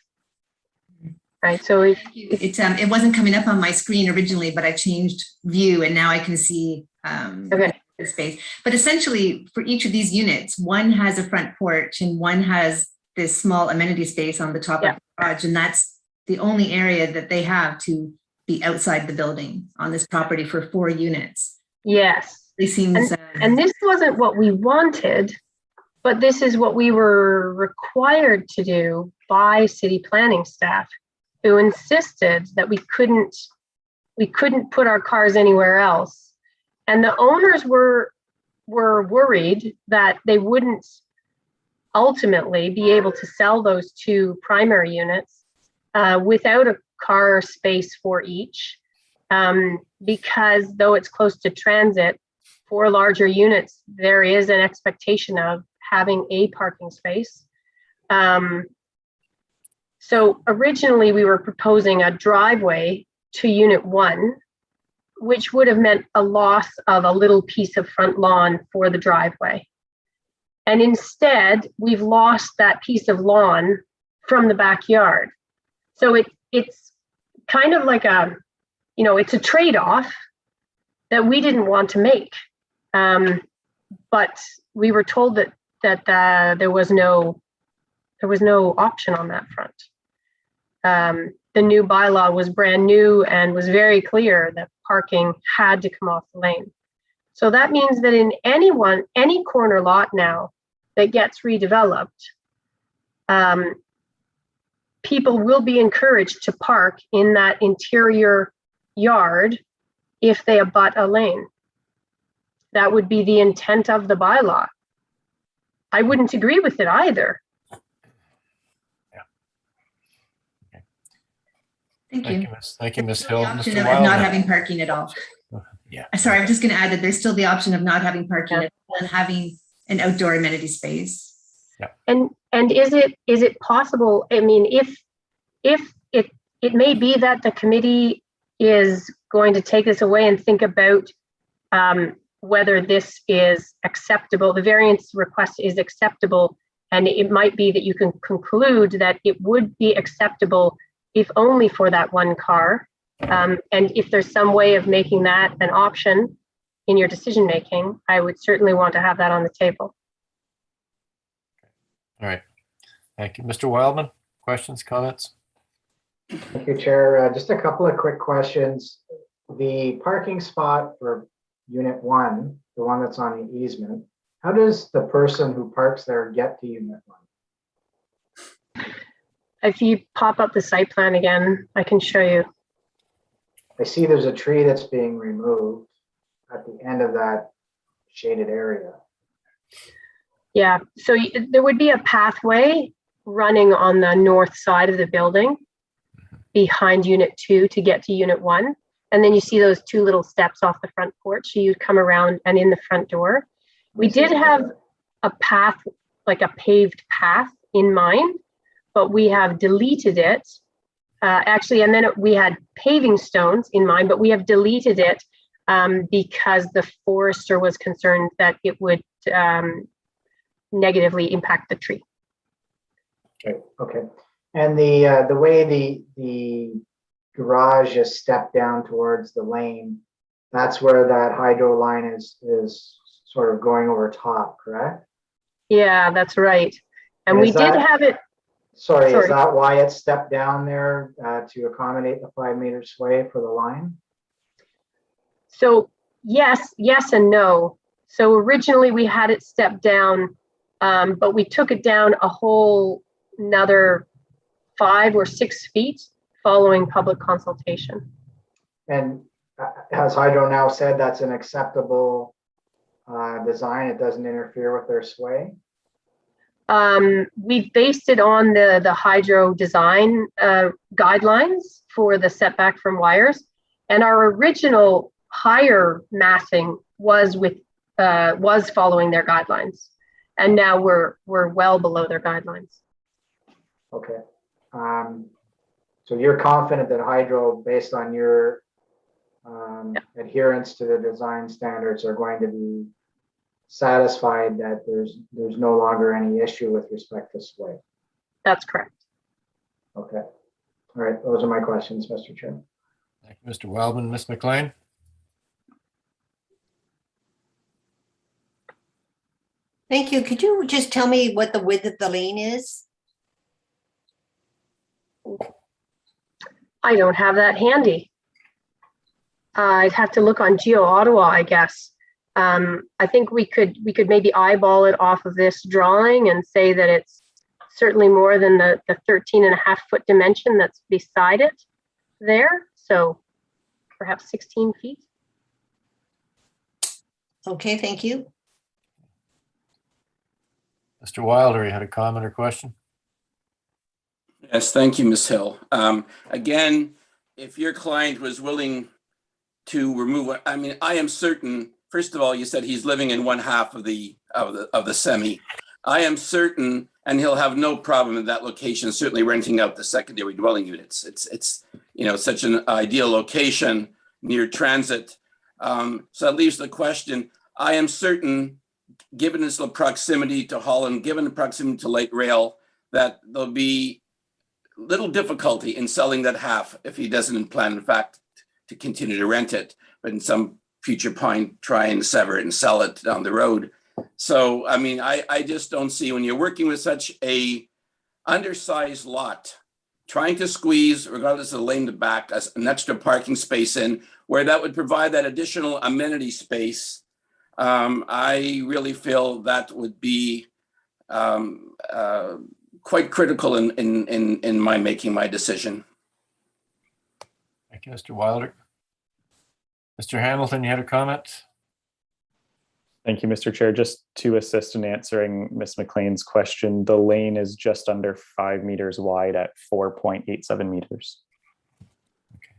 Right, so it wasn't coming up on my screen originally, but I changed view and now I can see the space. But essentially, for each of these units, one has a front porch and one has this small amenity space on the top of the garage, and that's the only area that they have to be outside the building on this property for 4 units. Yes, it seems, and this wasn't what we wanted, but this is what we were required to do by city planning staff, who insisted that we couldn't put our cars anywhere else. And the owners were worried that they wouldn't ultimately be able to sell those 2 primary units without a car space for each, because though it's close to transit, for larger units, there is an expectation of having a parking space. So originally we were proposing a driveway to unit 1, which would have meant a loss of a little piece of front lawn for the driveway. And instead, we've lost that piece of lawn from the backyard. So it's kind of like it's a trade-off that we didn't want to make. But we were told that there was no option on that front. The new bylaw was brand new and was very clear that parking had to come off the lane. So that means that in any corner lot now that gets redeveloped, people will be encouraged to park in that interior yard if they abut a lane. That would be the intent of the bylaw. I wouldn't agree with it either. Thank you. Thank you, Ms. Hill. Option Mr. of Wildman. not having parking at all. Yeah. Sorry, I'm just going to add that there's still the option of not having parking at all and having an outdoor amenity space. Yeah. And is it possible? I mean, if it may be that the committee is going to take this away and think about whether this is acceptable, the variance request is acceptable, and it might be that you can conclude that it would be acceptable if only for that 1 car. And if there's some way of making that an option in your decision making, I would certainly want to have that on the table. All right. Thank you. Mr. Wildman, questions, comments? Thank you, Chair. Just a couple of quick questions. The parking spot for Unit 1, the one that's on the easement, how does the person who parks there get to Unit 1? If you pop up the site plan again, I can show you. I see there's a tree that's being removed at the end of that shaded area. Yeah, so there would be a pathway running on the north side of the building behind Unit 2 to get to Unit 1. And then you see those 2 little steps off the front porch. So you'd come around and in the front door. We did have a path, like a paved path in mind, but we have deleted it. Actually, and then we had paving stones in mind, but we have deleted it because the forester was concerned that it would negatively impact the tree. Okay. And the way the garage is stepped down towards the lane, that's where that hydro line is sort of going over top, correct? Yeah, that's right. And we did have it. Sorry, is that why it's stepped down there to accommodate the 5 meter sway for the line? So yes and no. So originally we had it stepped down But we took it down a whole another 5 or 6 feet following public consultation. And has Hydro now said that's an acceptable design? It doesn't interfere with their sway? We based it on the hydro design guidelines for the setback from wires, and our original higher massing was following their guidelines, and now we're well below their guidelines. Okay. So you're confident that Hydro, based on your adherence to the design standards, are going to be satisfied that there's no longer any issue with respect to sway? That's correct. Okay. All right. Those are my questions, Mr. Chair. Thank you, Mr. Wildman. Ms. McLean? Thank you. Could you just tell me what the width of the lane is? I don't have that handy. I'd have to look on Geo Ottawa, I guess. I think we could maybe eyeball it off of this drawing and say that it's certainly more than the 13.5-foot dimension that's beside it there. So perhaps 16 feet. Okay, thank you. Mr. Wilder, you had a comment or question? Yes, thank you, Ms. Hill. Again, if your client was willing to remove, I mean, I am certain, first of all, you said he's living in one half of the semi. I am certain, and he'll have no problem in that location, certainly renting out the secondary dwelling units. It's such an ideal location near transit. So that leaves the question. I am certain, given its proximity to Holland, given the proximity to light rail, that there'll be little difficulty in selling that half if he doesn't plan, in fact, to continue to rent it, but in some future point, try and sever it and sell it down the road. So, I mean, I just don't see, when you're working with such a undersized lot, trying to squeeze, regardless of the lane to back, as an extra parking space in, where that would provide that additional amenity space. I really feel that would be quite critical in my making my decision. Thank you, Mr. Wilder. Mr. Hamilton, you had a comment? Thank you, Mr. Chair. Just to assist in answering Ms. McLean's question, the lane is just under 5 meters wide at 4.87 meters. Okay.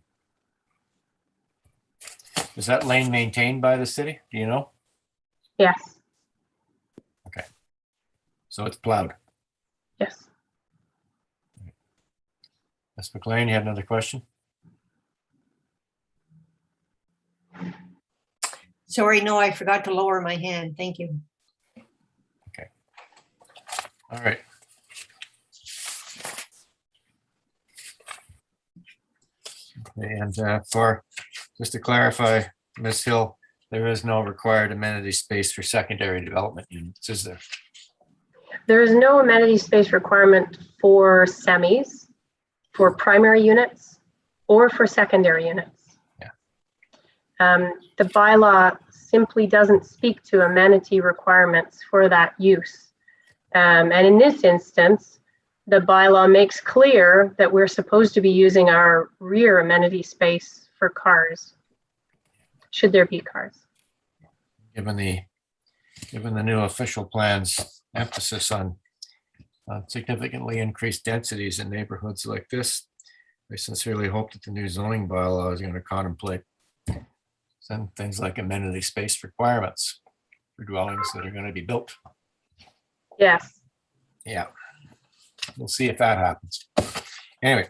Is that lane maintained by the city? Do you know? Yes. Okay. So it's plowed? Yes. Ms. McLean, you had another question? Sorry, no, I forgot to lower my hand. Thank you. Okay. All right. Okay, and just to clarify, Ms. Hill, there is no required amenity space for secondary development units, is there? There is no amenity space requirement for semis, for primary units, or for secondary units. The bylaw simply doesn't speak to amenity requirements for that use. And in this instance, the bylaw makes clear that we're supposed to be using our rear amenity space for cars, should there be cars. Given the new official plan's emphasis on significantly increased densities in neighborhoods like this, I sincerely hope that the new zoning bylaw is going to contemplate some things like amenity space requirements for dwellings that are going to be built. Yes. Yeah. We'll see if that happens. Anyway,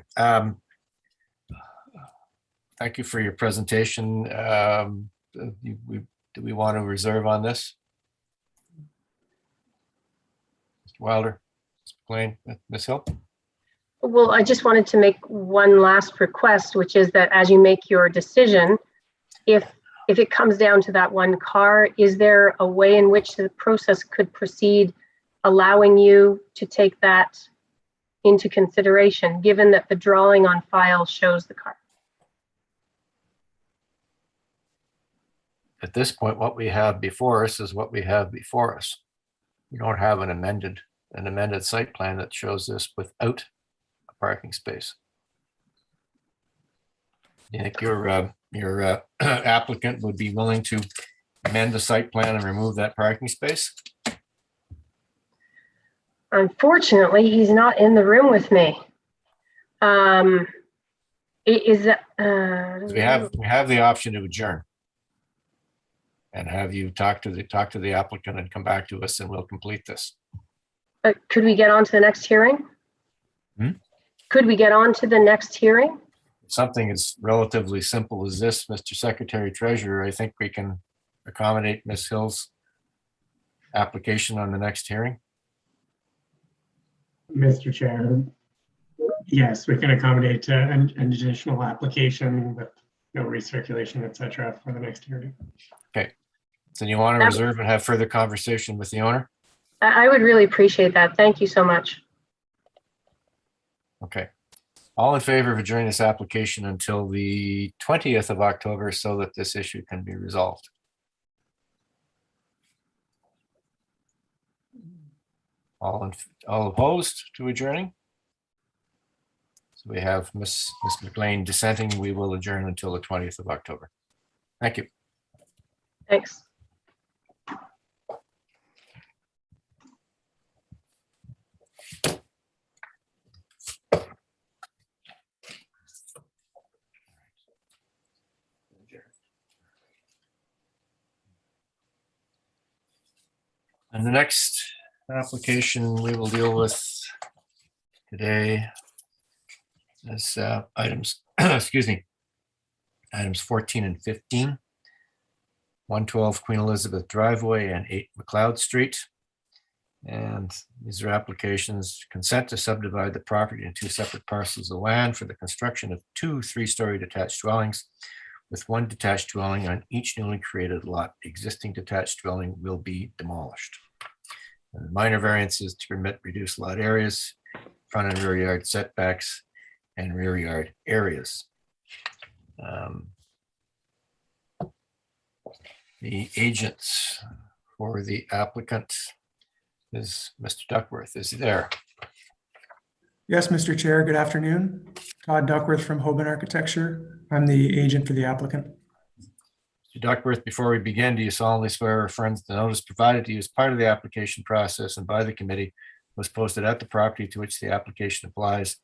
thank you for your presentation. Do we want to reserve on this? Mr. Wilder, Ms. McLean, Ms. Hill? Well, I just wanted to make one last request, which is that as you make your decision, if it comes down to that one car, is there a way in which the process could proceed, allowing you to take that into consideration, given that the drawing on file shows the car? At this point, what we have before us is what we have before us. You don't have an amended site plan that shows this without a parking space. Do you think your applicant would be willing to amend the site plan and remove that parking space? Unfortunately, he's not in the room with me. We have the option to adjourn and have you talk to the applicant and come back to us, and we'll complete this. Could we get on to the next hearing? Could we get on to the next hearing? Something as relatively simple as this, Mr. Secretary Treasurer, I think we can accommodate Ms. Hill's application on the next hearing. Mr. Chair, yes, we can accommodate an additional application with no recirculation, et cetera, for the next hearing. Okay. So you want to reserve and have further conversation with the owner? I would really appreciate that. Thank you so much. Okay. All in favor of adjourning this application until the 20th of October so that this issue can be resolved? All opposed to adjourning? So we have Ms. McLean dissenting. We will adjourn until the 20th of October. Thank you. Thanks. And the next application we will deal with today is items, excuse me, items 14 and 15, 112 Queen Elizabeth Driveway and 8 McLeod Street. And these are applications: consent to subdivide the property into 2 separate parcels of land for the construction of 2 3-story detached dwellings with 1 detached dwelling on each newly created lot. Existing detached dwelling will be demolished. And minor variances to permit reduced lot areas, front and rear yard setbacks, and rear yard areas. The agents for the applicant is Mr. Duckworth. Is he there? Yes, Mr. Chair, good afternoon. Todd Duckworth from Hoban Architecture. I'm the agent for the applicant. Mr. Duckworth, before we begin, do you solemnly swear or affirm that the notice provided to you as part of the application process and by the committee was posted at the property to which the application applies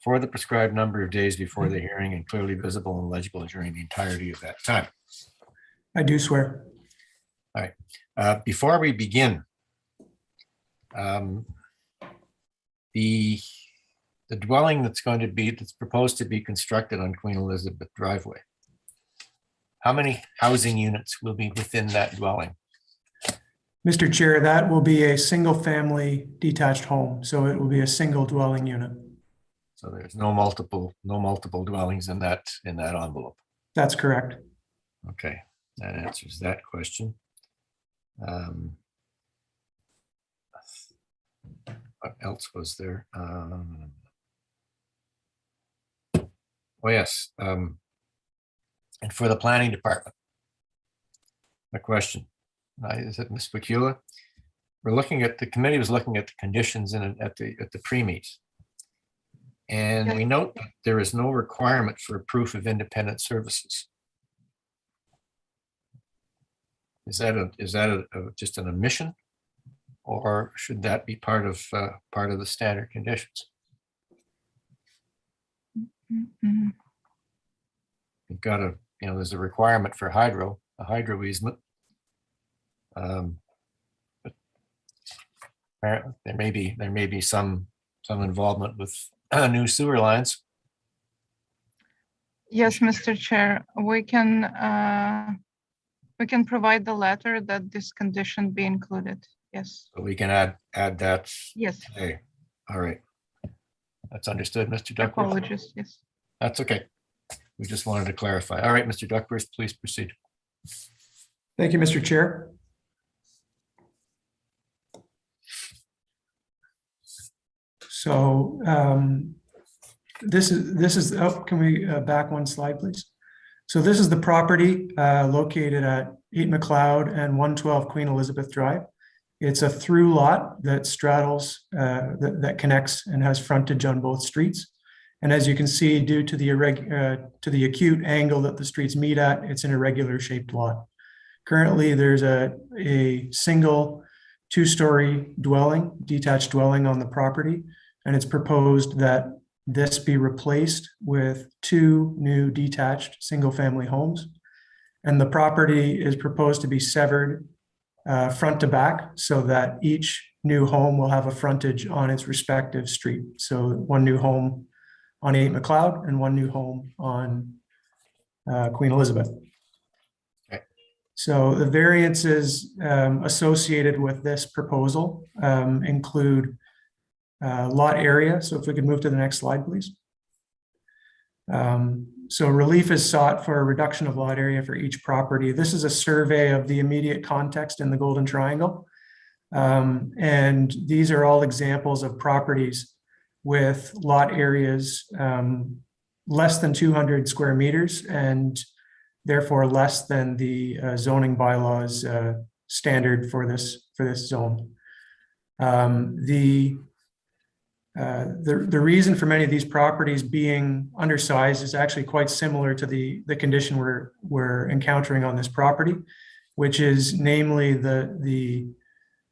for the prescribed number of days before the hearing and clearly visible and legible during the entirety of that time? I do swear. All right. Before we begin, the dwelling that's proposed to be constructed on Queen Elizabeth Driveway, how many housing units will be within that dwelling? Mr. Chair, that will be a single family detached home. So it will be a single dwelling unit. So there's no multiple dwellings in that envelope. That's correct. Okay, that answers that question. What else was there? Oh yes, and for the planning department, a question. Is it Ms. Bakula? The committee was looking at the conditions at the pre-meet. And we note that there is no requirement for a proof of independent services. Is that just an omission, or should that be part of the standard conditions? You've got there's a requirement for a hydro easement. But apparently there may be some involvement with new sewer lines. Yes, Mr. Chair, we can provide the letter that this condition be included. Yes. So we can add that. Yes. Today. All right. That's understood, Mr. Duckworth. Apologies. Yes. That's okay. We just wanted to clarify. All right, Mr. Duckworth, please proceed. Thank you, Mr. Chair. So this is can we back one slide, please? So this is the property located at 8 McLeod and 112 Queen Elizabeth Drive. It's a through lot that straddles, that connects and has frontage on both streets. And as you can see, due to the acute angle that the streets meet at, it's an irregular shaped lot. Currently, there's a single 2-story dwelling, detached dwelling on the property, and it's proposed that this be replaced with 2 new detached single-family homes. And the property is proposed to be severed front to back so that each new home will have a frontage on its respective street. So 1 new home on 8 McLeod and 1 new home on Queen Elizabeth. So the variances associated with this proposal include lot area. So if we could move to the next slide, please. So relief is sought for a reduction of lot area for each property. This is a survey of the immediate context in the Golden Triangle. And these are all examples of properties with lot areas less than 200 square meters and therefore less than the zoning bylaws standard for this zone. The reason for many of these properties being undersized is actually quite similar to the condition we're encountering on this property, which is namely the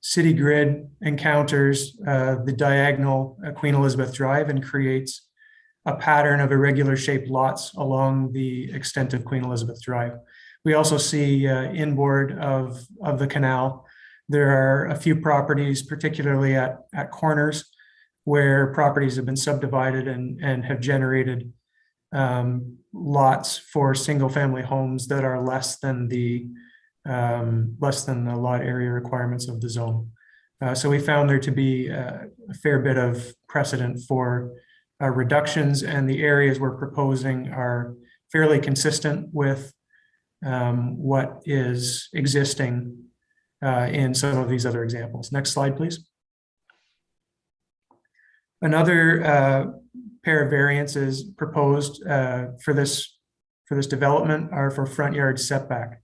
city grid encounters the diagonal Queen Elizabeth Drive and creates a pattern of irregular shaped lots along the extent of Queen Elizabeth Drive. We also see inboard of the canal, there are a few properties, particularly at corners, where properties have been subdivided and have generated lots for single family homes that are less than the lot area requirements of the zone. So we found there to be a fair bit of precedent for reductions, and the areas we're proposing are fairly consistent with what is existing in some of these other examples. Next slide, please. Another pair of variances proposed for this development are for front yard setback.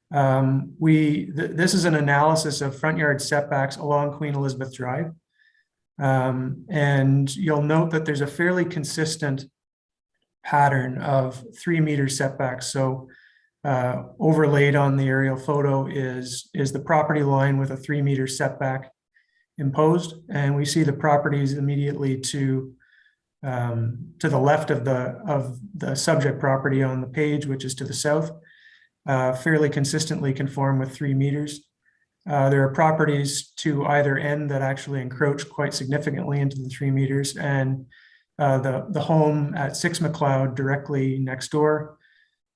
This is an analysis of front yard setbacks along Queen Elizabeth Drive. And you'll note that there's a fairly consistent pattern of 3-meter setbacks. So overlaid on the aerial photo is the property line with a 3-meter setback imposed, and we see the properties immediately to the left of the subject property on the page, which is to the south, fairly consistently conform with 3 meters. There are properties to either end that actually encroach quite significantly into the 3 meters, and the home at 6 McLeod directly next door,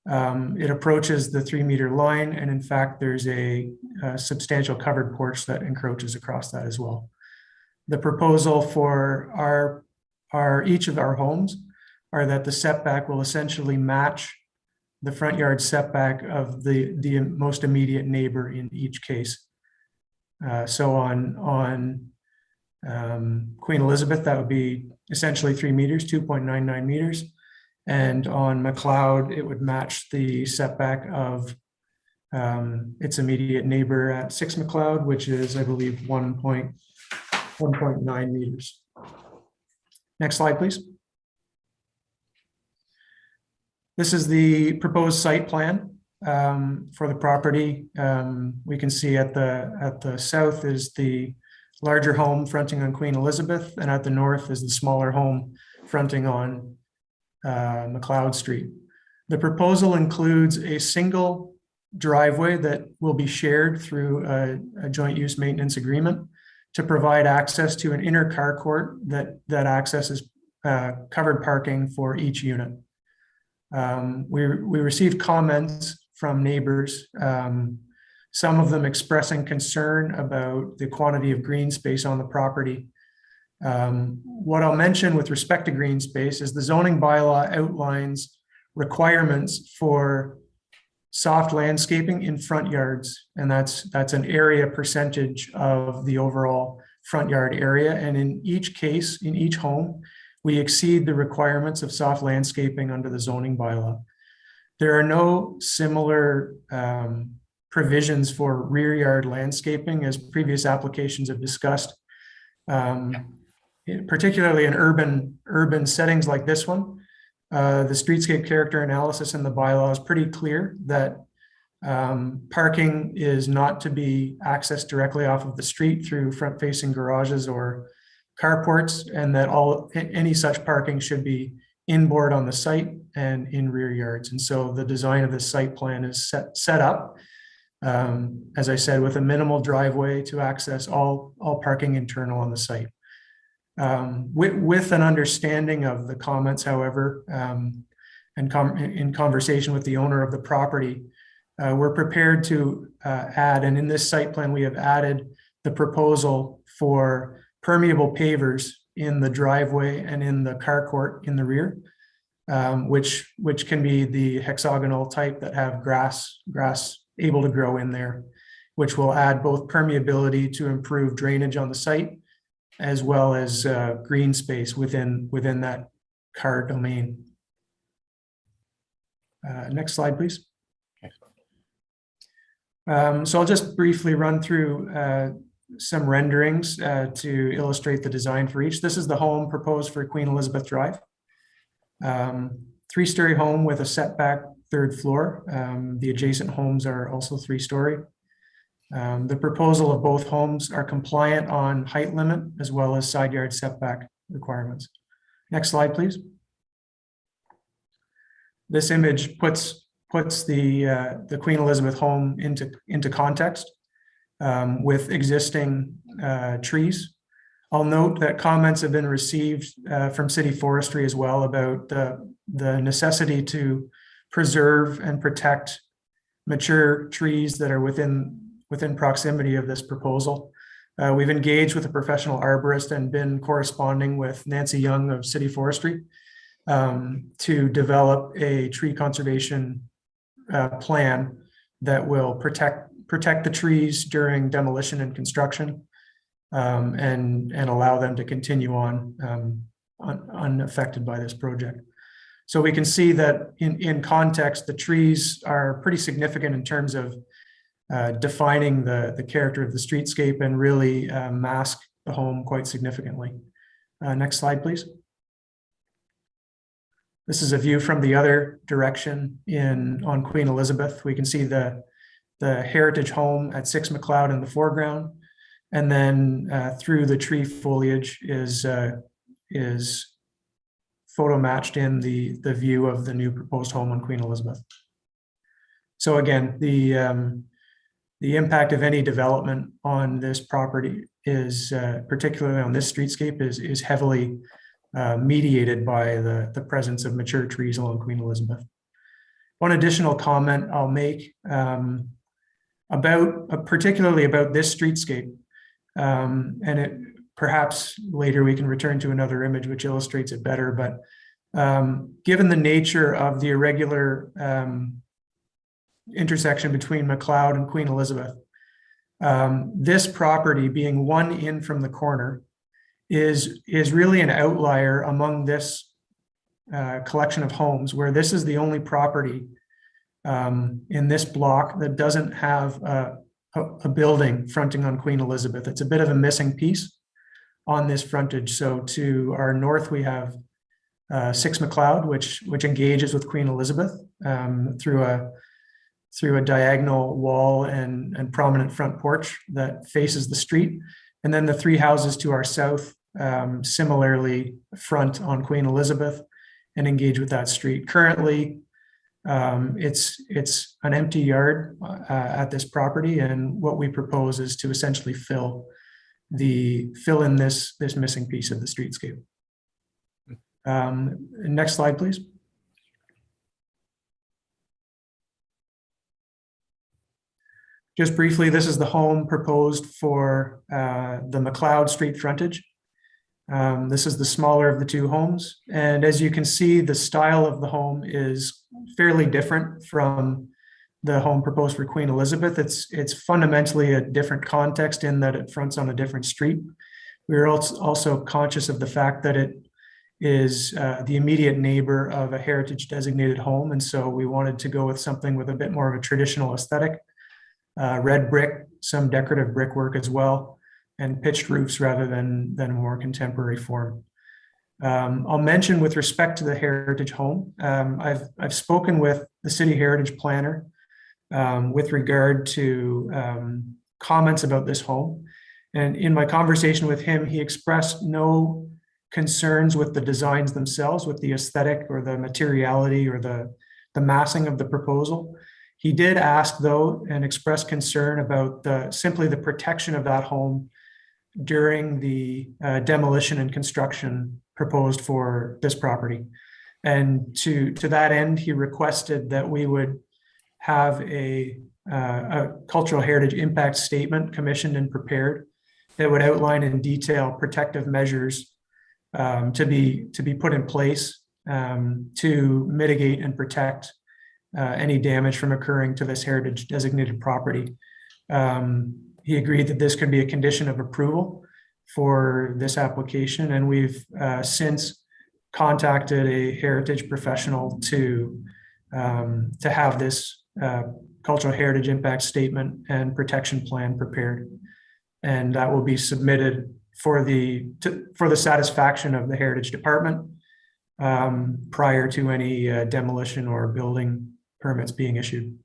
it approaches the 3-meter line, and in fact there's a substantial covered porch that encroaches across that as well. The proposal for each of our homes are that the setback will essentially match the front yard setback of the most immediate neighbor in each case. So on Queen Elizabeth, that would be essentially 3 meters, 2.99 meters. And on McLeod, it would match the setback of its immediate neighbor at 6 McLeod, which is, I believe, 1.9 meters. Next slide, please. This is the proposed site plan for the property. We can see at the south is the larger home fronting on Queen Elizabeth, and at the north is the smaller home fronting on McLeod Street. The proposal includes a single driveway that will be shared through a joint use maintenance agreement to provide access to an inner carport that accesses covered parking for each unit. We received comments from neighbors, some of them expressing concern about the quantity of green space on the property. What I'll mention with respect to green space is the zoning bylaw outlines requirements for soft landscaping in front yards, and that's an area percentage of the overall front yard area. And in each case, in each home, we exceed the requirements of soft landscaping under the zoning bylaw. There are no similar provisions for rear yard landscaping, as previous applications have discussed. Particularly in urban settings like this one, the streetscape character analysis in the bylaw is pretty clear that parking is not to be accessed directly off of the street through front-facing garages or carports, and that any such parking should be inboard on the site and in rear yards. And so the design of this site plan is set up, as I said, with a minimal driveway to access all parking internal on the site. With an understanding of the comments, however, and in conversation with the owner of the property, we're prepared to add, and in this site plan, we have added the proposal for permeable pavers in the driveway and in the carport in the rear, which can be the hexagonal type that have grass able to grow in there, which will add both permeability to improve drainage on the site, as well as green space within that car domain. Next slide, please. So I'll just briefly run through some renderings to illustrate the design for each. This is the home proposed for Queen Elizabeth Drive. 3-story home with a setback 3rd floor. The adjacent homes are also 3-story. The proposal of both homes are compliant on height limit as well as side yard setback requirements. Next slide, please. This image puts the Queen Elizabeth home into context with existing trees. I'll note that comments have been received from City Forestry as well about the necessity to preserve and protect mature trees that are within proximity of this proposal. We've engaged with a professional arborist and been corresponding with Nancy Young of City Forestry to develop a tree conservation plan that will protect the trees during demolition and construction, and allow them to continue on unaffected by this project. So we can see that in context, the trees are pretty significant in terms of defining the character of the streetscape and really mask the home quite significantly. Next slide, please. This is a view from the other direction on Queen Elizabeth. We can see the heritage home at 6 McLeod in the foreground, and then through the tree foliage is photo matched in the view of the new proposed home on Queen Elizabeth. So again, the impact of any development on this property is, particularly on this streetscape, is heavily mediated by the presence of mature trees along Queen Elizabeth. One additional comment I'll make particularly about this streetscape, and perhaps later we can return to another image which illustrates it better, but given the nature of the irregular intersection between McLeod and Queen Elizabeth, this property being one in from the corner is really an outlier among this collection of homes, where this is the only property in this block that doesn't have a building fronting on Queen Elizabeth. It's a bit of a missing piece on this frontage. So to our north, we have 6 McLeod, which engages with Queen Elizabeth through a diagonal wall and prominent front porch that faces the street. And then the 3 houses to our south similarly front on Queen Elizabeth and engage with that street. Currently, it's an empty yard at this property, and what we propose is to essentially fill in this missing piece of the streetscape. Next slide, please. Just briefly, this is the home proposed for the McLeod Street frontage. This is the smaller of the 2 homes. And as you can see, the style of the home is fairly different from the home proposed for Queen Elizabeth. It's fundamentally a different context in that it fronts on a different street. We're also conscious of the fact that it is the immediate neighbor of a heritage designated home. And so we wanted to go with something with a bit more of a traditional aesthetic. red brick, some decorative brickwork as well, and pitched roofs rather than a more contemporary form. I'll mention with respect to the heritage home, I've spoken with the city heritage planner with regard to comments about this home. And in my conversation with him, he expressed no concerns with the designs themselves, with the aesthetic or the materiality or the massing of the proposal. He did ask, though, and express concern about simply the protection of that home during the demolition and construction proposed for this property. And to that end, he requested that we would have a cultural heritage impact statement commissioned and prepared that would outline in detail protective measures to be put in place to mitigate and protect any damage from occurring to this heritage designated property. He agreed that this could be a condition of approval for this application, and we've since contacted a heritage professional to have this cultural heritage impact statement and protection plan prepared, and that will be submitted for the satisfaction of the Heritage Department prior to any demolition or building permits being issued.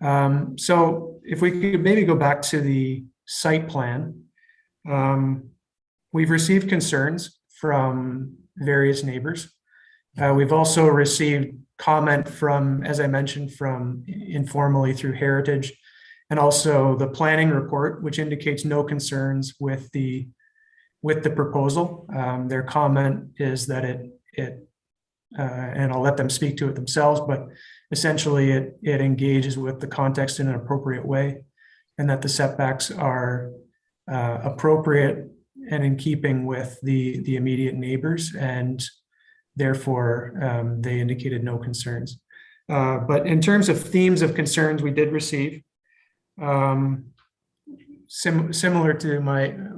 So if we could maybe go back to the site plan, we've received concerns from various neighbors. We've also received comment from, as I mentioned, from informally through Heritage, and also the planning report, which indicates no concerns with the proposal. Their comment is that and I'll let them speak to it themselves, but essentially it engages with the context in an appropriate way, and that the setbacks are appropriate and in keeping with the immediate neighbors, and therefore they indicated no concerns. But in terms of themes of concerns we did receive, similar to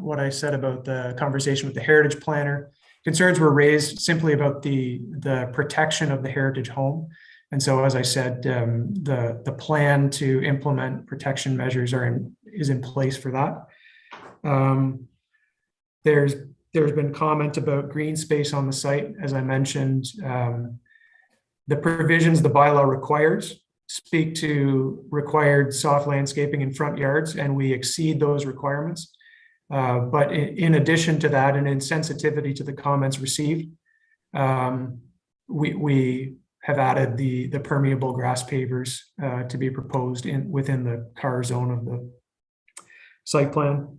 what I said about the conversation with the heritage planner, concerns were raised simply about the protection of the heritage home. And so, as I said, the plan to implement protection measures is in place for that. There's been comment about green space on the site. As I mentioned, the provisions the bylaw requires speak to required soft landscaping in front yards, and we exceed those requirements. But in addition to that, and in sensitivity to the comments received, we have added the permeable grass pavers to be proposed within the car zone of the site plan.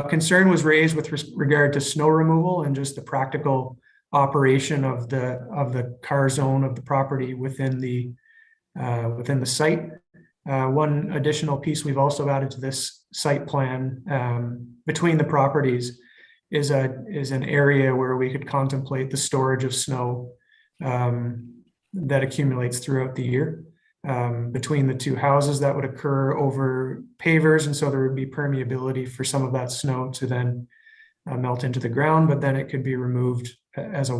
Concern was raised with regard to snow removal and just the practical operation of the car zone of the property within the site. One additional piece we've also added to this site plan between the properties is an area where we could contemplate the storage of snow that accumulates throughout the year between the two houses. That would occur over pavers, and so there would be permeability for some of that snow to then melt into the ground, but then it could be removed as a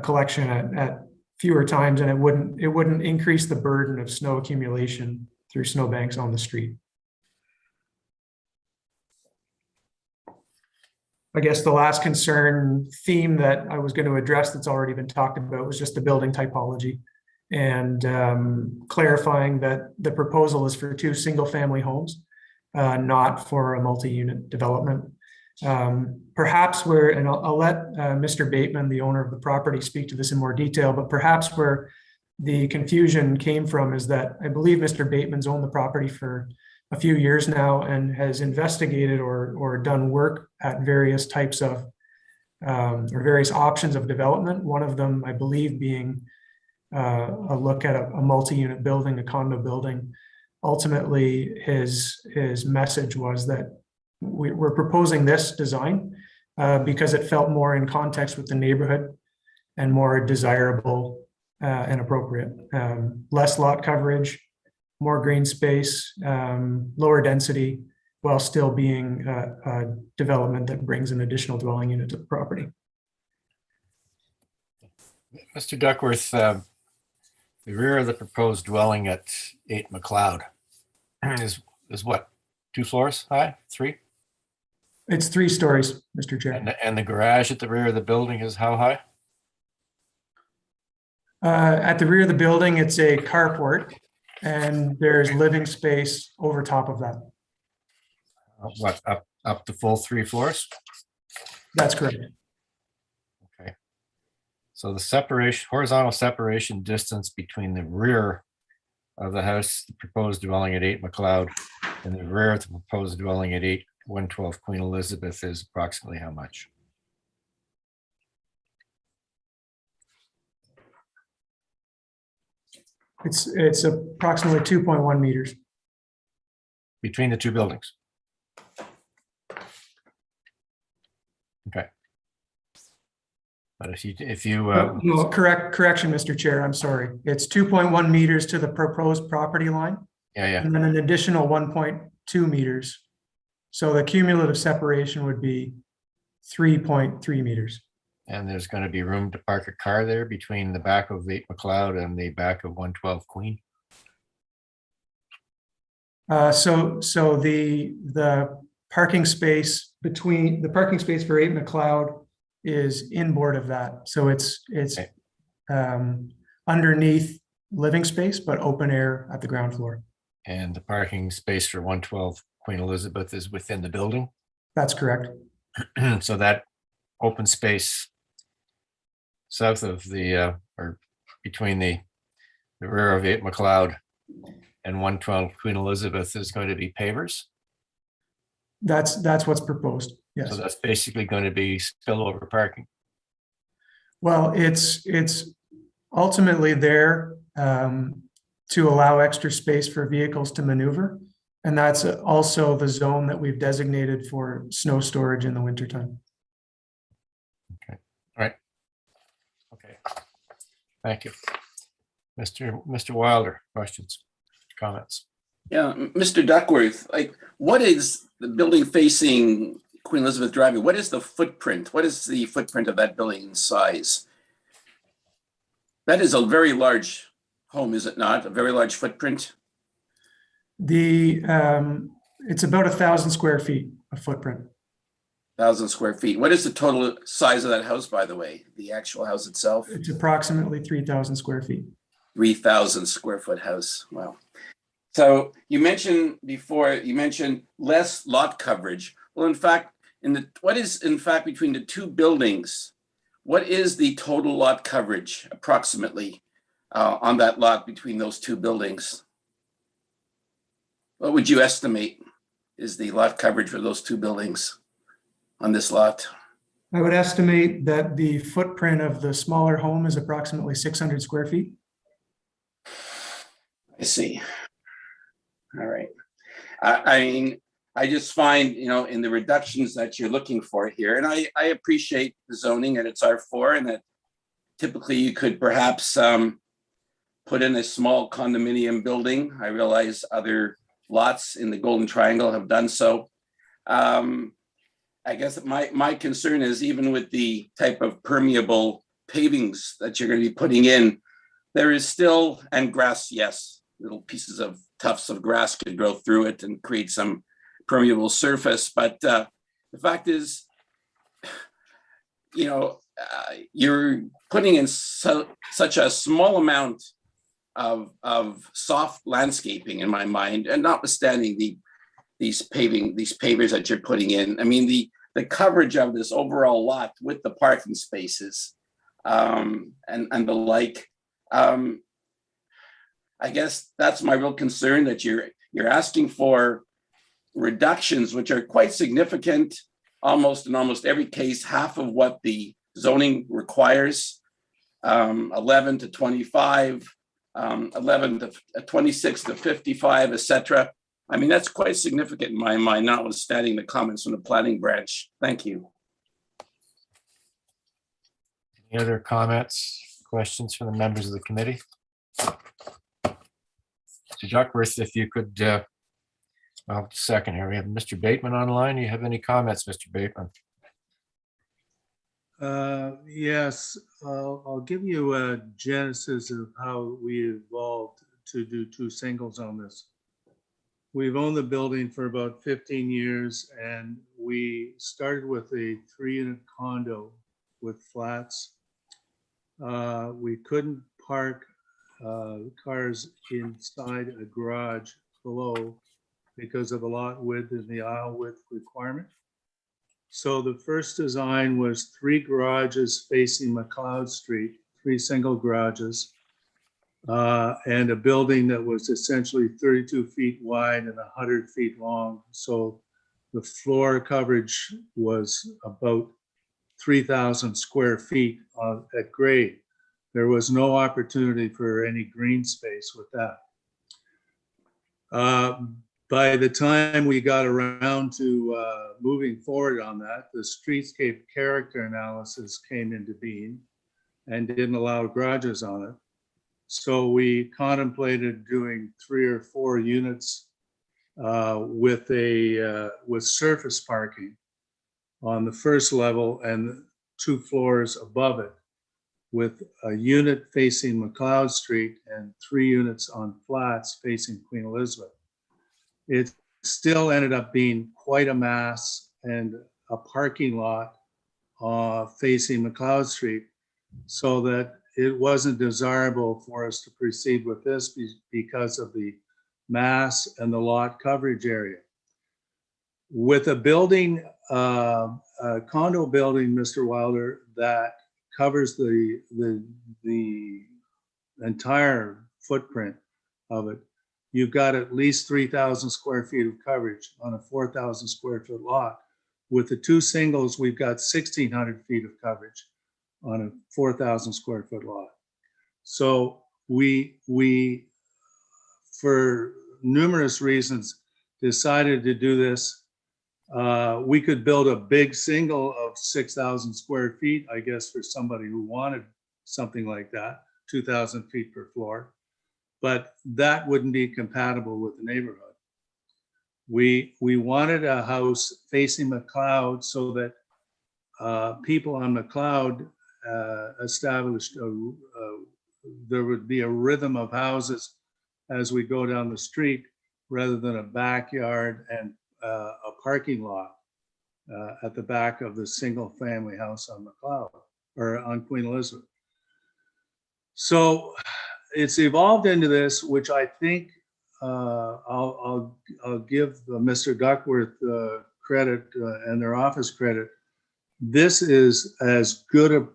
collection at fewer times, and it wouldn't increase the burden of snow accumulation through snowbanks on the street. I guess the last concern theme that I was going to address that's already been talked about was just the building typology, and clarifying that the proposal is for 2 single-family homes, not for a multi-unit development. Perhaps and I'll let Mr. Bateman, the owner of the property, speak to this in more detail, but perhaps where the confusion came from is that I believe Mr. Bateman's owned the property for a few years now and has investigated or done work at various types of or various options of development. One of them, I believe, being a look at a multi-unit building, a condo building. Ultimately, his message was that we're proposing this design because it felt more in context with the neighborhood and more desirable and appropriate. Less lot coverage, more green space, lower density, while still being a development that brings an additional dwelling unit to the property. Mr. Duckworth, The rear of the proposed dwelling at 8 McLeod is what, 2 floors high, 3? It's 3 stories, Mr. Chair. And the garage at the rear of the building is how high? At the rear of the building, it's a carport, and there's living space over top of that. What, up the full 3 floors? That's correct. Okay. So the separation, horizontal separation distance between the rear of the house, the proposed dwelling at 8 McLeod, and the rear of the proposed dwelling at 112 Queen Elizabeth is approximately how much? It's approximately 2.1 meters. Between the 2 buildings? Okay. But if you No, correction, Mr. Chair, I'm sorry. It's 2.1 meters to the proposed property line. Yeah. And then an additional 1.2 meters. So the cumulative separation would be 3.3 meters. And there's going to be room to park a car there between the back of 8 McLeod and the back of 112 Queen? So the parking space between the parking space for 8 McLeod is inboard of that. So it's underneath living space, but open air at the ground floor. And the parking space for 112 Queen Elizabeth is within the building? That's correct. So that open space south of the, or between the rear of 8 McLeod and 112 Queen Elizabeth is going to be pavers? That's what's proposed, yes. So that's basically going to be spillover parking? Well, it's ultimately there to allow extra space for vehicles to maneuver. And that's also the zone that we've designated for snow storage in the wintertime. Okay, all right. Okay, thank you. Mr. Wilder, questions, comments? Yeah, Mr. Duckworth, like, what is the building facing Queen Elizabeth Driveway? What is the footprint? What is the footprint of that building in size? That is a very large home, is it not? A very large footprint? It's about 1,000 square feet of footprint. 1,000 square feet. What is the total size of that house, by the way? The actual house itself? It's approximately 3,000 square feet. 3,000 square foot house. Wow. So you mentioned before, you mentioned less lot coverage. Well, in fact, what is in fact between the 2 buildings? What is the total lot coverage approximately on that lot between those 2 buildings? What would you estimate is the lot coverage for those 2 buildings on this lot? I would estimate that the footprint of the smaller home is approximately 600 square feet. I see. All right. I mean, I just find, in the reductions that you're looking for here, and I appreciate the zoning and it's R4, and that typically you could perhaps put in a small condominium building. I realize other lots in the Golden Triangle have done so. I guess my concern is, even with the type of permeable pavings that you're going to be putting in, there is still, and grass, yes, little pieces of tufts of grass could grow through it and create some permeable surface. But the fact is, you're putting in such a small amount of soft landscaping in my mind, and notwithstanding these pavers that you're putting in. I mean, the coverage of this overall lot with the parking spaces and the like. I guess that's my real concern, that you're asking for reductions which are quite significant, almost in almost every case, half of what the zoning requires, 11 to 25, 11 to 26 to 55, etc. I mean, that's quite significant in my mind, notwithstanding the comments from the planning branch. Thank you. Any other comments, questions from the members of the committee? Mr. Duckworth, if you could, well, second here, we have Mr. Bateman online. Do you have any comments, Mr. Bateman? Yes, I'll give you a genesis of how we evolved to do two singles on this. We've owned the building for about 15 years, and we started with a 3-unit condo with flats. We couldn't park cars inside a garage below because of the lot width and the aisle width requirement. So the first design was 3 garages facing McLeod Street, 3 single garages, and a building that was essentially 32 feet wide and 100 feet long. So the floor coverage was about 3,000 square feet at grade. There was no opportunity for any green space with that. By the time we got around to moving forward on that, the streetscape character analysis came into being and didn't allow garages on it. So we contemplated doing 3 or 4 units with surface parking on the first level and 2 floors above it, with a unit facing McLeod Street and 3 units on flats facing Queen Elizabeth. It still ended up being quite a mass and a parking lot facing McLeod Street, so that it wasn't desirable for us to proceed with this because of the mass and the lot coverage area. With a building, a condo building, Mr. Wilder, that covers the entire footprint of it, you've got at least 3,000 square feet of coverage on a 4,000 square foot lot. With the 2 singles, we've got 1,600 feet of coverage on a 4,000 square foot lot. So we, for numerous reasons, decided to do this. We could build a big single of 6,000 square feet, I guess, for somebody who wanted something like that, 2,000 feet per floor, but that wouldn't be compatible with the neighborhood. We wanted a house facing McLeod so that people on McLeod established there would be a rhythm of houses as we go down the street, rather than a backyard and a parking lot at the back of the single family house on McLeod or on Queen Elizabeth. So it's evolved into this, which I think I'll give Mr. Duckworth credit and their office credit. This is as good a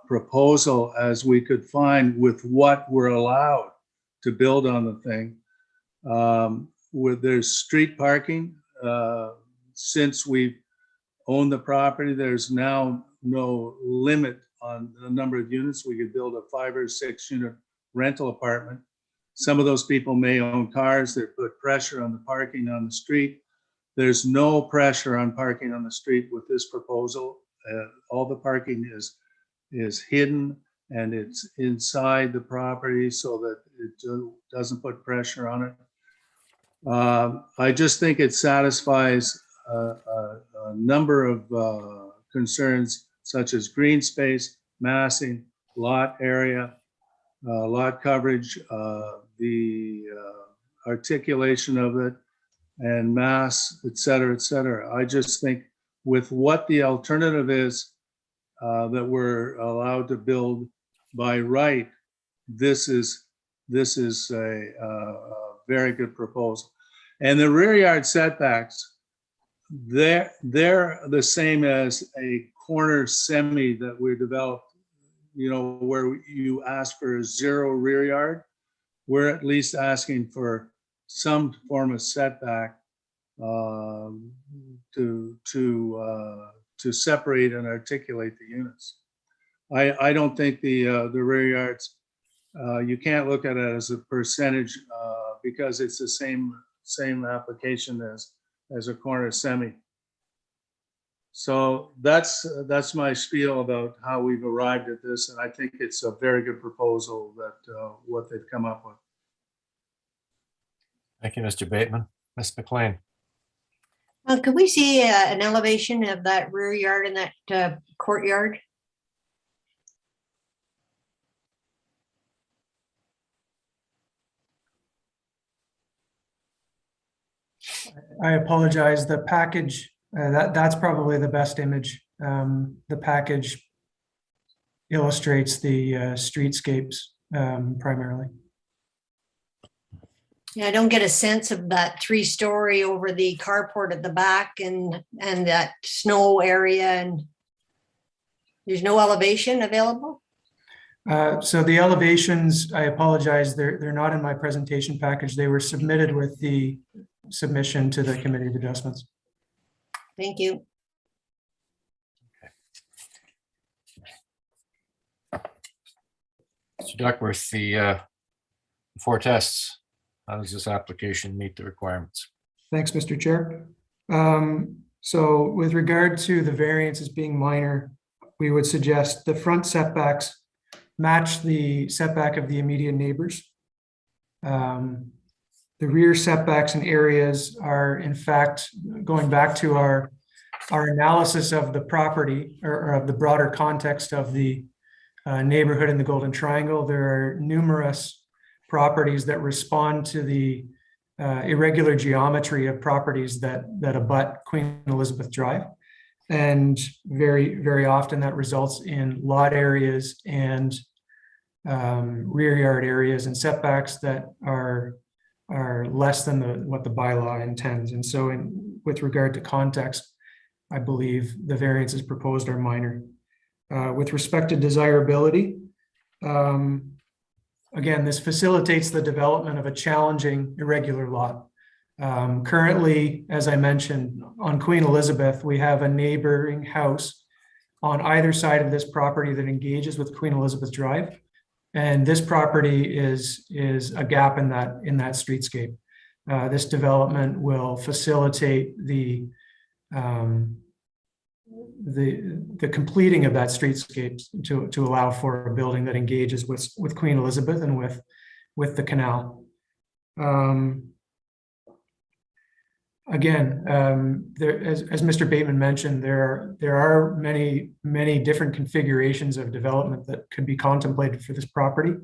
proposal as we could find with what we're allowed to build on the thing. Where there's street parking, since we've owned the property, there's now no limit on the number of units. We could build a 5 or 6 unit rental apartment. Some of those people may own cars that put pressure on the parking on the street. There's no pressure on parking on the street with this proposal. All the parking is hidden and it's inside the property so that it doesn't put pressure on it. I just think it satisfies a number of concerns such as green space, massing, lot area, lot coverage, the articulation of it, and mass, et cetera, et cetera. I just think with what the alternative is that we're allowed to build by right, this is a very good proposal. And the rear yard setbacks, they're the same as a corner semi that we developed, you know, where you ask for a 0 rear yard. We're at least asking for some form of setback to separate and articulate the units. I don't think the rear yards, you can't look at it as a percentage because it's the same application as a corner semi. So that's my spiel about how we've arrived at this, and I think it's a very good proposal that what they've come up with. Thank you, Mr. Bateman. Ms. McLean. Could we see an elevation of that rear yard and that courtyard? I apologize. The package, that's probably the best image. The package illustrates the streetscapes primarily. Yeah, I don't get a sense of that 3-story over the carport at the back and that snow area, and there's no elevation available. So the elevations, I apologize, they're not in my presentation package. They were submitted with the submission to the Committee of Adjustments. Thank you. Mr. Duckworth, the 4 tests, how does this application meet the requirements? Thanks, Mr. Chair. So with regard to the variances being minor, we would suggest the front setbacks match the setback of the immediate neighbors. The rear setbacks and areas are, in fact, going back to our analysis of the property or of the broader context of the neighborhood in the Golden Triangle. There are numerous properties that respond to the irregular geometry of properties that abut Queen Elizabeth Drive. And very, very often that results in lot areas and rear yard areas and setbacks that are less than what the bylaw intends. And so with regard to context, I believe the variances proposed are minor. With respect to desirability, again, this facilitates the development of a challenging irregular lot. Currently, as I mentioned, on Queen Elizabeth, we have a neighboring house on either side of this property that engages with Queen Elizabeth Drive. And this property is a gap in that streetscape. This development will facilitate the completing of that streetscape to allow for a building that engages with Queen Elizabeth and with the canal. Again, as Mr. Bateman mentioned, there are many different configurations of development that could be contemplated for this property.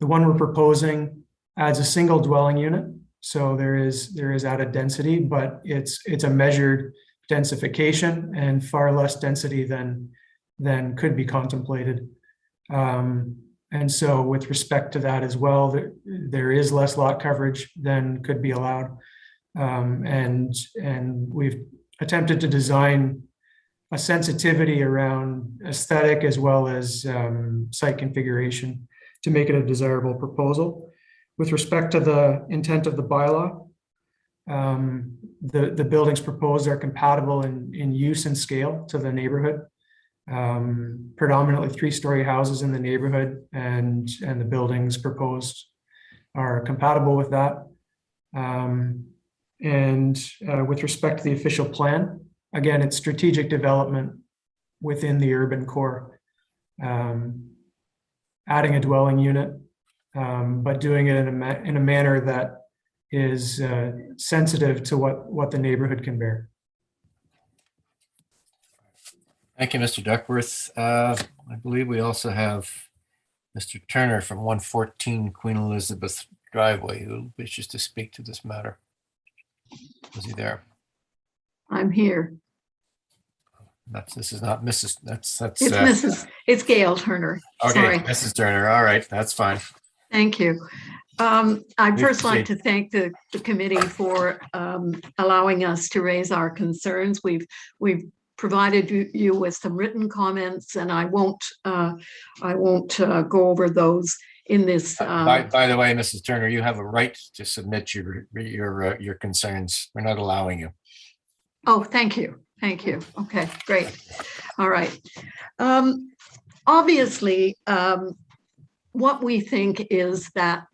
The one we're proposing adds a single dwelling unit, so there is added density, but it's a measured densification and far less density than could be contemplated. And so with respect to that as well, there is less lot coverage than could be allowed. And we've attempted to design a sensitivity around aesthetic as well as site configuration to make it a desirable proposal. With respect to the intent of the bylaw, the buildings proposed are compatible in use and scale to the neighborhood. Predominantly 3-story houses in the neighborhood, and the buildings proposed are compatible with that. And with respect to the official plan, again, it's strategic development within the urban core, adding a dwelling unit, but doing it in a manner that is sensitive to what the neighborhood can bear. Thank you, Mr. Duckworth. I believe we also have Mr. Turner from 114 Queen Elizabeth Driveway who wishes to speak to this matter. Is he there? I'm here. This is not Mrs. That's It's Mrs. It's Gail Turner. Okay, Sorry. Mrs. Turner. All right, that's fine. Thank you. I'd Please first like proceed. to thank the committee for allowing us to raise our concerns. We've provided you with some written comments, and I won't go over those in this. By the way, Mrs. Turner, you have a right to submit your concerns. We're not allowing you. Oh, thank you. Thank you. Okay, great. All right. Obviously, what we think is that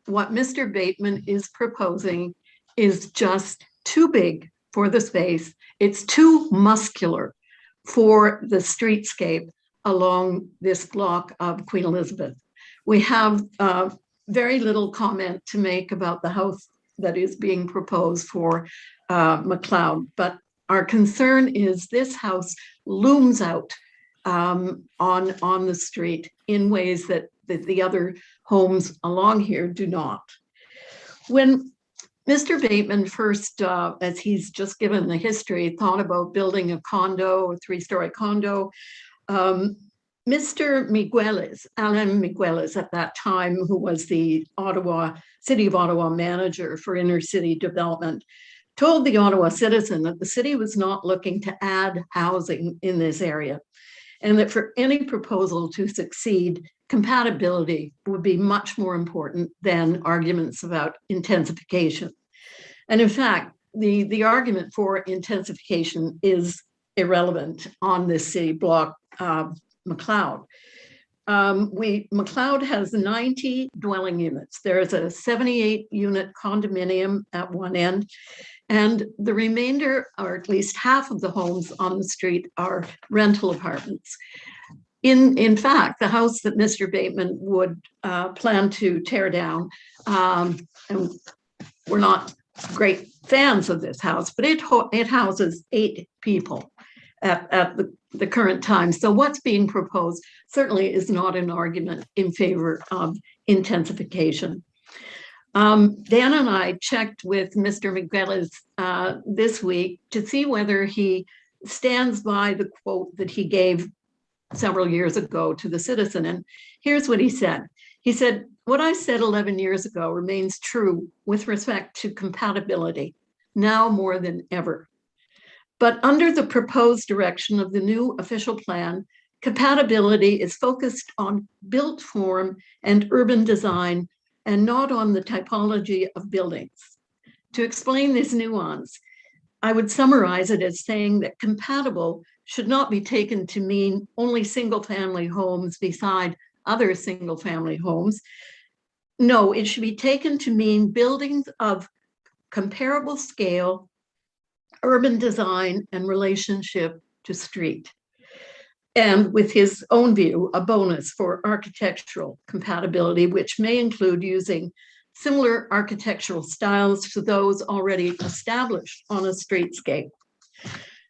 what Mr. Bateman is proposing is just too big for the space. It's too muscular for the streetscape along this block of Queen Elizabeth. We have very little comment to make about the house that is being proposed for McLeod. But our concern is this house looms out on the street in ways that the other homes along here do not. When Mr. Bateman first, as he's just given the history, thought about building a condo, a 3-story condo, Mr. Migueles, Alain Migueles at that time, who was the City of Ottawa manager for inner city development, told the Ottawa Citizen that the city was not looking to add housing in this area, and that for any proposal to succeed, compatibility would be much more important than arguments about intensification. And in fact, the argument for intensification is irrelevant on this city block, McLeod. McLeod has 90 dwelling units. There's a 78-unit condominium at one end, and the remainder, or at least half of the homes on the street, are rental apartments. In fact, the house that Mr. Bateman would plan to tear down, and we're not great fans of this house, but it houses 8 people at the current time. So what's being proposed certainly is not an argument in favor of intensification. Dan and I checked with Mr. Migueles this week to see whether he stands by the quote that he gave several years ago to the Citizen. And here's what he said. He said, "What I said 11 years ago remains true with respect to compatibility, now more than ever. But under the proposed direction of the new official plan, compatibility is focused on built form and urban design and not on the typology of buildings. To explain this nuance, I would summarize it as saying that compatible should not be taken to mean only single-family homes beside other single-family homes. No, it should be taken to mean buildings of comparable scale, urban design, and relationship to street. And with his own view, a bonus for architectural compatibility, which may include using similar architectural styles to those already established on a streetscape.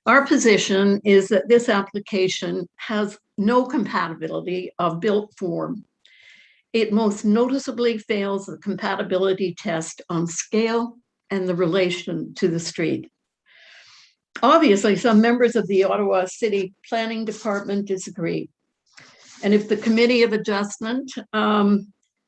Our position is that this application has no compatibility of built form. It most noticeably fails the compatibility test on scale and the relation to the street. Obviously, some members of the Ottawa City Planning Department disagree. And if the Committee of Adjustment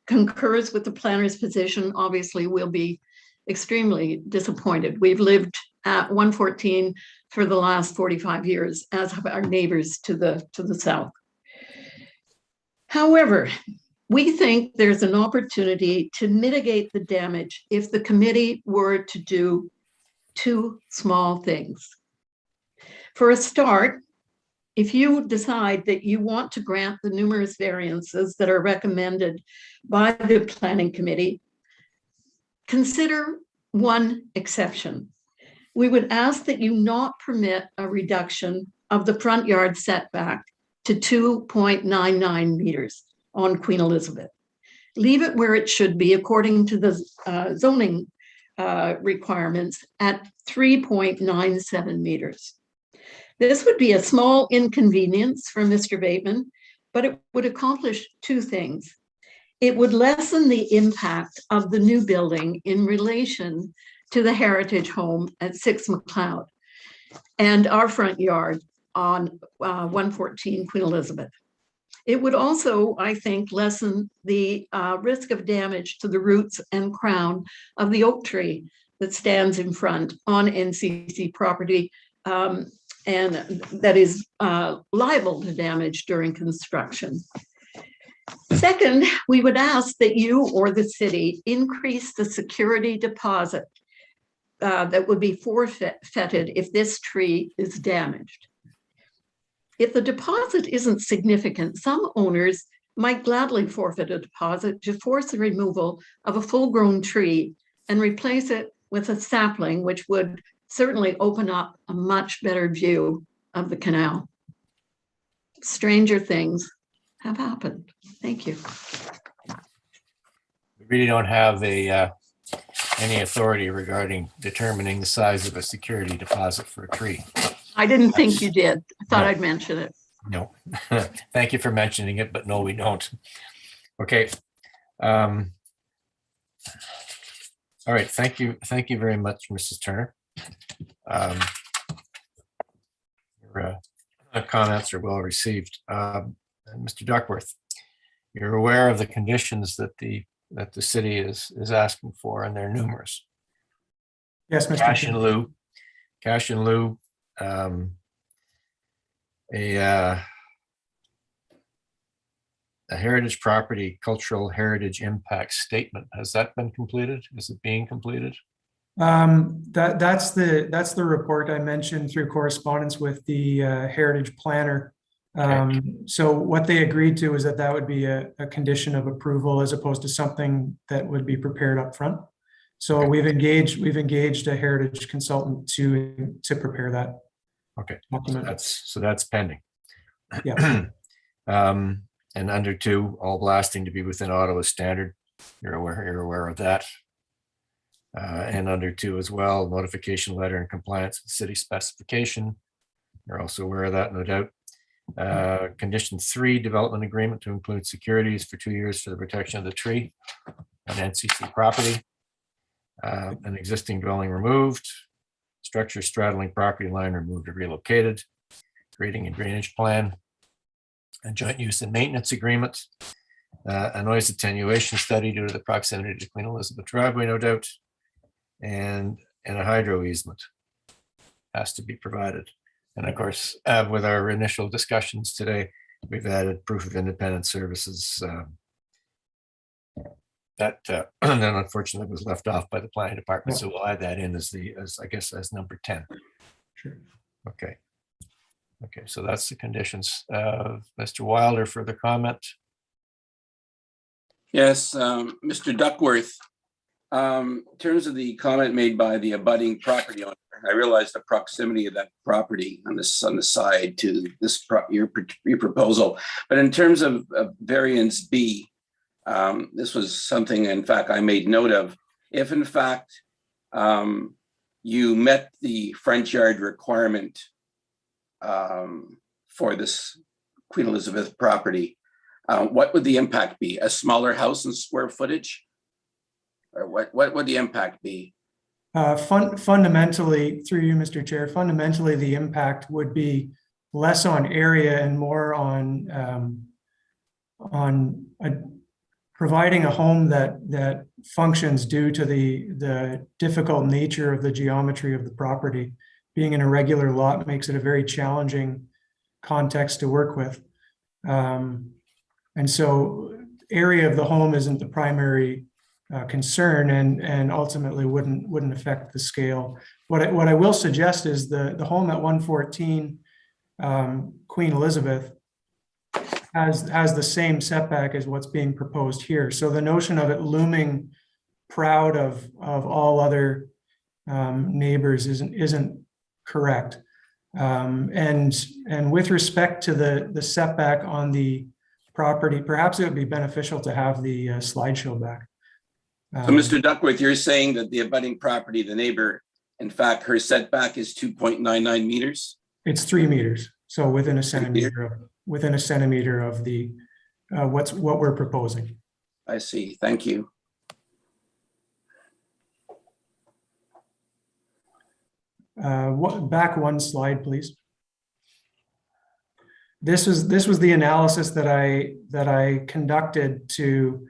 concurs with the planner's position, obviously we'll be extremely disappointed. We've lived at 114 for the last 45 years, as have our neighbors to the south. However, we think there's an opportunity to mitigate the damage if the committee were to do 2 small things. For a start, if you decide that you want to grant the numerous variances that are recommended by the Planning Committee, consider one exception. We would ask that you not permit a reduction of the front yard setback to 2.99 meters on Queen Elizabeth. Leave it where it should be according to the zoning requirements at 3.97 meters. This would be a small inconvenience for Mr. Bateman, but it would accomplish 2 things. It would lessen the impact of the new building in relation to the heritage home at 6 McLeod and our front yard on 114 Queen Elizabeth. It would also, I think, lessen the risk of damage to the roots and crown of the oak tree that stands in front on NCC property and that is liable to damage during construction. Second, we would ask that you or the city increase the security deposit that would be forfeited if this tree is damaged. If the deposit isn't significant, some owners might gladly forfeit a deposit to force the removal of a full-grown tree and replace it with a sapling, which would certainly open up a much better view of the canal. Stranger things have happened. Thank you. We really don't have a any authority regarding determining the size of a security deposit for a tree. I didn't think you did. I thought No. I'd mention it. No. Thank you for mentioning it, but no, we don't. Okay. All right. Thank you. Thank you very much, Mrs. Turner. Your comments are well received. Mr. Duckworth, you're aware of the conditions that the city is asking for, and they're numerous. Yes, Mr. Cash Chair. in lieu, cash in lieu, a heritage property cultural heritage impact statement. Has that been completed? Is it being completed? That's the report I mentioned through correspondence with the heritage planner. So what they agreed to is that would be a condition of approval as opposed to something that would be prepared up front. So we've engaged a heritage consultant to prepare that. Okay, document. so that's pending. Yeah. And under 2, all blasting to be within Ottawa standard. You're aware of that. And under 2 as well, notification letter in compliance with city specification. You're also aware of that, no doubt. Condition 3, development agreement to include securities for 2 years for the protection of the tree on NCC property. An existing dwelling removed, structure straddling property line removed or relocated, grading and drainage plan, a joint use and maintenance agreement, a noise attenuation study due to the proximity to Queen Elizabeth driveway, no doubt, and a hydro easement has to be provided. And of course, with our initial discussions today, we've added proof of independent services that unfortunately was left off by the planning department. So we'll add that in as number 10. Sure. Okay. Okay, so that's the conditions. Mr. Wilder, further comment? Yes, Mr. Duckworth, in terms of the comment made by the abutting property owner, I realize the proximity of that property on the side to this your proposal, but in terms of variance B, this was something, in fact, I made note of. If in fact you met the front yard requirement for this Queen Elizabeth property, what would the impact be? A smaller house in square footage? Or what would the impact be? Fundamentally, through you, Mr. Chair, fundamentally the impact would be less on area and more on providing a home that functions due to the difficult nature of the geometry of the property. Being an irregular lot makes it a very challenging context to work with. And so area of the home isn't the primary concern and ultimately wouldn't affect the scale. What I will suggest is the home at 114 Queen Elizabeth has the same setback as what's being proposed here. So the notion of it looming proud of all other neighbors isn't correct. And with respect to the setback on the property, perhaps it would be beneficial to have the slideshow back. So Mr. Duckworth, you're saying that the abutting property, the neighbor, in fact, her setback is 2.99 meters? It's 3 meters. So within a centimeter of the what we're proposing. I see. Thank you. Back one slide, please. This was the analysis that I conducted to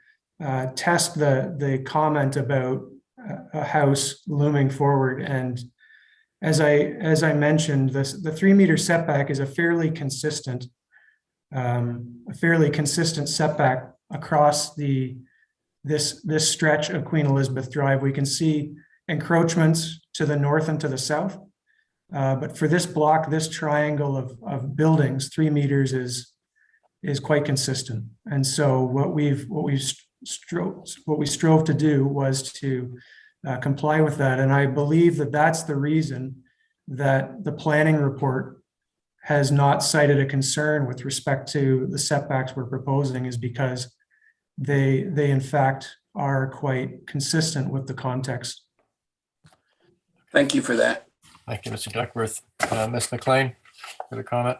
test the comment about a house looming forward. And as I mentioned, the 3 meter setback is a fairly consistent setback across this stretch of Queen Elizabeth Drive. We can see encroachments to the north and to the south. But for this block, this triangle of buildings, 3 meters is quite consistent. And so what we strove to do was to comply with that. And I believe that that's the reason that the planning report has not cited a concern with respect to the setbacks we're proposing, is because they in fact are quite consistent with the context. Thank you for that. Thank you, Mr. Duckworth. Ms. McLean, for the comment.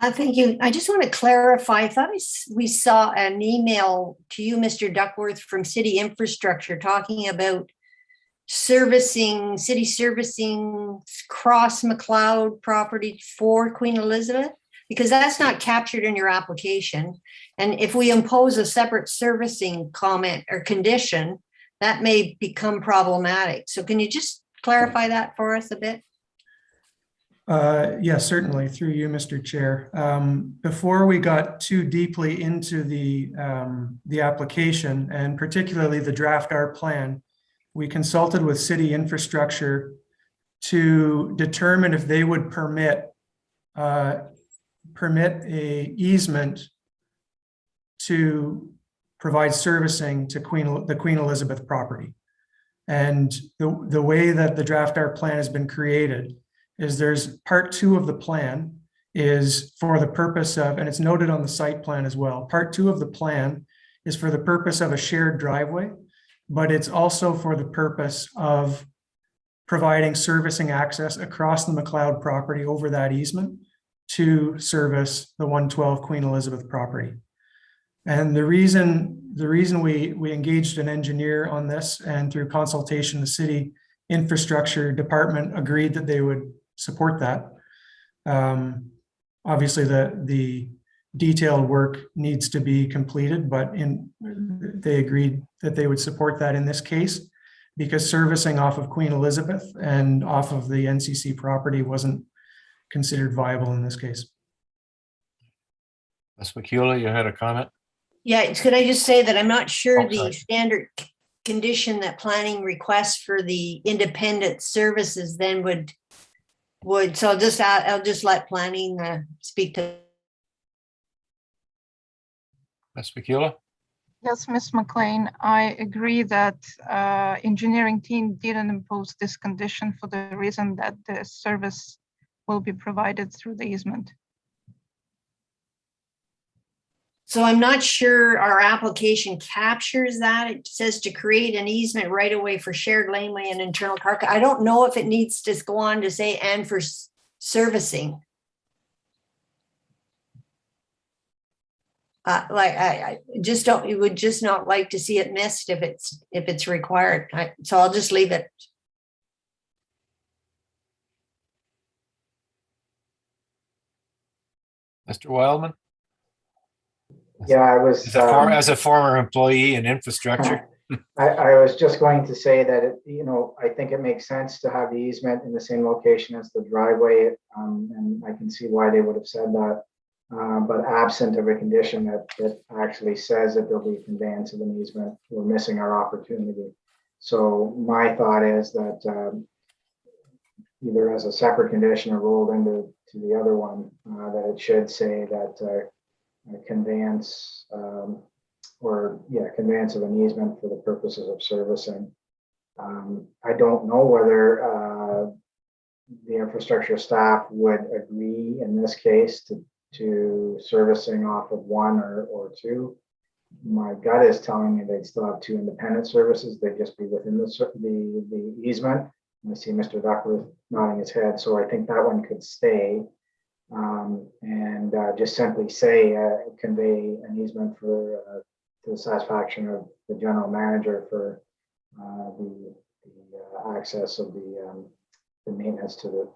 Thank you. I just want to clarify. I thought we saw an email to you, Mr. Duckworth, from City Infrastructure talking about city servicing Cross McLeod property for Queen Elizabeth, because that's not captured in your application. And if we impose a separate servicing comment or condition, that may become problematic. So can you just clarify that for us a bit? Yes, certainly, through you, Mr. Chair. Before we got too deeply into the application, and particularly the draft R plan, we consulted with City Infrastructure to determine if they would permit a easement to provide servicing to the Queen Elizabeth property. And the way that the draft R plan has been created is there's part 2 of the plan is for the purpose of, and it's noted on the site plan as well, part 2 of the plan is for the purpose of a shared driveway, but it's also for the purpose of providing servicing access across the McLeod property over that easement to service the 112 Queen Elizabeth property. And the reason we engaged an engineer on this, and through consultation, the City Infrastructure Department agreed that they would support that. Obviously, the detailed work needs to be completed, but they agreed that they would support that in this case, because servicing off of Queen Elizabeth and off of the NCC property wasn't considered viable in this case. Ms. McCullough, you had a comment? Yeah, could I just say that I'm not sure Oh, the sorry. standard condition that planning requests for the independent services then would, so I'll just let planning speak to. Ms. McCullough? Yes, Ms. McLean, I agree that engineering team didn't impose this condition for the reason that the service will be provided through the easement. So I'm not sure our application captures that. It says to create an easement right away for shared laneway and internal park. I don't know if it needs to go on to say and for servicing. I just don't, you would just not like to see it missed if it's required. So I'll just leave it. Mr. Wildman? Yeah, I was. As a former employee in infrastructure. I was just going to say that, I think it makes sense to have the easement in the same location as the driveway. And I can see why they would have said that. But absent of a condition that actually says that there'll be a conveyance of an easement, we're missing our opportunity. So my thought is that either as a separate condition or rolled into the other one, that it should say that conveyance conveyance of an easement for the purposes of servicing. I don't know whether the infrastructure staff would agree in this case to servicing off of one or two. My gut is telling me they'd still have 2 independent services. They'd just be within the easement. And I see Mr. Duckworth nodding his head, so I think that one could stay. And just simply say convey an easement for to the satisfaction of the general manager for the access of the maintenance to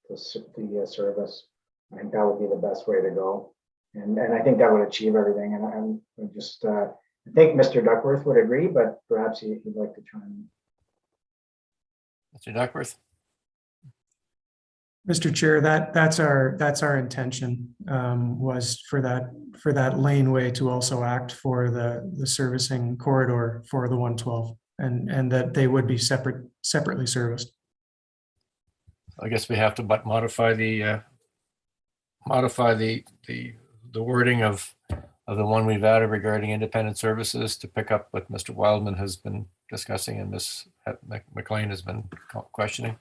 the service. I think that would be the best way to go, and I think that would achieve everything. And I'm just I think Mr. Duckworth would agree, but perhaps he'd like to chime in. Mr. Duckworth? Mr. Chair, that's our intention, was for that laneway to also act for the servicing corridor for the 112, and that they would be separately serviced. I guess we have to modify the wording of the one we've added regarding independent services to pick up what Mr. Wildman has been discussing and Ms. McLean has been questioning.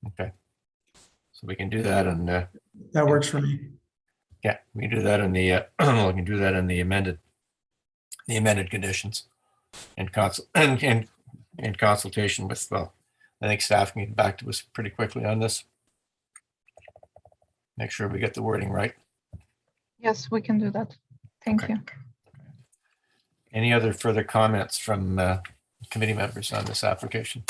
Okay. So we can do that and That works for me. yeah, we can do that in the we can do that in the amended conditions and in consultation with, well, I think staff can get back to us pretty quickly on this. Make sure we get the wording right. Yes, we can do that. Thank you. Any other further comments from committee members on this application?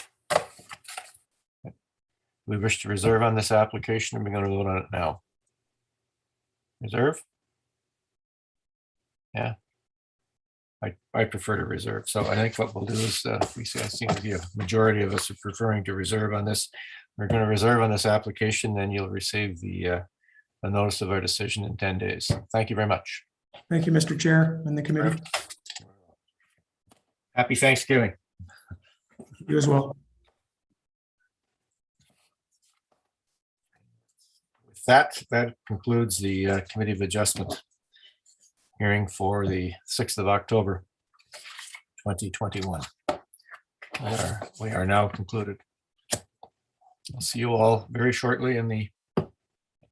We wish to reserve on this application, and we're going to vote on it now. Reserve? Yeah. I prefer to reserve. So I think what we'll do is, I seem to be a majority of us are preferring to reserve on this. We're going to reserve on this application, then you'll receive the notice of our decision in 10 days. Thank you very much. Thank you, Mr. Chair and the committee. Happy Thanksgiving. You as well. With that concludes the Committee of Adjustment hearing for the 6th of October, 2021. We are now concluded. I'll see you all very shortly in the